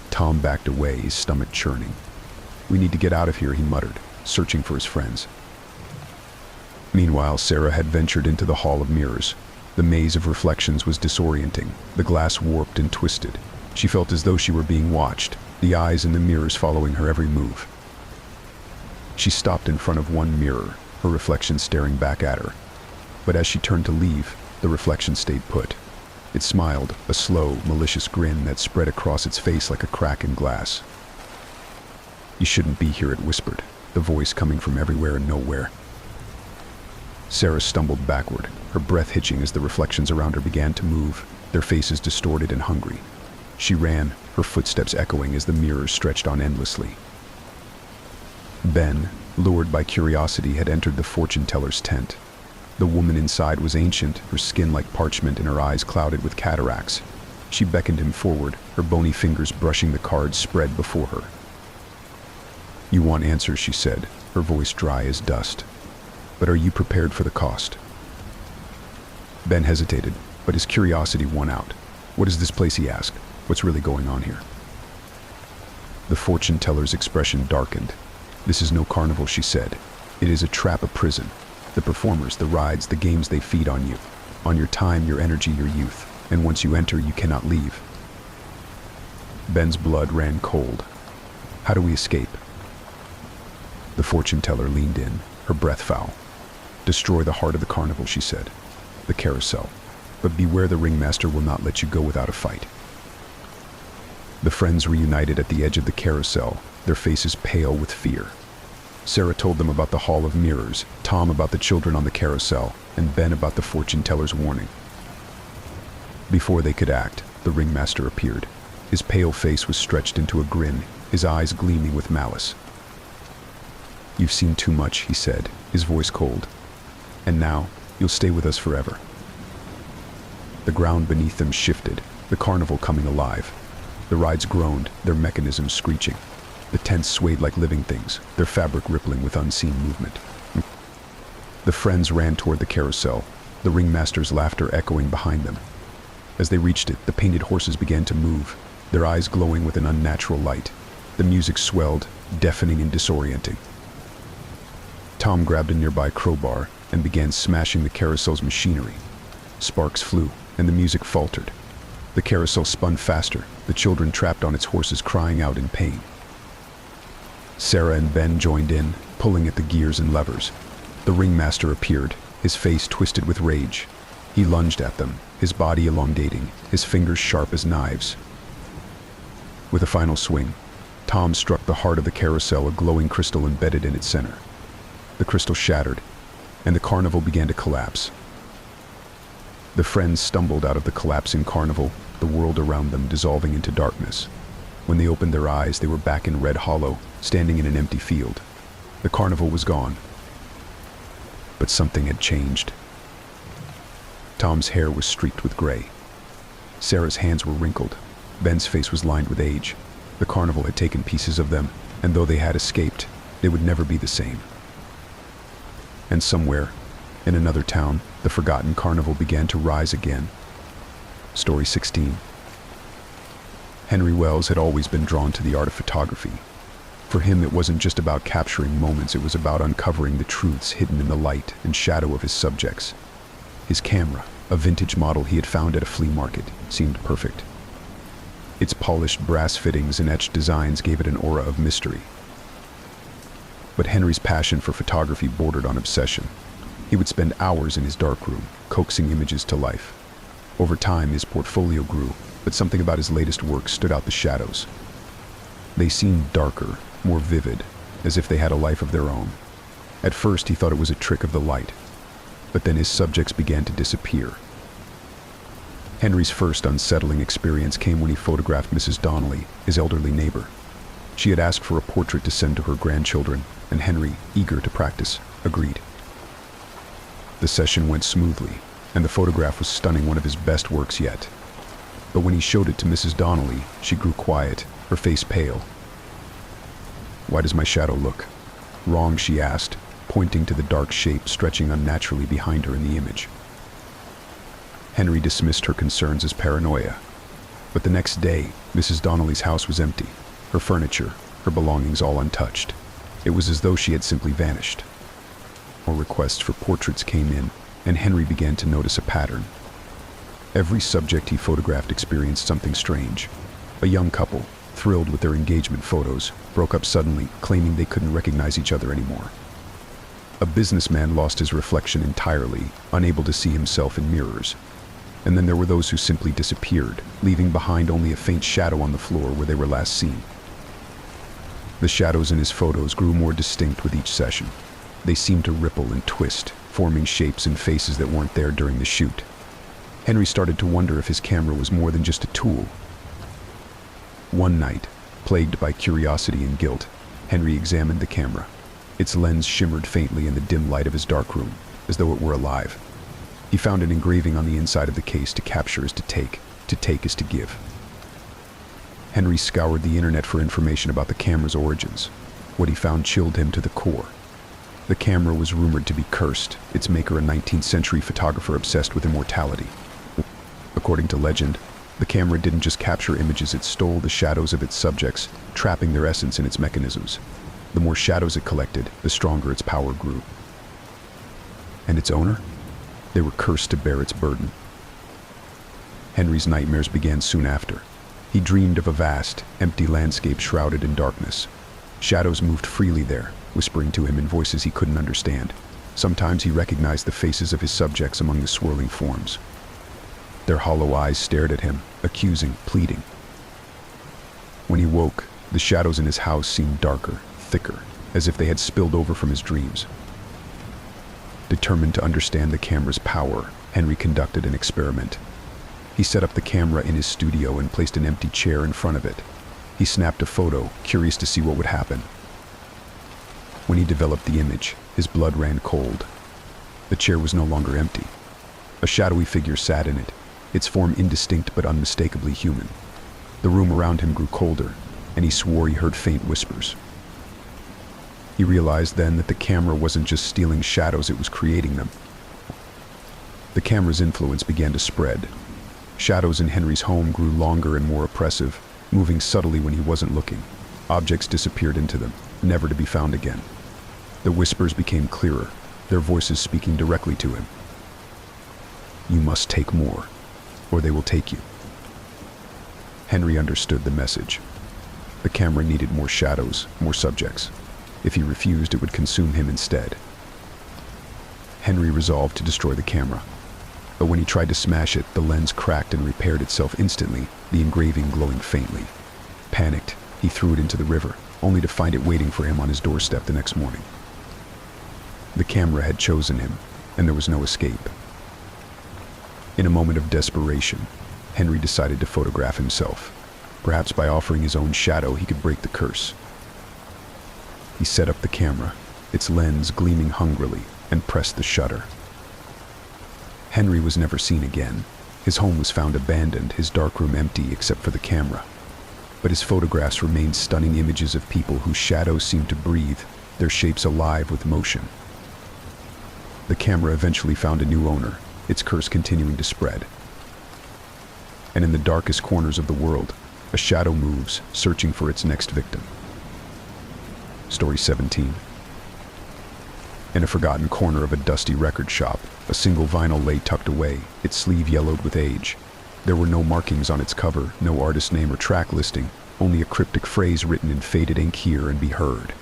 [SPEAKER 1] Tom backed away, his stomach churning. "We need to get out of here," he muttered, searching for his friends. Meanwhile, Sarah had ventured into the Hall of Mirrors. The maze of reflections was disorienting, the glass warped and twisted. She felt as though she were being watched, the eyes in the mirrors following her every move. She stopped in front of one mirror, her reflection staring back at her. But as she turned to leave, the reflection stayed put. It smiled, a slow, malicious grin that spread across its face like a crack in glass. "You shouldn't be here," it whispered, the voice coming from everywhere and nowhere. Sarah stumbled backward, her breath hitching as the reflections around her began to move, their faces distorted and hungry. She ran, her footsteps echoing as the mirrors stretched on endlessly. Ben, lured by curiosity, had entered the fortune teller's tent. The woman inside was ancient, her skin like parchment and her eyes clouded with cataracts. She beckoned him forward, her bony fingers brushing the cards spread before her. "You want answers," she said, her voice dry as dust. "But are you prepared for the cost?" Ben hesitated, but his curiosity won out. "What is this place?" he asked. "What's really going on here?" The fortune teller's expression darkened. "This is no carnival," she said. "It is a trap, a prison. The performers, the rides, the games, they feed on you. On your time, your energy, your youth. And once you enter, you cannot leave." Ben's blood ran cold. "How do we escape?" The fortune teller leaned in, her breath foul. "Destroy the heart of the carnival," she said. "The carousel. But beware, the ringmaster will not let you go without a fight." The friends reunited at the edge of the carousel, their faces pale with fear. Sarah told them about the Hall of Mirrors, Tom about the children on the carousel, and Ben about the fortune teller's warning. Before they could act, the ringmaster appeared. His pale face was stretched into a grin, his eyes gleaming with malice. "You've seen too much," he said, his voice cold. "And now, you'll stay with us forever." The ground beneath them shifted, the carnival coming alive. The rides groaned, their mechanisms screeching. The tents swayed like living things, their fabric rippling with unseen movement. The friends ran toward the carousel, the ringmaster's laughter echoing behind them. As they reached it, the painted horses began to move, their eyes glowing with an unnatural light. The music swelled, deafening and disorienting. Tom grabbed a nearby crowbar and began smashing the carousel's machinery. Sparks flew, and the music faltered. The carousel spun faster, the children trapped on its horses crying out in pain. Sarah and Ben joined in, pulling at the gears and levers. The ringmaster appeared, his face twisted with rage. He lunged at them, his body elongating, his fingers sharp as knives. With a final swing, Tom struck the heart of the carousel, a glowing crystal embedded in its center. The crystal shattered, and the carnival began to collapse. The friends stumbled out of the collapsing carnival, the world around them dissolving into darkness. When they opened their eyes, they were back in Red Hollow, standing in an empty field. The carnival was gone. But something had changed. Tom's hair was streaked with gray. Sarah's hands were wrinkled. Ben's face was lined with age. The carnival had taken pieces of them, and though they had escaped, they would never be the same. And somewhere, in another town, the forgotten carnival began to rise again. Story 16. Henry Wells had always been drawn to the art of photography. For him, it wasn't just about capturing moments, it was about uncovering the truths hidden in the light and shadow of his subjects. His camera, a vintage model he had found at a flea market, seemed perfect. Its polished brass fittings and etched designs gave it an aura of mystery. But Henry's passion for photography bordered on obsession. He would spend hours in his darkroom, coaxing images to life. Over time, his portfolio grew, but something about his latest work stood out the shadows. They seemed darker, more vivid, as if they had a life of their own. At first, he thought it was a trick of the light, but then his subjects began to disappear. Henry's first unsettling experience came when he photographed Mrs. Donnelly, his elderly neighbor. She had asked for a portrait to send to her grandchildren, and Henry, eager to practice, agreed. The session went smoothly, and the photograph was stunning, one of his best works yet. But when he showed it to Mrs. Donnelly, she grew quiet, her face pale. "Why does my shadow look wrong?" she asked, pointing to the dark shape stretching unnaturally behind her in the image. Henry dismissed her concerns as paranoia. But the next day, Mrs. Donnelly's house was empty, her furniture, her belongings all untouched. It was as though she had simply vanished. More requests for portraits came in, and Henry began to notice a pattern. Every subject he photographed experienced something strange. A young couple, thrilled with their engagement photos, broke up suddenly, claiming they couldn't recognize each other anymore. A businessman lost his reflection entirely, unable to see himself in mirrors. And then there were those who simply disappeared, leaving behind only a faint shadow on the floor where they were last seen. The shadows in his photos grew more distinct with each session. They seemed to ripple and twist, forming shapes and faces that weren't there during the shoot. Henry started to wonder if his camera was more than just a tool. One night, plagued by curiosity and guilt, Henry examined the camera. Its lens shimmered faintly in the dim light of his darkroom, as though it were alive. He found an engraving on the inside of the case: to capture is to take is to give. Henry scoured the internet for information about the camera's origins. What he found chilled him to the core. The camera was rumored to be cursed, its maker a 19th century photographer obsessed with immortality. According to legend, the camera didn't just capture images, it stole the shadows of its subjects, trapping their essence in its mechanisms. The more shadows it collected, the stronger its power grew. And its owner? They were cursed to bear its burden. Henry's nightmares began soon after. He dreamed of a vast, empty landscape shrouded in darkness. Shadows moved freely there, whispering to him in voices he couldn't understand. Sometimes he recognized the faces of his subjects among the swirling forms. Their hollow eyes stared at him, accusing, pleading. When he woke, the shadows in his house seemed darker, thicker, as if they had spilled over from his dreams. Determined to understand the camera's power, Henry conducted an experiment. He set up the camera in his studio and placed an empty chair in front of it. He snapped a photo, curious to see what would happen. When he developed the image, his blood ran cold. The chair was no longer empty. A shadowy figure sat in it, its form indistinct but unmistakably human. The room around him grew colder, and he swore he heard faint whispers. He realized then that the camera wasn't just stealing shadows, it was creating them. The camera's influence began to spread. Shadows in Henry's home grew longer and more oppressive, moving subtly when he wasn't looking. Objects disappeared into them, never to be found again. The whispers became clearer, their voices speaking directly to him. "You must take more, or they will take you." Henry understood the message. The camera needed more shadows, more subjects. If he refused, it would consume him instead. Henry resolved to destroy the camera. But when he tried to smash it, the lens cracked and repaired itself instantly, the engraving glowing faintly. Panicked, he threw it into the river, only to find it waiting for him on his doorstep the next morning. The camera had chosen him, and there was no escape. In a moment of desperation, Henry decided to photograph himself. Perhaps by offering his own shadow, he could break the curse. He set up the camera, its lens gleaming hungrily, and pressed the shutter. Henry was never seen again. His home was found abandoned, his darkroom empty except for the camera. But his photographs remained stunning images of people whose shadows seemed to breathe, their shapes alive with motion. The camera eventually found a new owner, its curse continuing to spread. And in the darkest corners of the world, a shadow moves, searching for its next victim. Story 17. In a forgotten corner of a dusty record shop, a single vinyl lay tucked away, its sleeve yellowed with age. There were no markings on its cover, no artist name or track listing, only a cryptic phrase written in faded ink: "Hear and be heard."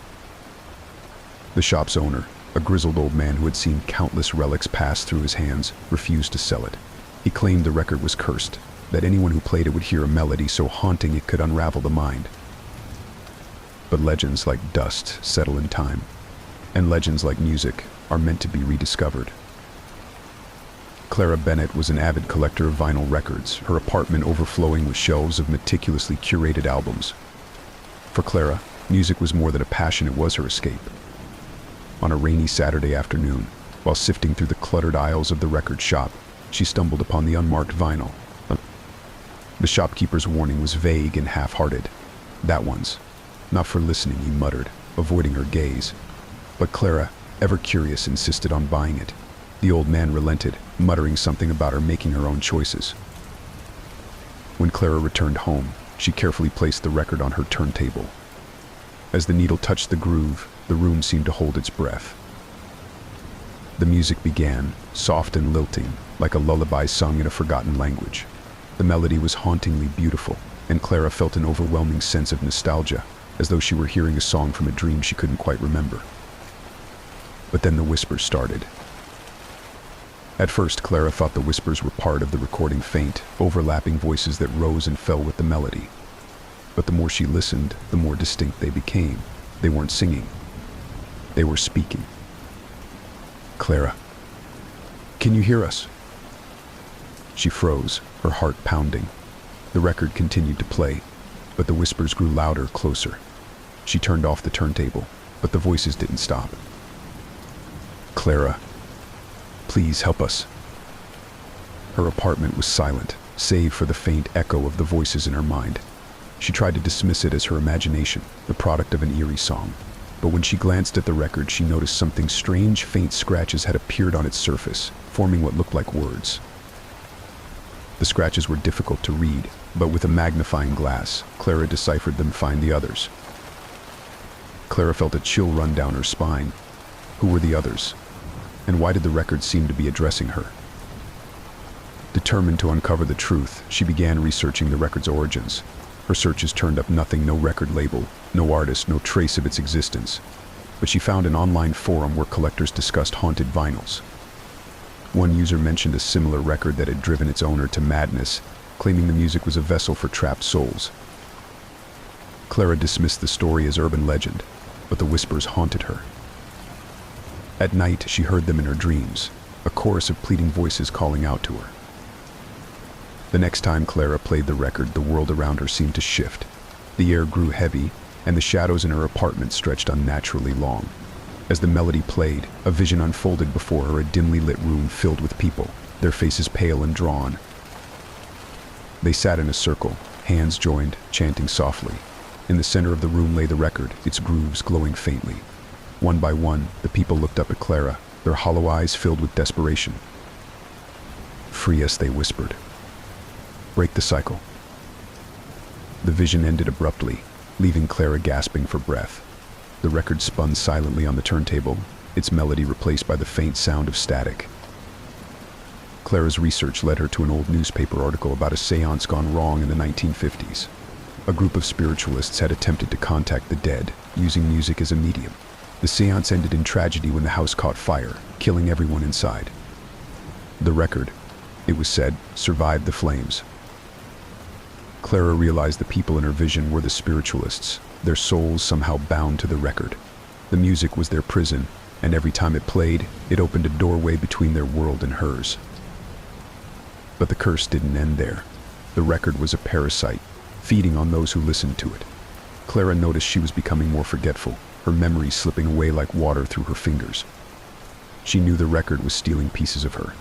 [SPEAKER 1] The shop's owner, a grizzled old man who had seen countless relics pass through his hands, refused to sell it. He claimed the record was cursed, that anyone who played it would hear a melody so haunting it could unravel the mind. But legends like dust settle in time, and legends like music are meant to be rediscovered. Clara Bennett was an avid collector of vinyl records, her apartment overflowing with shelves of meticulously curated albums. For Clara, music was more than a passion, it was her escape. On a rainy Saturday afternoon, while sifting through the cluttered aisles of the record shop, she stumbled upon the unmarked vinyl. The shopkeeper's warning was vague and half-hearted. "That one's not for listening," he muttered, avoiding her gaze. But Clara, ever curious, insisted on buying it. The old man relented, muttering something about her making her own choices. When Clara returned home, she carefully placed the record on her turntable. As the needle touched the groove, the room seemed to hold its breath. The music began, soft and lilting, like a lullaby sung in a forgotten language. The melody was hauntingly beautiful, and Clara felt an overwhelming sense of nostalgia, as though she were hearing a song from a dream she couldn't quite remember. But then the whispers started. At first, Clara thought the whispers were part of the recording, faint, overlapping voices that rose and fell with the melody. But the more she listened, the more distinct they became. They weren't singing. They were speaking. "Clara, can you hear us?" She froze, her heart pounding. The record continued to play, but the whispers grew louder, closer. She turned off the turntable, but the voices didn't stop. "Clara, please help us." Her apartment was silent, save for the faint echo of the voices in her mind. She tried to dismiss it as her imagination, the product of an eerie song. But when she glanced at the record, she noticed something strange. Faint scratches had appeared on its surface, forming what looked like words. The scratches were difficult to read, but with a magnifying glass, Clara deciphered them. Find the others. Clara felt a chill run down her spine. Who were the others? And why did the record seem to be addressing her? Determined to uncover the truth, she began researching the record's origins. Her searches turned up nothing: no record label, no artist, no trace of its existence. But she found an online forum where collectors discussed haunted vinyls. One user mentioned a similar record that had driven its owner to madness, claiming the music was a vessel for trapped souls. Clara dismissed the story as urban legend, but the whispers haunted her. At night, she heard them in her dreams, a chorus of pleading voices calling out to her. The next time Clara played the record, the world around her seemed to shift. The air grew heavy, and the shadows in her apartment stretched unnaturally long. As the melody played, a vision unfolded before her: a dimly lit room filled with people, their faces pale and drawn. They sat in a circle, hands joined, chanting softly. In the center of the room lay the record, its grooves glowing faintly. One by one, the people looked up at Clara, their hollow eyes filled with desperation. "Free us," they whispered. "Break the cycle." The vision ended abruptly, leaving Clara gasping for breath. The record spun silently on the turntable, its melody replaced by the faint sound of static. Clara's research led her to an old newspaper article about a seance gone wrong in the 1950s. A group of spiritualists had attempted to contact the dead, using music as a medium. The seance ended in tragedy when the house caught fire, killing everyone inside. The record, it was said, survived the flames. Clara realized the people in her vision were the spiritualists, their souls somehow bound to the record. The music was their prison, and every time it played, it opened a doorway between their world and hers. But the curse didn't end there. The record was a parasite, feeding on those who listened to it. Clara noticed she was becoming more forgetful, her memories slipping away like water through her fingers. She knew the record was stealing pieces of her.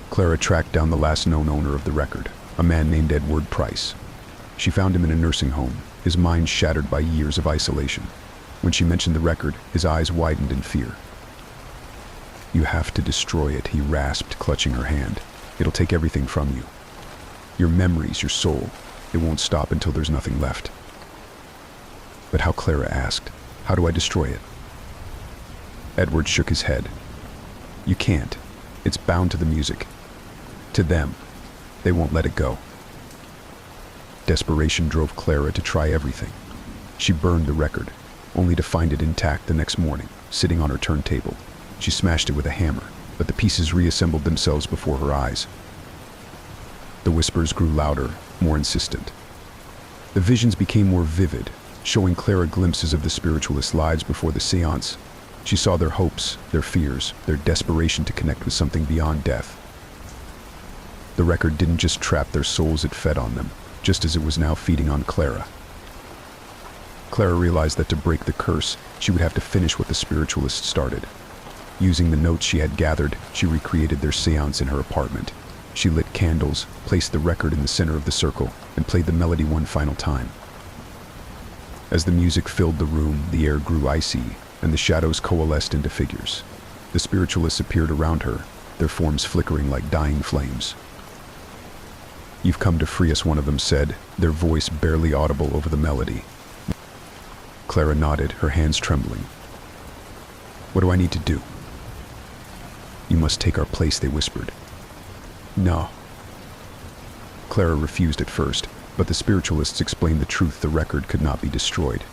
[SPEAKER 1] Clara tracked down the last known owner of the record, a man named Edward Price. She found him in a nursing home, his mind shattered by years of isolation. When she mentioned the record, his eyes widened in fear. "You have to destroy it," he rasped, clutching her hand. "It'll take everything from you. Your memories, your soul. It won't stop until there's nothing left." But how, Clara asked. "How do I destroy it?" Edward shook his head. "You can't. It's bound to the music. To them. They won't let it go." Desperation drove Clara to try everything. She burned the record, only to find it intact the next morning, sitting on her turntable. She smashed it with a hammer, but the pieces reassembled themselves before her eyes. The whispers grew louder, more insistent. The visions became more vivid, showing Clara glimpses of the spiritualists' lives before the seance. She saw their hopes, their fears, their desperation to connect with something beyond death. The record didn't just trap their souls, it fed on them, just as it was now feeding on Clara. Clara realized that to break the curse, she would have to finish what the spiritualists started. Using the notes she had gathered, she recreated their seance in her apartment. She lit candles, placed the record in the center of the circle, and played the melody one final time. As the music filled the room, the air grew icy, and the shadows coalesced into figures. The spiritualists appeared around her, their forms flickering like dying flames. "You've come to free us," one of them said, their voice barely audible over the melody. Clara nodded, her hands trembling. "What do I need to do?" "You must take our place," they whispered. "No." Clara refused at first, but the spiritualists explained the truth: the record could not be destroyed.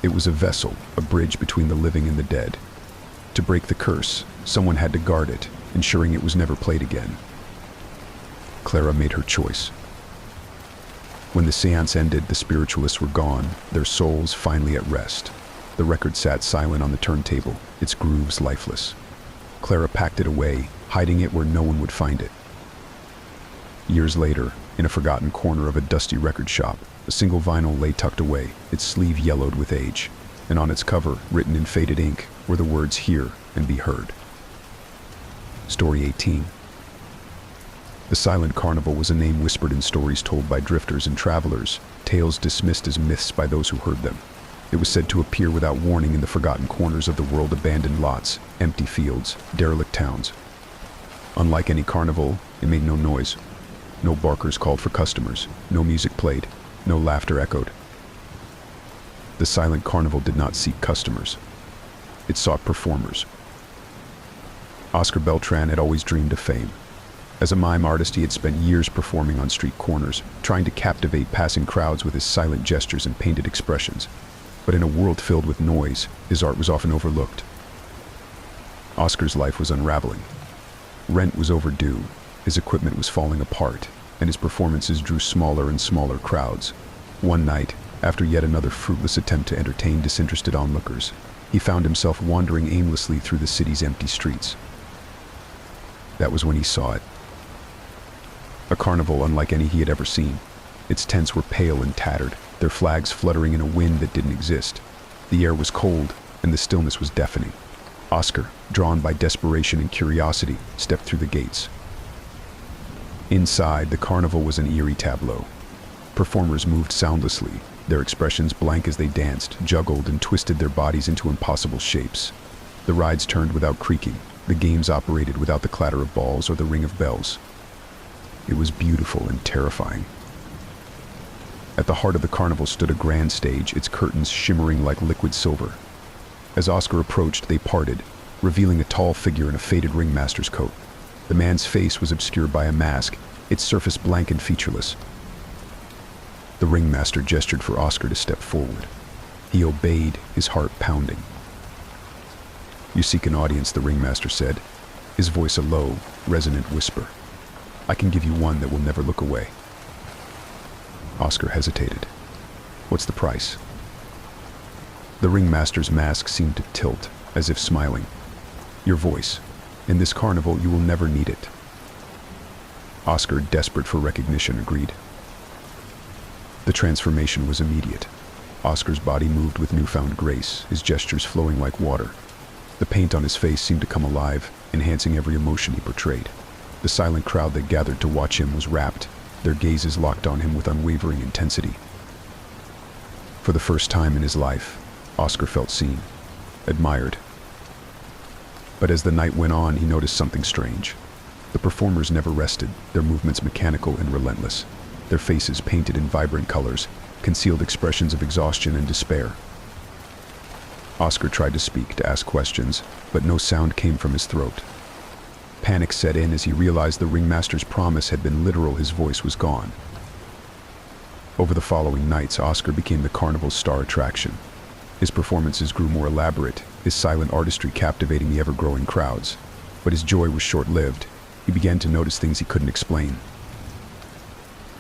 [SPEAKER 1] It was a vessel, a bridge between the living and the dead. To break the curse, someone had to guard it, ensuring it was never played again. Clara made her choice. When the seance ended, the spiritualists were gone, their souls finally at rest. The record sat silent on the turntable, its grooves lifeless. Clara packed it away, hiding it where no one would find it. Years later, in a forgotten corner of a dusty record shop, a single vinyl lay tucked away, its sleeve yellowed with age, and on its cover, written in faded ink, were the words "Hear and be heard." Story 18. The Silent Carnival was a name whispered in stories told by drifters and travelers, tales dismissed as myths by those who heard them. It was said to appear without warning in the forgotten corners of the world: abandoned lots, empty fields, derelict towns. Unlike any carnival, it made no noise. No barkers called for customers, no music played, no laughter echoed. The Silent Carnival did not seek customers. It sought performers. Oscar Beltran had always dreamed of fame. As a mime artist, he had spent years performing on street corners, trying to captivate passing crowds with his silent gestures and painted expressions. But in a world filled with noise, his art was often overlooked. Oscar's life was unraveling. Rent was overdue, his equipment was falling apart, and his performances drew smaller and smaller crowds. One night, after yet another fruitless attempt to entertain disinterested onlookers, he found himself wandering aimlessly through the city's empty streets. That was when he saw it. A carnival unlike any he had ever seen. Its tents were pale and tattered, their flags fluttering in a wind that didn't exist. The air was cold, and the stillness was deafening. Oscar, drawn by desperation and curiosity, stepped through the gates. Inside, the carnival was an eerie tableau. Performers moved soundlessly, their expressions blank as they danced, juggled, and twisted their bodies into impossible shapes. The rides turned without creaking, the games operated without the clatter of balls or the ring of bells. It was beautiful and terrifying. At the heart of the carnival stood a grand stage, its curtains shimmering like liquid silver. As Oscar approached, they parted, revealing a tall figure in a faded ringmaster's coat. The man's face was obscured by a mask, its surface blank and featureless. The ringmaster gestured for Oscar to step forward. He obeyed, his heart pounding. "You seek an audience," the ringmaster said, his voice a low, resonant whisper. I can give you one that will never look away." Oscar hesitated. "What's the price?" The ringmaster's mask seemed to tilt, as if smiling. "Your voice. In this carnival, you will never need it." Oscar, desperate for recognition, agreed. The transformation was immediate. Oscar's body moved with newfound grace, his gestures flowing like water. The paint on his face seemed to come alive, enhancing every emotion he portrayed. The silent crowd that gathered to watch him was rapt, their gazes locked on him with unwavering intensity. For the first time in his life, Oscar felt seen, admired. But as the night went on, he noticed something strange. The performers never rested, their movements mechanical and relentless. Their faces painted in vibrant colors, concealed expressions of exhaustion and despair. Oscar tried to speak, to ask questions, but no sound came from his throat. Panic set in as he realized the ringmaster's promise had been literal. His voice was gone. Over the following nights, Oscar became the carnival's star attraction. His performances grew more elaborate, his silent artistry captivating the ever-growing crowds. But his joy was short-lived. He began to notice things he couldn't explain.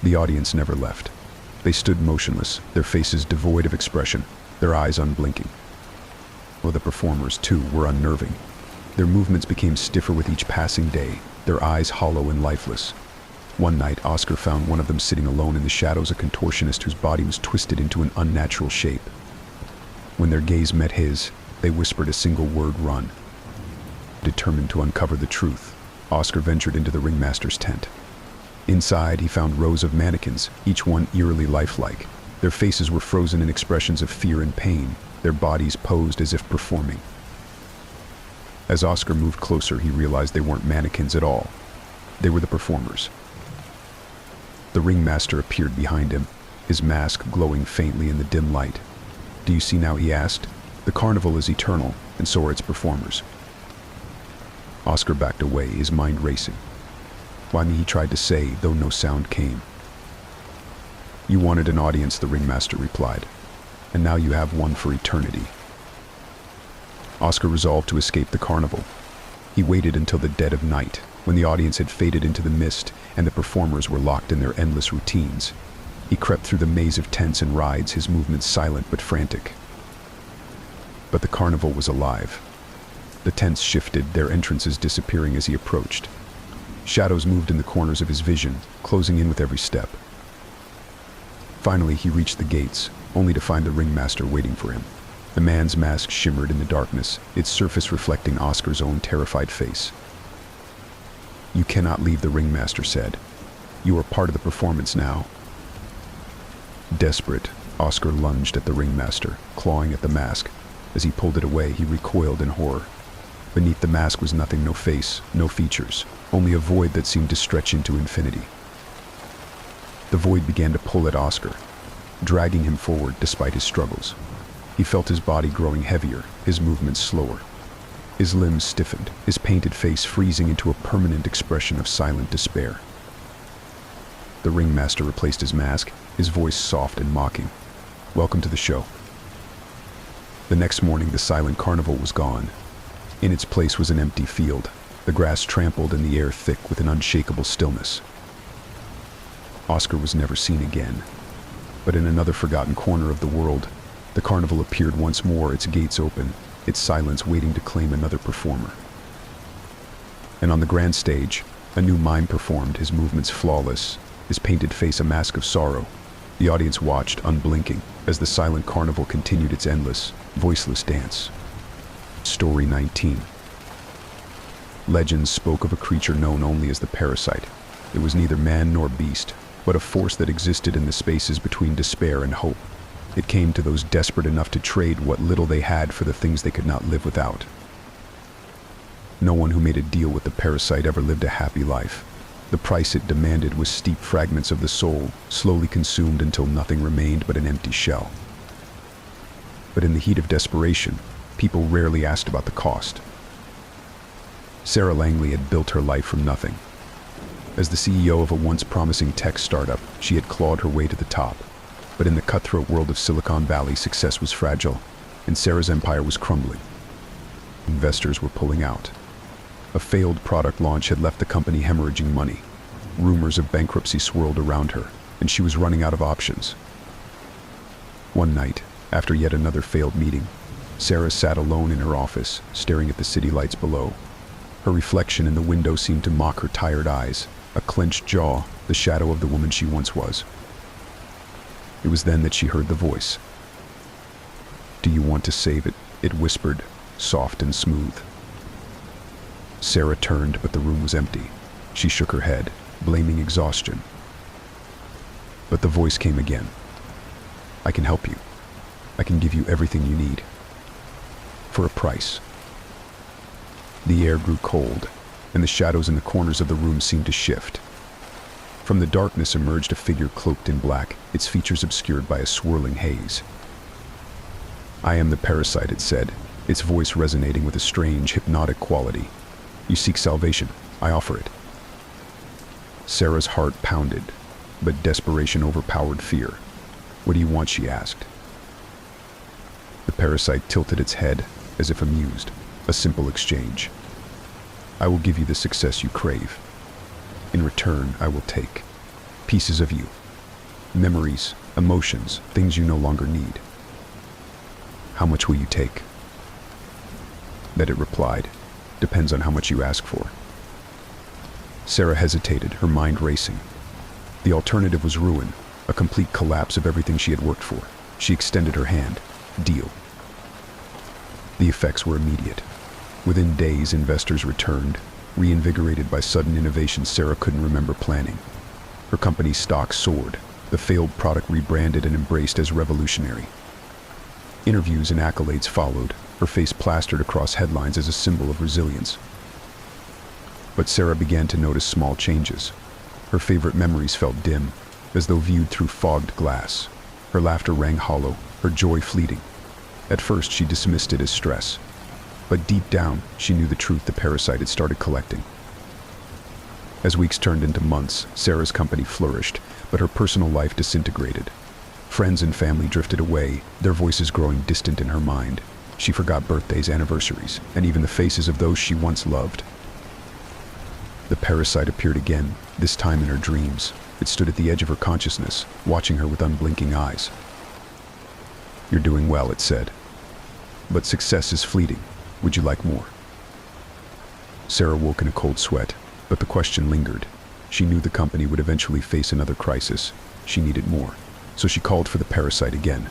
[SPEAKER 1] The audience never left. They stood motionless, their faces devoid of expression, their eyes unblinking. Well, the performers, too, were unnerving. Their movements became stiffer with each passing day, their eyes hollow and lifeless. One night, Oscar found one of them sitting alone in the shadows, a contortionist whose body was twisted into an unnatural shape. When their gaze met his, they whispered a single word: "Run." Determined to uncover the truth, Oscar ventured into the ringmaster's tent. Inside, he found rows of mannequins, each one eerily lifelike. Their faces were frozen in expressions of fear and pain, their bodies posed as if performing. As Oscar moved closer, he realized they weren't mannequins at all. They were the performers. The ringmaster appeared behind him, his mask glowing faintly in the dim light. "Do you see now?" he asked. "The carnival is eternal, and so are its performers." Oscar backed away, his mind racing. "Why me?" he tried to say, though no sound came. "You wanted an audience," the ringmaster replied, "and now you have one for eternity." Oscar resolved to escape the carnival. He waited until the dead of night, when the audience had faded into the mist and the performers were locked in their endless routines. He crept through the maze of tents and rides, his movements silent but frantic. But the carnival was alive. The tents shifted, their entrances disappearing as he approached. Shadows moved in the corners of his vision, closing in with every step. Finally, he reached the gates, only to find the ringmaster waiting for him. The man's mask shimmered in the darkness, its surface reflecting Oscar's own terrified face. "You cannot leave," the ringmaster said. "You are part of the performance now." Desperate, Oscar lunged at the ringmaster, clawing at the mask. As he pulled it away, he recoiled in horror. Beneath the mask was nothing, no face, no features, only a void that seemed to stretch into infinity. The void began to pull at Oscar, dragging him forward despite his struggles. He felt his body growing heavier, his movements slower. His limbs stiffened, his painted face freezing into a permanent expression of silent despair. The ringmaster replaced his mask, his voice soft and mocking. "Welcome to the show." The next morning, the silent carnival was gone. In its place was an empty field, the grass trampled and the air thick with an unshakable stillness. Oscar was never seen again. But in another forgotten corner of the world, the carnival appeared once more, its gates open, its silence waiting to claim another performer. And on the grand stage, a new mime performed, his movements flawless, his painted face a mask of sorrow. The audience watched, unblinking, as the silent carnival continued its endless, voiceless dance. Story 19. Legends spoke of a creature known only as the parasite. It was neither man nor beast, but a force that existed in the spaces between despair and hope. It came to those desperate enough to trade what little they had for the things they could not live without. No one who made a deal with the parasite ever lived a happy life. The price it demanded was steep fragments of the soul, slowly consumed until nothing remained but an empty shell. But in the heat of desperation, people rarely asked about the cost. Sarah Langley had built her life from nothing. As the CEO of a once promising tech startup, she had clawed her way to the top. But in the cutthroat world of Silicon Valley, success was fragile, and Sarah's empire was crumbling. Investors were pulling out. A failed product launch had left the company hemorrhaging money. Rumors of bankruptcy swirled around her, and she was running out of options. One night, after yet another failed meeting, Sarah sat alone in her office, staring at the city lights below. Her reflection in the window seemed to mock her tired eyes, a clenched jaw, the shadow of the woman she once was. It was then that she heard the voice. "Do you want to save it?" it whispered, soft and smooth. Sarah turned, but the room was empty. She shook her head, blaming exhaustion. But the voice came again. "I can help you. I can give you everything you need. For a price." The air grew cold, and the shadows in the corners of the room seemed to shift. From the darkness emerged a figure cloaked in black, its features obscured by a swirling haze. "I am the parasite," it said, its voice resonating with a strange, hypnotic quality. "You seek salvation. I offer it." Sarah's heart pounded, but desperation overpowered fear. "What do you want?" she asked. The parasite tilted its head, as if amused. A simple exchange. "I will give you the success you crave. In return, I will take pieces of you. Memories, emotions, things you no longer need." "How much will you take?" That it replied, "Depends on how much you ask for." Sarah hesitated, her mind racing. The alternative was ruin, a complete collapse of everything she had worked for. She extended her hand. "Deal." The effects were immediate. Within days, investors returned, reinvigorated by sudden innovations Sarah couldn't remember planning. Her company's stock soared, the failed product rebranded and embraced as revolutionary. Interviews and accolades followed, her face plastered across headlines as a symbol of resilience. But Sarah began to notice small changes. Her favorite memories felt dim, as though viewed through fogged glass. Her laughter rang hollow, her joy fleeting. At first, she dismissed it as stress. But deep down, she knew the truth the parasite had started collecting. As weeks turned into months, Sarah's company flourished, but her personal life disintegrated. Friends and family drifted away, their voices growing distant in her mind. She forgot birthdays, anniversaries, and even the faces of those she once loved. The parasite appeared again, this time in her dreams. It stood at the edge of her consciousness, watching her with unblinking eyes. "You're doing well," it said. "But success is fleeting. Would you like more?" Sarah woke in a cold sweat, but the question lingered. She knew the company would eventually face another crisis. She needed more, so she called for the parasite again.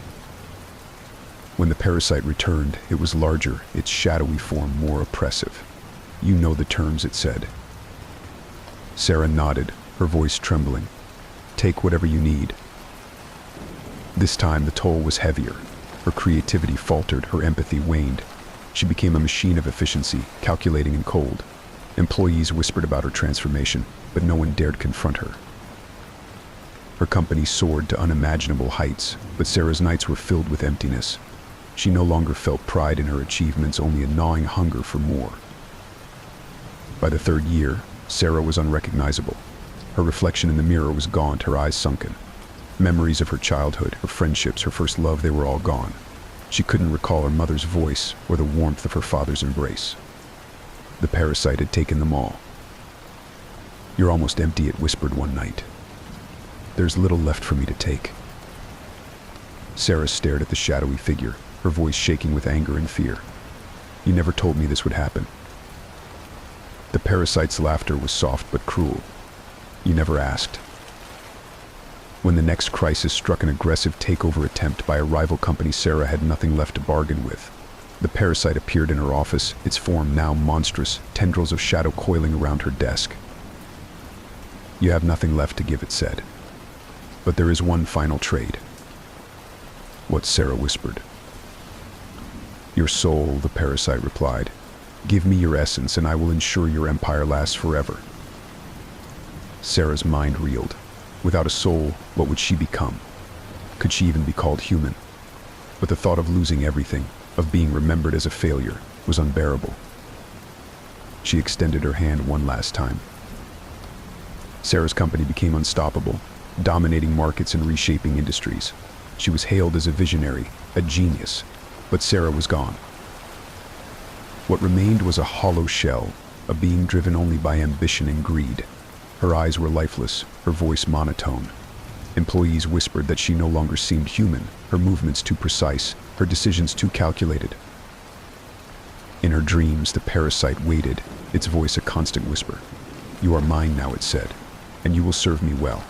[SPEAKER 1] When the parasite returned, it was larger, its shadowy form more oppressive. "You know the terms," it said. Sarah nodded, her voice trembling. "Take whatever you need." This time the toll was heavier. Her creativity faltered, her empathy waned. She became a machine of efficiency, calculating and cold. Employees whispered about her transformation, but no one dared confront her. Her company soared to unimaginable heights, but Sarah's nights were filled with emptiness. She no longer felt pride in her achievements, only a gnawing hunger for more. By the third year, Sarah was unrecognizable. Her reflection in the mirror was gaunt, her eyes sunken. Memories of her childhood, her friendships, her first love, they were all gone. She couldn't recall her mother's voice or the warmth of her father's embrace. The parasite had taken them all. "You're almost empty," it whispered one night. "There's little left for me to take." Sarah stared at the shadowy figure, her voice shaking with anger and fear. "You never told me this would happen." The parasite's laughter was soft but cruel. "You never asked." When the next crisis struck, an aggressive takeover attempt by a rival company, Sarah had nothing left to bargain with. The parasite appeared in her office, its form now monstrous, tendrils of shadow coiling around her desk. "You have nothing left to give," it said. "But there is one final trade." "What?" Sarah whispered. "Your soul," the parasite replied. "Give me your essence and I will ensure your empire lasts forever." Sarah's mind reeled. Without a soul, what would she become? Could she even be called human? But the thought of losing everything, of being remembered as a failure, was unbearable. She extended her hand one last time. Sarah's company became unstoppable, dominating markets and reshaping industries. She was hailed as a visionary, a genius, but Sarah was gone. What remained was a hollow shell, a being driven only by ambition and greed. Her eyes were lifeless, her voice monotone. Employees whispered that she no longer seemed human, her movements too precise, her decisions too calculated. In her dreams, the parasite waited, its voice a constant whisper. "You are mine now," it said, "and you will serve me well."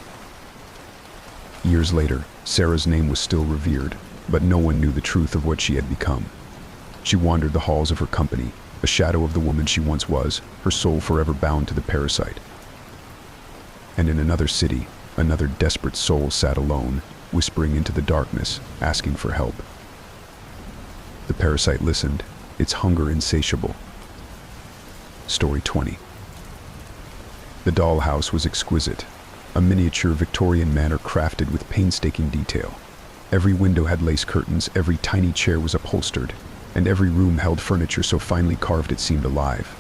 [SPEAKER 1] Years later, Sarah's name was still revered, but no one knew the truth of what she had become. She wandered the halls of her company, a shadow of the woman she once was, her soul forever bound to the parasite. And in another city, another desperate soul sat alone, whispering into the darkness, asking for help. The parasite listened, its hunger insatiable. Story 20. The dollhouse was exquisite, a miniature Victorian manor crafted with painstaking detail. Every window had lace curtains, every tiny chair was upholstered, and every room held furniture so finely carved it seemed alive.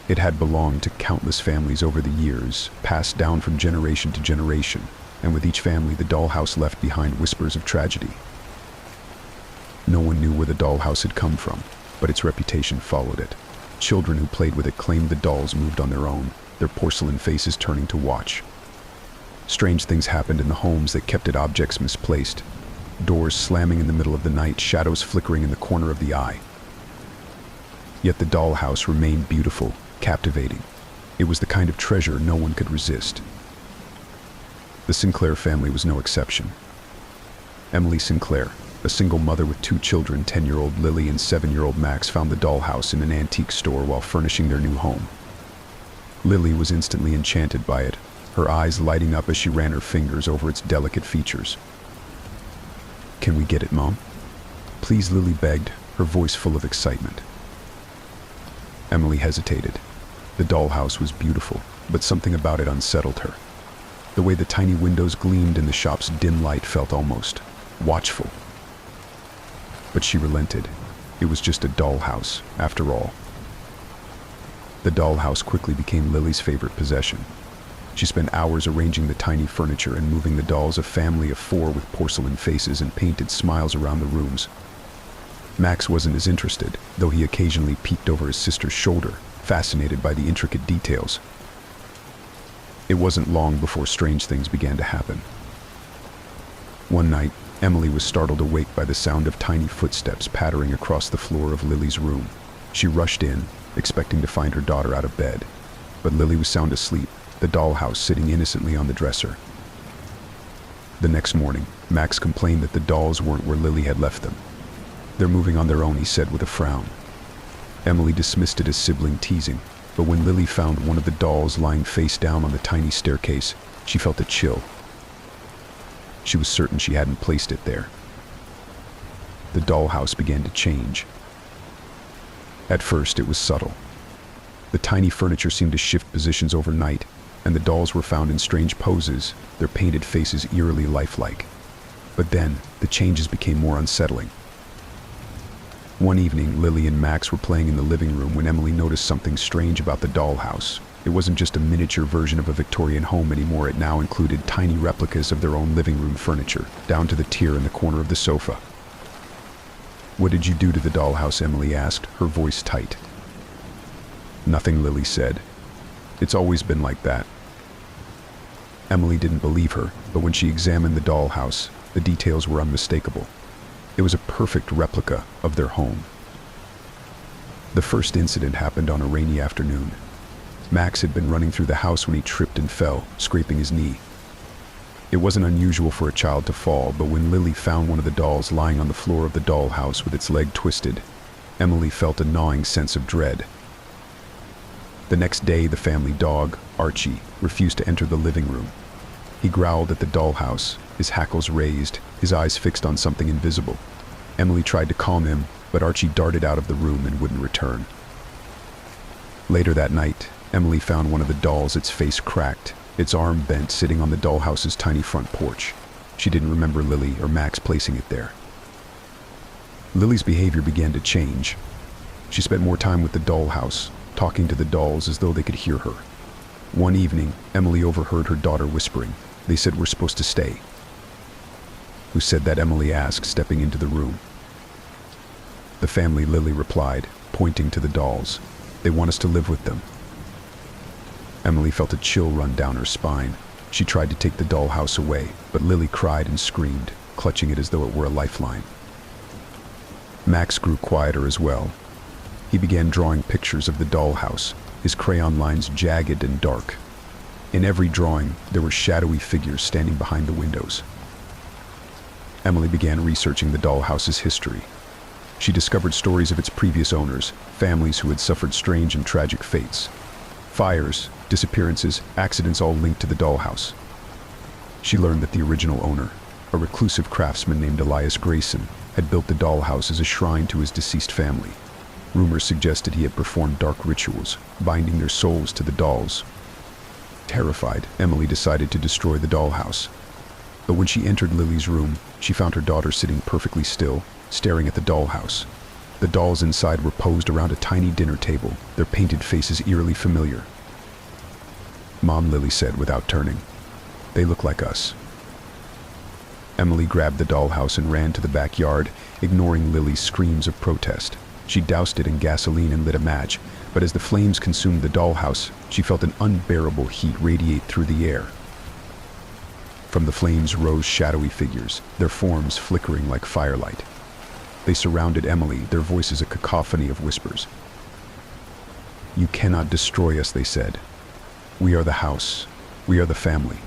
[SPEAKER 1] It had belonged to countless families over the years, passed down from generation to generation, and with each family the dollhouse left behind whispers of tragedy. No one knew where the dollhouse had come from, but its reputation followed it. Children who played with it claimed the dolls moved on their own, their porcelain faces turning to watch. Strange things happened in the homes that kept it, objects misplaced, doors slamming in the middle of the night, shadows flickering in the corner of the eye. Yet the dollhouse remained beautiful, captivating. It was the kind of treasure no one could resist. The Sinclair family was no exception. Emily Sinclair, a single mother with 2 children, 10-year-old Lily and 7-year-old Max, found the dollhouse in an antique store while furnishing their new home. Lily was instantly enchanted by it, her eyes lighting up as she ran her fingers over its delicate features. "Can we get it, Mom?" "Please," Lily begged, her voice full of excitement. Emily hesitated. The dollhouse was beautiful, but something about it unsettled her. The way the tiny windows gleamed in the shop's dim light felt almost watchful. But she relented. It was just a dollhouse, after all. The dollhouse quickly became Lily's favorite possession. She spent hours arranging the tiny furniture and moving the dolls, a family of 4 with porcelain faces and painted smiles around the rooms. Max wasn't as interested, though he occasionally peeked over his sister's shoulder, fascinated by the intricate details. It wasn't long before strange things began to happen. One night, Emily was startled awake by the sound of tiny footsteps pattering across the floor of Lily's room. She rushed in, expecting to find her daughter out of bed, but Lily was sound asleep, the dollhouse sitting innocently on the dresser. The next morning, Max complained that the dolls weren't where Lily had left them. "They're moving on their own," he said with a frown. Emily dismissed it as sibling teasing, but when Lily found one of the dolls lying face down on the tiny staircase, she felt a chill. She was certain she hadn't placed it there. The dollhouse began to change. At first, it was subtle. The tiny furniture seemed to shift positions overnight, and the dolls were found in strange poses, their painted faces eerily lifelike. But then, the changes became more unsettling. One evening, Lily and Max were playing in the living room when Emily noticed something strange about the dollhouse. It wasn't just a miniature version of a Victorian home anymore. It now included tiny replicas of their own living room furniture, down to the tier in the corner of the sofa. "What did you do to the dollhouse?" Emily asked, her voice tight. "Nothing," Lily said. "It's always been like that." Emily didn't believe her, but when she examined the dollhouse, the details were unmistakable. It was a perfect replica of their home. The first incident happened on a rainy afternoon. Max had been running through the house when he tripped and fell, scraping his knee. It wasn't unusual for a child to fall, but when Lily found one of the dolls lying on the floor of the dollhouse with its leg twisted, Emily felt a gnawing sense of dread. The next day, the family dog, Archie, refused to enter the living room. He growled at the dollhouse, his hackles raised, his eyes fixed on something invisible. Emily tried to calm him, but Archie darted out of the room and wouldn't return. Later that night, Emily found one of the dolls, its face cracked, its arm bent, sitting on the dollhouse's tiny front porch. She didn't remember Lily or Max placing it there. Lily's behavior began to change. She spent more time with the dollhouse, talking to the dolls as though they could hear her. One evening, Emily overheard her daughter whispering, "They said we're supposed to stay." "Who said that?" Emily asked, stepping into the room. "The family," Lily replied, pointing to the dolls. "They want us to live with them." Emily felt a chill run down her spine. She tried to take the dollhouse away, but Lily cried and screamed, clutching it as though it were a lifeline. Max grew quieter as well. He began drawing pictures of the dollhouse, his crayon lines jagged and dark. In every drawing, there were shadowy figures standing behind the windows. Emily began researching the dollhouse's history. She discovered stories of its previous owners, families who had suffered strange and tragic fates. Fires, disappearances, accidents all linked to the dollhouse. She learned that the original owner, a reclusive craftsman named Elias Grayson, had built the dollhouse as a shrine to his deceased family. Rumors suggested he had performed dark rituals, binding their souls to the dolls. Terrified, Emily decided to destroy the dollhouse. But when she entered Lily's room, she found her daughter sitting perfectly still, staring at the dollhouse. The dolls inside were posed around a tiny dinner table, their painted faces eerily familiar. "Mom," Lily said without turning. "They look like us." Emily grabbed the dollhouse and ran to the backyard, ignoring Lily's screams of protest. She doused it in gasoline and lit a match, but as the flames consumed the dollhouse, she felt an unbearable heat radiate through the air. From the flames rose shadowy figures, their forms flickering like firelight. They surrounded Emily, their voices a cacophony of whispers. "You cannot destroy us," they said. "We are the house. We are the family."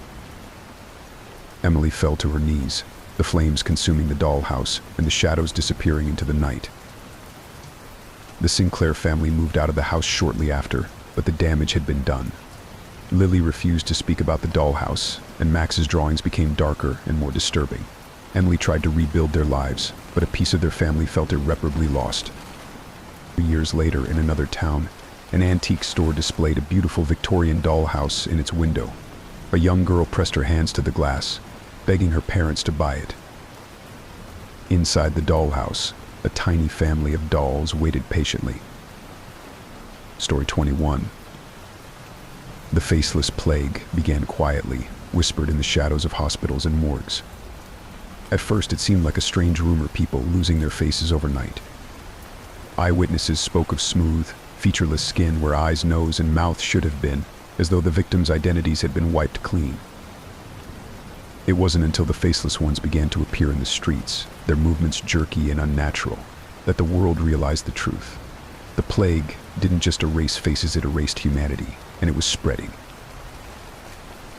[SPEAKER 1] Emily fell to her knees, the flames consuming the dollhouse and the shadows disappearing into the night. The Sinclair family moved out of the house shortly after, but the damage had been done. Lily refused to speak about the dollhouse, and Max's drawings became darker and more disturbing. Emily tried to rebuild their lives, but a piece of their family felt irreparably lost. Years later, in another town, an antique store displayed a beautiful Victorian dollhouse in its window. A young girl pressed her hands to the glass, begging her parents to buy it. Inside the dollhouse, a tiny family of dolls waited patiently. Story 21. The faceless plague began quietly, whispered in the shadows of hospitals and morgues. At first it seemed like a strange rumor, people losing their faces overnight. Eyewitnesses spoke of smooth, featureless skin where eyes, nose, and mouth should have been, as though the victims' identities had been wiped clean. It wasn't until the faceless ones began to appear in the streets, their movements jerky and unnatural, that the world realized the truth. The plague didn't just erase faces, it erased humanity, and it was spreading.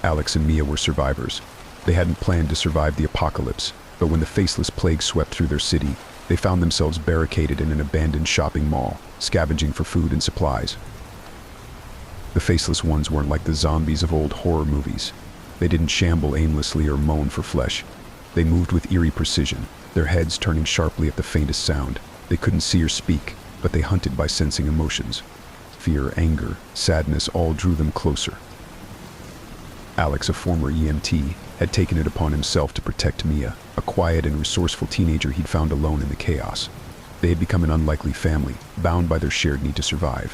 [SPEAKER 1] Alex and Mia were survivors. They hadn't planned to survive the apocalypse, but when the faceless plague swept through their city, they found themselves barricaded in an abandoned shopping mall, scavenging for food and supplies. The faceless ones weren't like the zombies of old horror movies. They didn't shamble aimlessly or moan for flesh. They moved with eerie precision, their heads turning sharply at the faintest sound. They couldn't see or speak, but they hunted by sensing emotions. Fear, anger, sadness all drew them closer. Alex, a former EMT, had taken it upon himself to protect Mia, a quiet and resourceful teenager he'd found alone in the chaos. They had become an unlikely family, bound by their shared need to survive.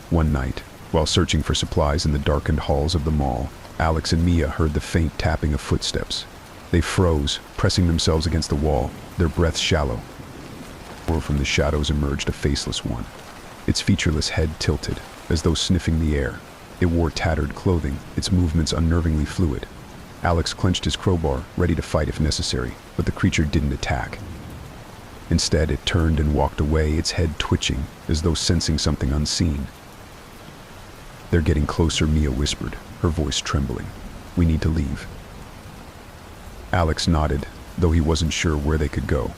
[SPEAKER 1] One night, while searching for supplies in the darkened halls of the mall, Alex and Mia heard the faint tapping of footsteps. They froze, pressing themselves against the wall, their breaths shallow. From the shadows emerged a faceless one, its featureless head tilted, as though sniffing the air. It wore tattered clothing, its movements unnervingly fluid. Alex clenched his crowbar, ready to fight if necessary, but the creature didn't attack. Instead, it turned and walked away, its head twitching, as though sensing something unseen. "They're getting closer," Mia whispered, her voice trembling. "We need to leave." Alex nodded, though he wasn't sure where they could go.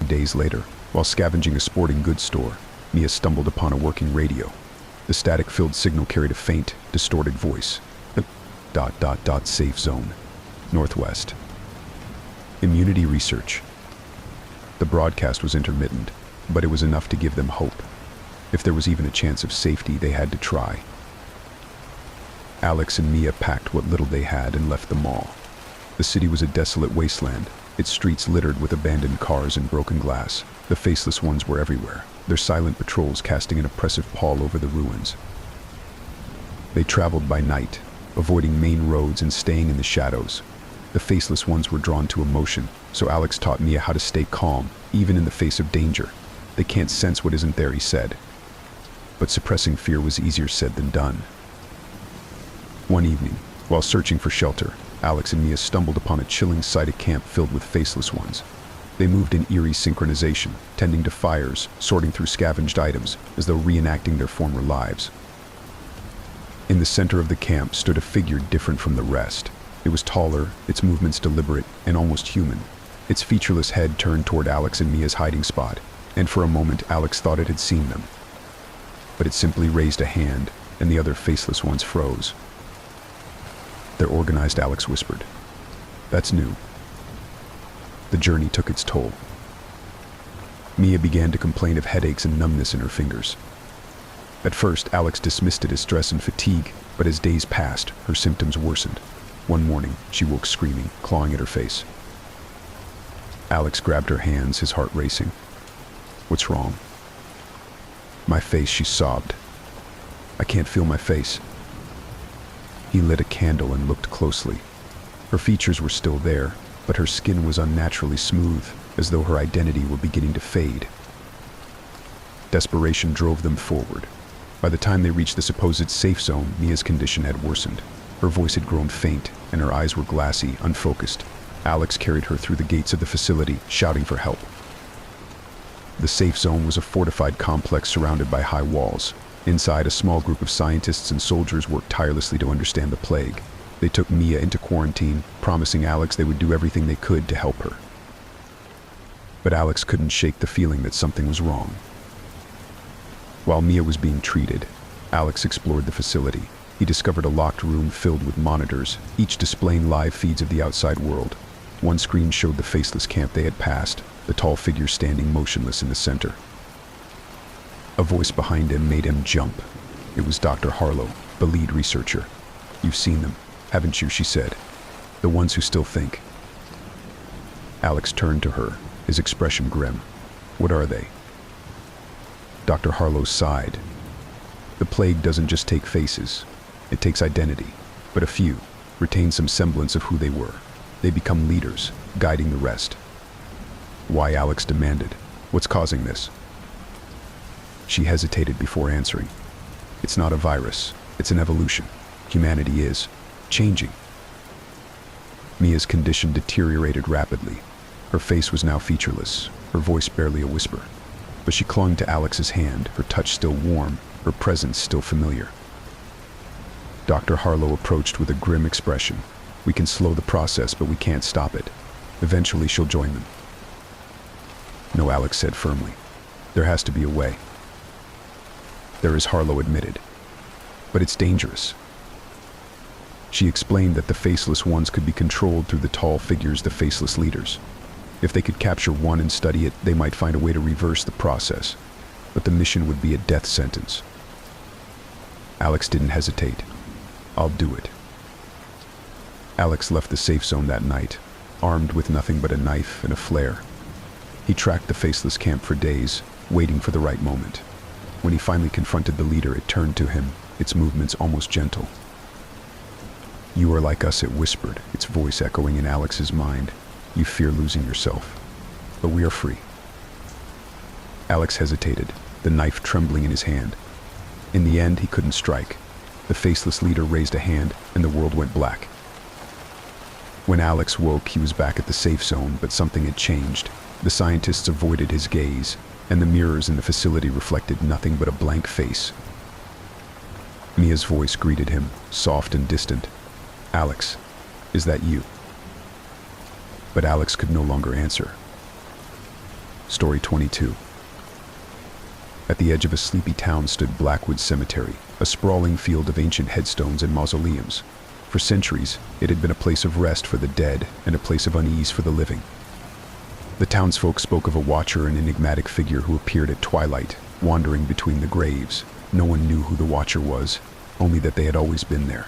[SPEAKER 1] Days later, while scavenging a sporting goods store, Mia stumbled upon a working radio. The static-filled signal carried a faint, distorted voice. Safe zone. Northwest. Immunity research. The broadcast was intermittent, but it was enough to give them hope. If there was even a chance of safety, they had to try. Alex and Mia packed what little they had and left the mall. The city was a desolate wasteland, its streets littered with abandoned cars and broken glass. The faceless ones were everywhere, their silent patrols casting an oppressive pall over the ruins. They traveled by night, avoiding main roads and staying in the shadows. The faceless ones were drawn to emotion, so Alex taught Mia how to stay calm, even in the face of danger. "They can't sense what isn't there," he said. but suppressing fear was easier said than done. One evening, while searching for shelter, Alex and Mia stumbled upon a chilling sight: a camp filled with faceless ones. They moved in eerie synchronization, tending to fires, sorting through scavenged items, as though reenacting their former lives. In the center of the camp stood a figure different from the rest. It was taller, its movements deliberate and almost human. Its featureless head turned toward Alex and Mia's hiding spot, and for a moment Alex thought it had seen them. But it simply raised a hand, and the other faceless ones froze. "They're organized," Alex whispered. "That's new." The journey took its toll. Mia began to complain of headaches and numbness in her fingers. At first, Alex dismissed it as stress and fatigue, but as days passed, her symptoms worsened. One morning, she woke screaming, clawing at her face. Alex grabbed her hands, his heart racing. "What's wrong?" "My face," she sobbed. "I can't feel my face." He lit a candle and looked closely. Her features were still there, but her skin was unnaturally smooth, as though her identity were beginning to fade. Desperation drove them forward. By the time they reached the supposed safe zone, Mia's condition had worsened. Her voice had grown faint, and her eyes were glassy, unfocused. Alex carried her through the gates of the facility, shouting for help. The safe zone was a fortified complex surrounded by high walls. Inside, a small group of scientists and soldiers worked tirelessly to understand the plague. They took Mia into quarantine, promising Alex they would do everything they could to help her. But Alex couldn't shake the feeling that something was wrong. While Mia was being treated, Alex explored the facility. He discovered a locked room filled with monitors, each displaying live feeds of the outside world. One screen showed the faceless camp they had passed, the tall figure standing motionless in the center. A voice behind him made him jump. It was Dr. Harlow, the lead researcher. "You've seen them, haven't you?" she said. "The ones who still think." Alex turned to her, his expression grim. "What are they?" Dr. Harlow sighed. "The plague doesn't just take faces. It takes identity. But a few retain some semblance of who they were. They become leaders, guiding the rest." "Why?" Alex demanded. "What's causing this?" She hesitated before answering. "It's not a virus. It's an evolution. Humanity is changing." Mia's condition deteriorated rapidly. Her face was now featureless, her voice barely a whisper. But she clung to Alex's hand, her touch still warm, her presence still familiar. Dr. Harlow approached with a grim expression. "We can slow the process, but we can't stop it. Eventually she'll join them." "No," Alex said firmly. "There has to be a way." "There is," Harlow admitted. "But it's dangerous." She explained that the faceless ones could be controlled through the tall figures, the faceless leaders. If they could capture one and study it, they might find a way to reverse the process. But the mission would be a death sentence. Alex didn't hesitate. "I'll do it." Alex left the safe zone that night, armed with nothing but a knife and a flare. He tracked the faceless camp for days, waiting for the right moment. When he finally confronted the leader, it turned to him, its movements almost gentle. "You are like us," it whispered, its voice echoing in Alex's mind. "You fear losing yourself. But we are free." Alex hesitated, the knife trembling in his hand. In the end, he couldn't strike. The faceless leader raised a hand, and the world went black. When Alex woke, he was back at the safe zone, but something had changed. The scientists avoided his gaze, and the mirrors in the facility reflected nothing but a blank face. Mia's voice greeted him, soft and distant. "Alex, is that you?" But Alex could no longer answer. Story 22. At the edge of a sleepy town stood Blackwood Cemetery, a sprawling field of ancient headstones and mausoleums. For centuries, it had been a place of rest for the dead and a place of unease for the living. The townsfolk spoke of a watcher, an enigmatic figure who appeared at twilight, wandering between the graves. No one knew who the watcher was, only that they had always been there.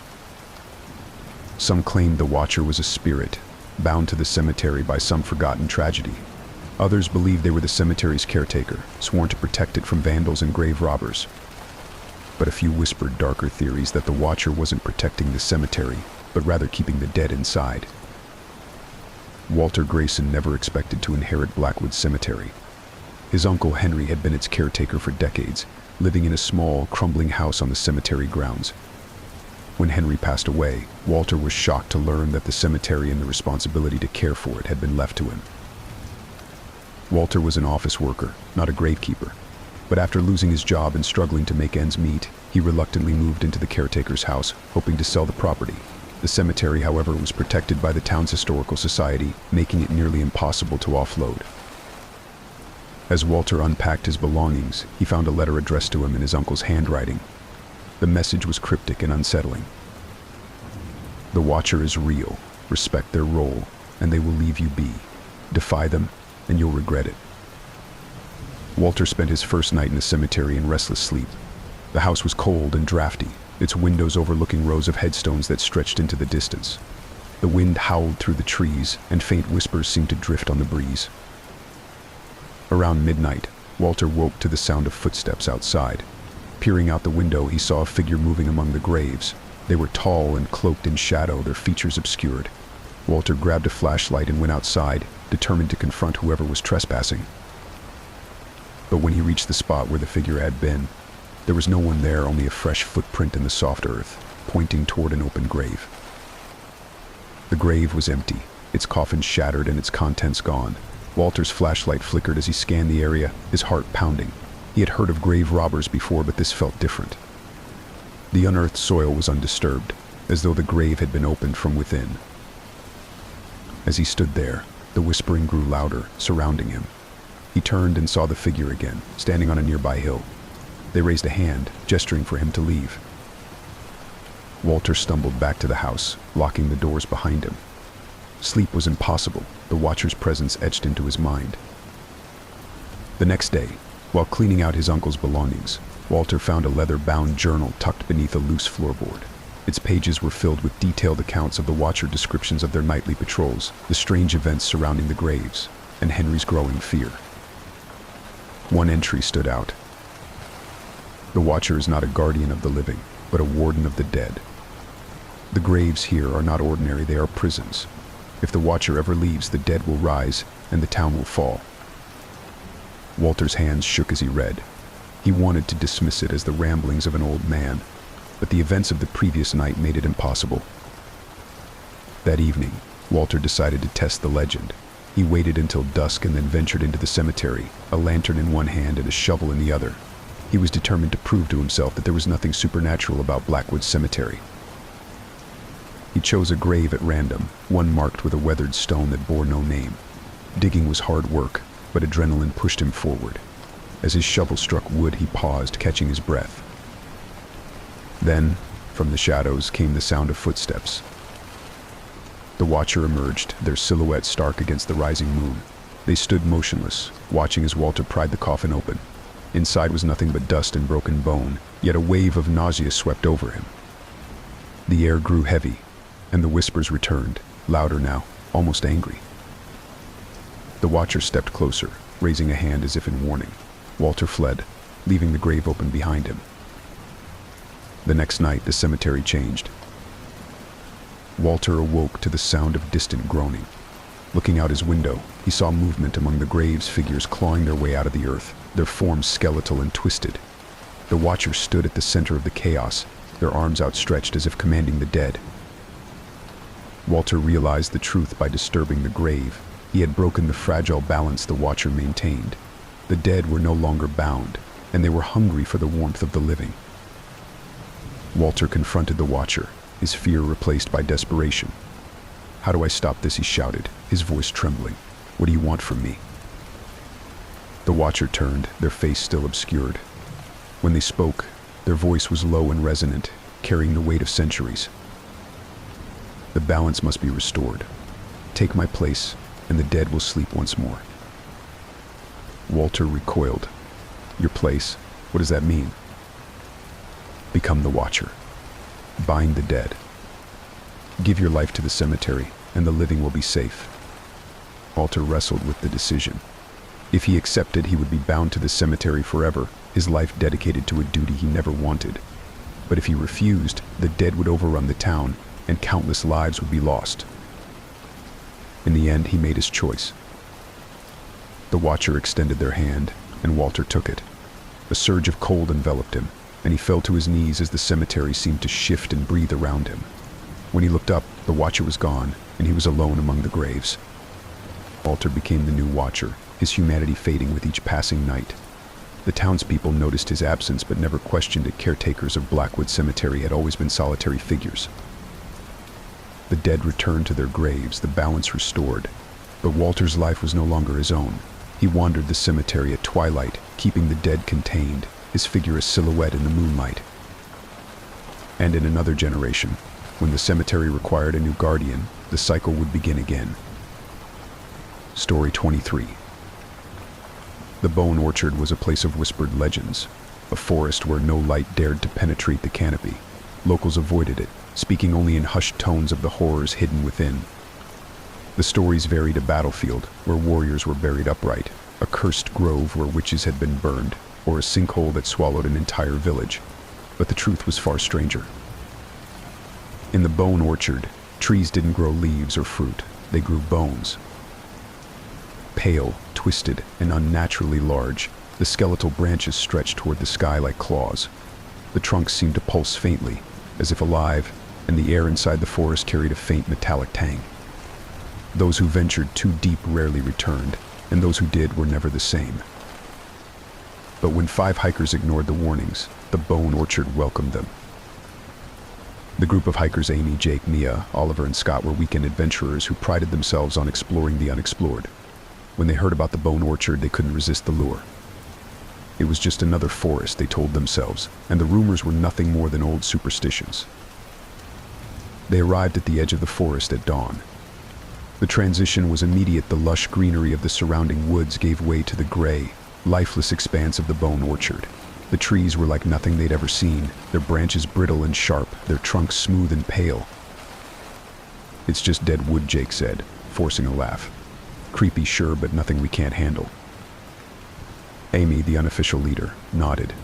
[SPEAKER 1] Some claimed the watcher was a spirit, bound to the cemetery by some forgotten tragedy. Others believed they were the cemetery's caretaker, sworn to protect it from vandals and grave robbers. But a few whispered darker theories that the watcher wasn't protecting the cemetery, but rather keeping the dead inside. Walter Grayson never expected to inherit Blackwood Cemetery. His uncle Henry had been its caretaker for decades, living in a small, crumbling house on the cemetery grounds. When Henry passed away, Walter was shocked to learn that the cemetery and the responsibility to care for it had been left to him. Walter was an office worker, not a gravekeeper. But after losing his job and struggling to make ends meet, he reluctantly moved into the caretaker's house, hoping to sell the property. The cemetery, however, was protected by the town's historical society, making it nearly impossible to offload. As Walter unpacked his belongings, he found a letter addressed to him in his uncle's handwriting. The message was cryptic and unsettling. "The Watcher is real. Respect their role, and they will leave you be. Defy them, and you'll regret it." Walter spent his first night in the cemetery in restless sleep. The house was cold and drafty, its windows overlooking rows of headstones that stretched into the distance. The wind howled through the trees, and faint whispers seemed to drift on the breeze. Around midnight, Walter woke to the sound of footsteps outside. Peering out the window, he saw a figure moving among the graves. They were tall and cloaked in shadow, their features obscured. Walter grabbed a flashlight and went outside, determined to confront whoever was trespassing. But when he reached the spot where the figure had been, there was no one there, only a fresh footprint in the soft earth, pointing toward an open grave. The grave was empty, its coffin shattered and its contents gone. Walter's flashlight flickered as he scanned the area, his heart pounding. He had heard of grave robbers before, but this felt different. The unearthed soil was undisturbed, as though the grave had been opened from within. As he stood there, the whispering grew louder, surrounding him. He turned and saw the figure again, standing on a nearby hill. They raised a hand, gesturing for him to leave. Walter stumbled back to the house, locking the doors behind him. Sleep was impossible, the Watcher's presence etched into his mind. The next day, while cleaning out his uncle's belongings, Walter found a leather-bound journal tucked beneath a loose floorboard. Its pages were filled with detailed accounts of the Watcher, descriptions of their nightly patrols, the strange events surrounding the graves, and Henry's growing fear. One entry stood out. "The Watcher is not a guardian of the living, but a warden of the dead. The graves here are not ordinary, they are prisons. If the Watcher ever leaves, the dead will rise, and the town will fall." Walter's hands shook as he read. He wanted to dismiss it as the ramblings of an old man, but the events of the previous night made it impossible. That evening, Walter decided to test the legend. He waited until dusk and then ventured into the cemetery, a lantern in one hand and a shovel in the other. He was determined to prove to himself that there was nothing supernatural about Blackwood Cemetery. He chose a grave at random, one marked with a weathered stone that bore no name. Digging was hard work, but adrenaline pushed him forward. As his shovel struck wood, he paused, catching his breath. Then, from the shadows, came the sound of footsteps. The Watcher emerged, their silhouette stark against the rising moon. They stood motionless, watching as Walter pried the coffin open. Inside was nothing but dust and broken bone, yet a wave of nausea swept over him. The air grew heavy, and the whispers returned, louder now, almost angry. The Watcher stepped closer, raising a hand as if in warning. Walter fled, leaving the grave open behind him. The next night, the cemetery changed. Walter awoke to the sound of distant groaning. Looking out his window, he saw movement among the graves, figures clawing their way out of the earth, their forms skeletal and twisted. The Watcher stood at the center of the chaos, their arms outstretched as if commanding the dead. Walter realized the truth by disturbing the grave. He had broken the fragile balance the Watcher maintained. The dead were no longer bound, and they were hungry for the warmth of the living. Walter confronted the Watcher, his fear replaced by desperation. "How do I stop this?" he shouted, his voice trembling. "What do you want from me?" The Watcher turned, their face still obscured. When they spoke, their voice was low and resonant, carrying the weight of centuries. "The balance must be restored. Take my place, and the dead will sleep once more." Walter recoiled. "Your place? What does that mean?" "Become the Watcher. Bind the dead. Give your life to the cemetery, and the living will be safe." Walter wrestled with the decision. If he accepted, he would be bound to the cemetery forever, his life dedicated to a duty he never wanted. But if he refused, the dead would overrun the town, and countless lives would be lost. In the end, he made his choice. The Watcher extended their hand, and Walter took it. A surge of cold enveloped him, and he fell to his knees as the cemetery seemed to shift and breathe around him. When he looked up, the watcher was gone, and he was alone among the graves. Walter became the new watcher, his humanity fading with each passing night. The townspeople noticed his absence but never questioned it. Caretakers of Blackwood Cemetery had always been solitary figures. The dead returned to their graves, the balance restored. But Walter's life was no longer his own. He wandered the cemetery at twilight, keeping the dead contained, his figure a silhouette in the moonlight. And in another generation, when the cemetery required a new guardian, the cycle would begin again. Story 23. The Bone Orchard was a place of whispered legends, a forest where no light dared to penetrate the canopy. Locals avoided it, speaking only in hushed tones of the horrors hidden within. The stories varied: a battlefield where warriors were buried upright, a cursed grove where witches had been burned, or a sinkhole that swallowed an entire village. But the truth was far stranger. In the Bone Orchard, trees didn't grow leaves or fruit, they grew bones. Pale, twisted, and unnaturally large, the skeletal branches stretched toward the sky like claws. The trunks seemed to pulse faintly, as if alive, and the air inside the forest carried a faint metallic tang. Those who ventured too deep rarely returned, and those who did were never the same. But when 5 hikers ignored the warnings, the Bone Orchard welcomed them. The group of hikers, Amy, Jake, Mia, Oliver, and Scott, were weekend adventurers who prided themselves on exploring the unexplored. When they heard about the Bone Orchard, they couldn't resist the lure. It was just another forest, they told themselves, and the rumors were nothing more than old superstitions. They arrived at the edge of the forest at dawn. The transition was immediate. The lush greenery of the surrounding woods gave way to the gray, lifeless expanse of the Bone Orchard. The trees were like nothing they'd ever seen, their branches brittle and sharp, their trunks smooth and pale. "It's just dead wood," Jake said, forcing a laugh. "Creepy, sure, but nothing we can't handle." Amy, the unofficial leader, nodded.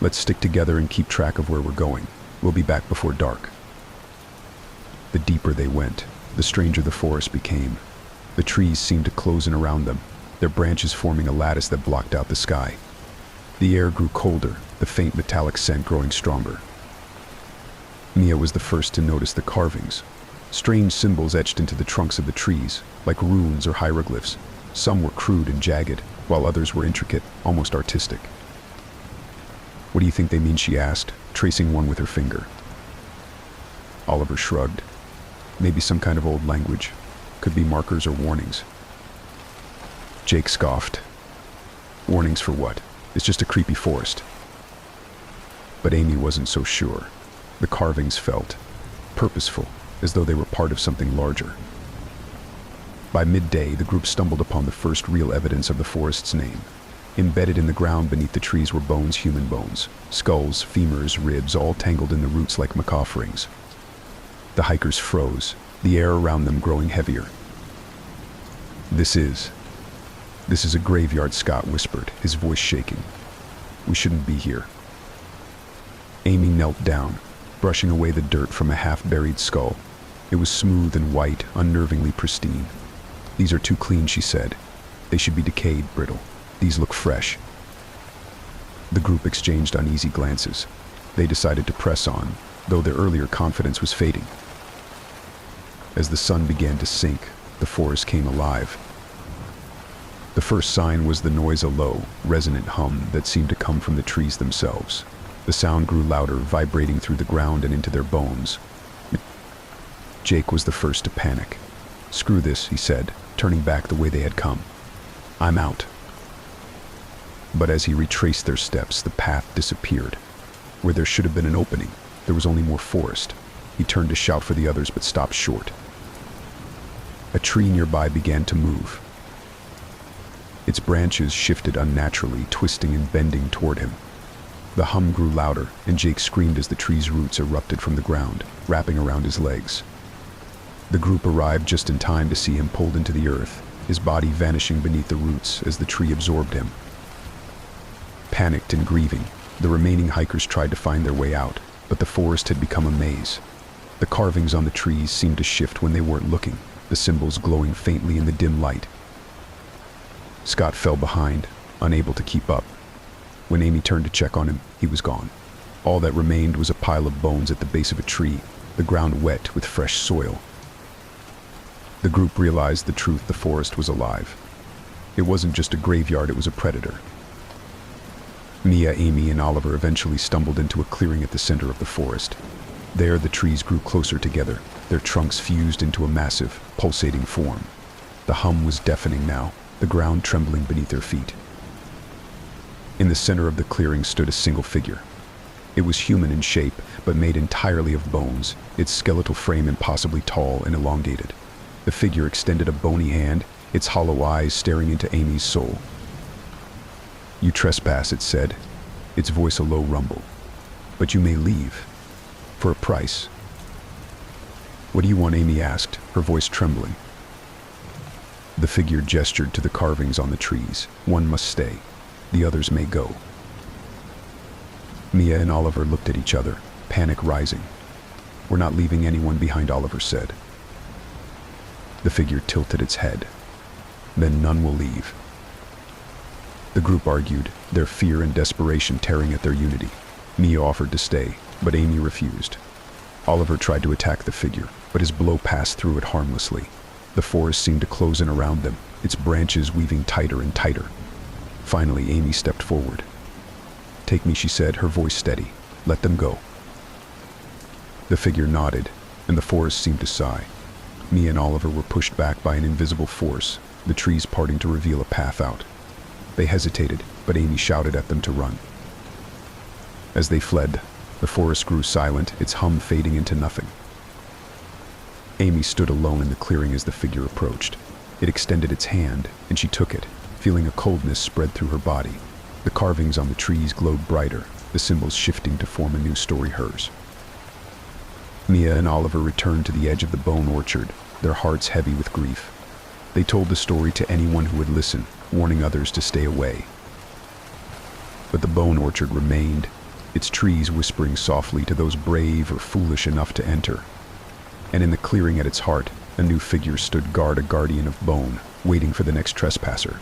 [SPEAKER 1] "Let's stick together and keep track of where we're going. We'll be back before dark." The deeper they went, the stranger the forest became. The trees seemed to close in around them, their branches forming a lattice that blocked out the sky. The air grew colder, the faint metallic scent growing stronger. Mia was the first to notice the carvings. Strange symbols etched into the trunks of the trees, like runes or hieroglyphs. Some were crude and jagged, while others were intricate, almost artistic. "What do you think they mean?" she asked, tracing one with her finger. Oliver shrugged. "Maybe some kind of old language. Could be markers or warnings." Jake scoffed. "Warnings for what? It's just a creepy forest." But Amy wasn't so sure. The carvings felt purposeful, as though they were part of something larger. By midday, the group stumbled upon the first real evidence of the forest's name. Embedded in the ground beneath the trees were bones, human bones. Skulls, femurs, ribs, all tangled in the roots like macaw rings. The hikers froze, the air around them growing heavier. This is a graveyard," Scott whispered, his voice shaking. "We shouldn't be here." Amy knelt down, brushing away the dirt from a half-buried skull. It was smooth and white, unnervingly pristine. "These are too clean," she said. "They should be decayed, brittle. These look fresh." The group exchanged uneasy glances. They decided to press on, though their earlier confidence was fading. As the sun began to sink, the forest came alive. The first sign was the noise, a low, resonant hum that seemed to come from the trees themselves. The sound grew louder, vibrating through the ground and into their bones. Jake was the first to panic. "Screw this," he said, turning back the way they had come. "I'm out." But as he retraced their steps, the path disappeared. Where there should have been an opening, there was only more forest. He turned to shout for the others, but stopped short. A tree nearby began to move. Its branches shifted unnaturally, twisting and bending toward him. The hum grew louder, and Jake screamed as the tree's roots erupted from the ground, wrapping around his legs. The group arrived just in time to see him pulled into the earth, his body vanishing beneath the roots as the tree absorbed him. Panicked and grieving, the remaining hikers tried to find their way out, but the forest had become a maze. The carvings on the trees seemed to shift when they weren't looking, the symbols glowing faintly in the dim light. Scott fell behind, unable to keep up. When Amy turned to check on him, he was gone. All that remained was a pile of bones at the base of a tree, the ground wet with fresh soil. The group realized the truth: the forest was alive. It wasn't just a graveyard, it was a predator. Mia, Amy, and Oliver eventually stumbled into a clearing at the center of the forest. There, the trees grew closer together, their trunks fused into a massive, pulsating form. The hum was deafening now, the ground trembling beneath their feet. In the center of the clearing stood a single figure. It was human in shape, but made entirely of bones, its skeletal frame impossibly tall and elongated. The figure extended a bony hand, its hollow eyes staring into Amy's soul. "You trespass," it said, its voice a low rumble. "But you may leave. For a price." "What do you want?" Amy asked, her voice trembling. The figure gestured to the carvings on the trees. "One must stay. The others may go." Mia and Oliver looked at each other, panic rising. "We're not leaving anyone behind," Oliver said. The figure tilted its head. "Then none will leave." The group argued, their fear and desperation tearing at their unity. Mia offered to stay, but Amy refused. Oliver tried to attack the figure, but his blow passed through it harmlessly. The forest seemed to close in around them, its branches weaving tighter and tighter. Finally, Amy stepped forward. "Take me," she said, her voice steady. "Let them go." The figure nodded, and the forest seemed to sigh. Mia and Oliver were pushed back by an invisible force, the trees parting to reveal a path out. They hesitated, but Amy shouted at them to run. As they fled, the forest grew silent, its hum fading into nothing. Amy stood alone in the clearing as the figure approached. It extended its hand, and she took it, feeling a coldness spread through her body. The carvings on the trees glowed brighter, the symbols shifting to form a new story hers. Mia and Oliver returned to the edge of the bone orchard, their hearts heavy with grief. They told the story to anyone who would listen, warning others to stay away. But the bone orchard remained, its trees whispering softly to those brave or foolish enough to enter. And in the clearing at its heart, a new figure stood guard, a guardian of bone, waiting for the next trespasser.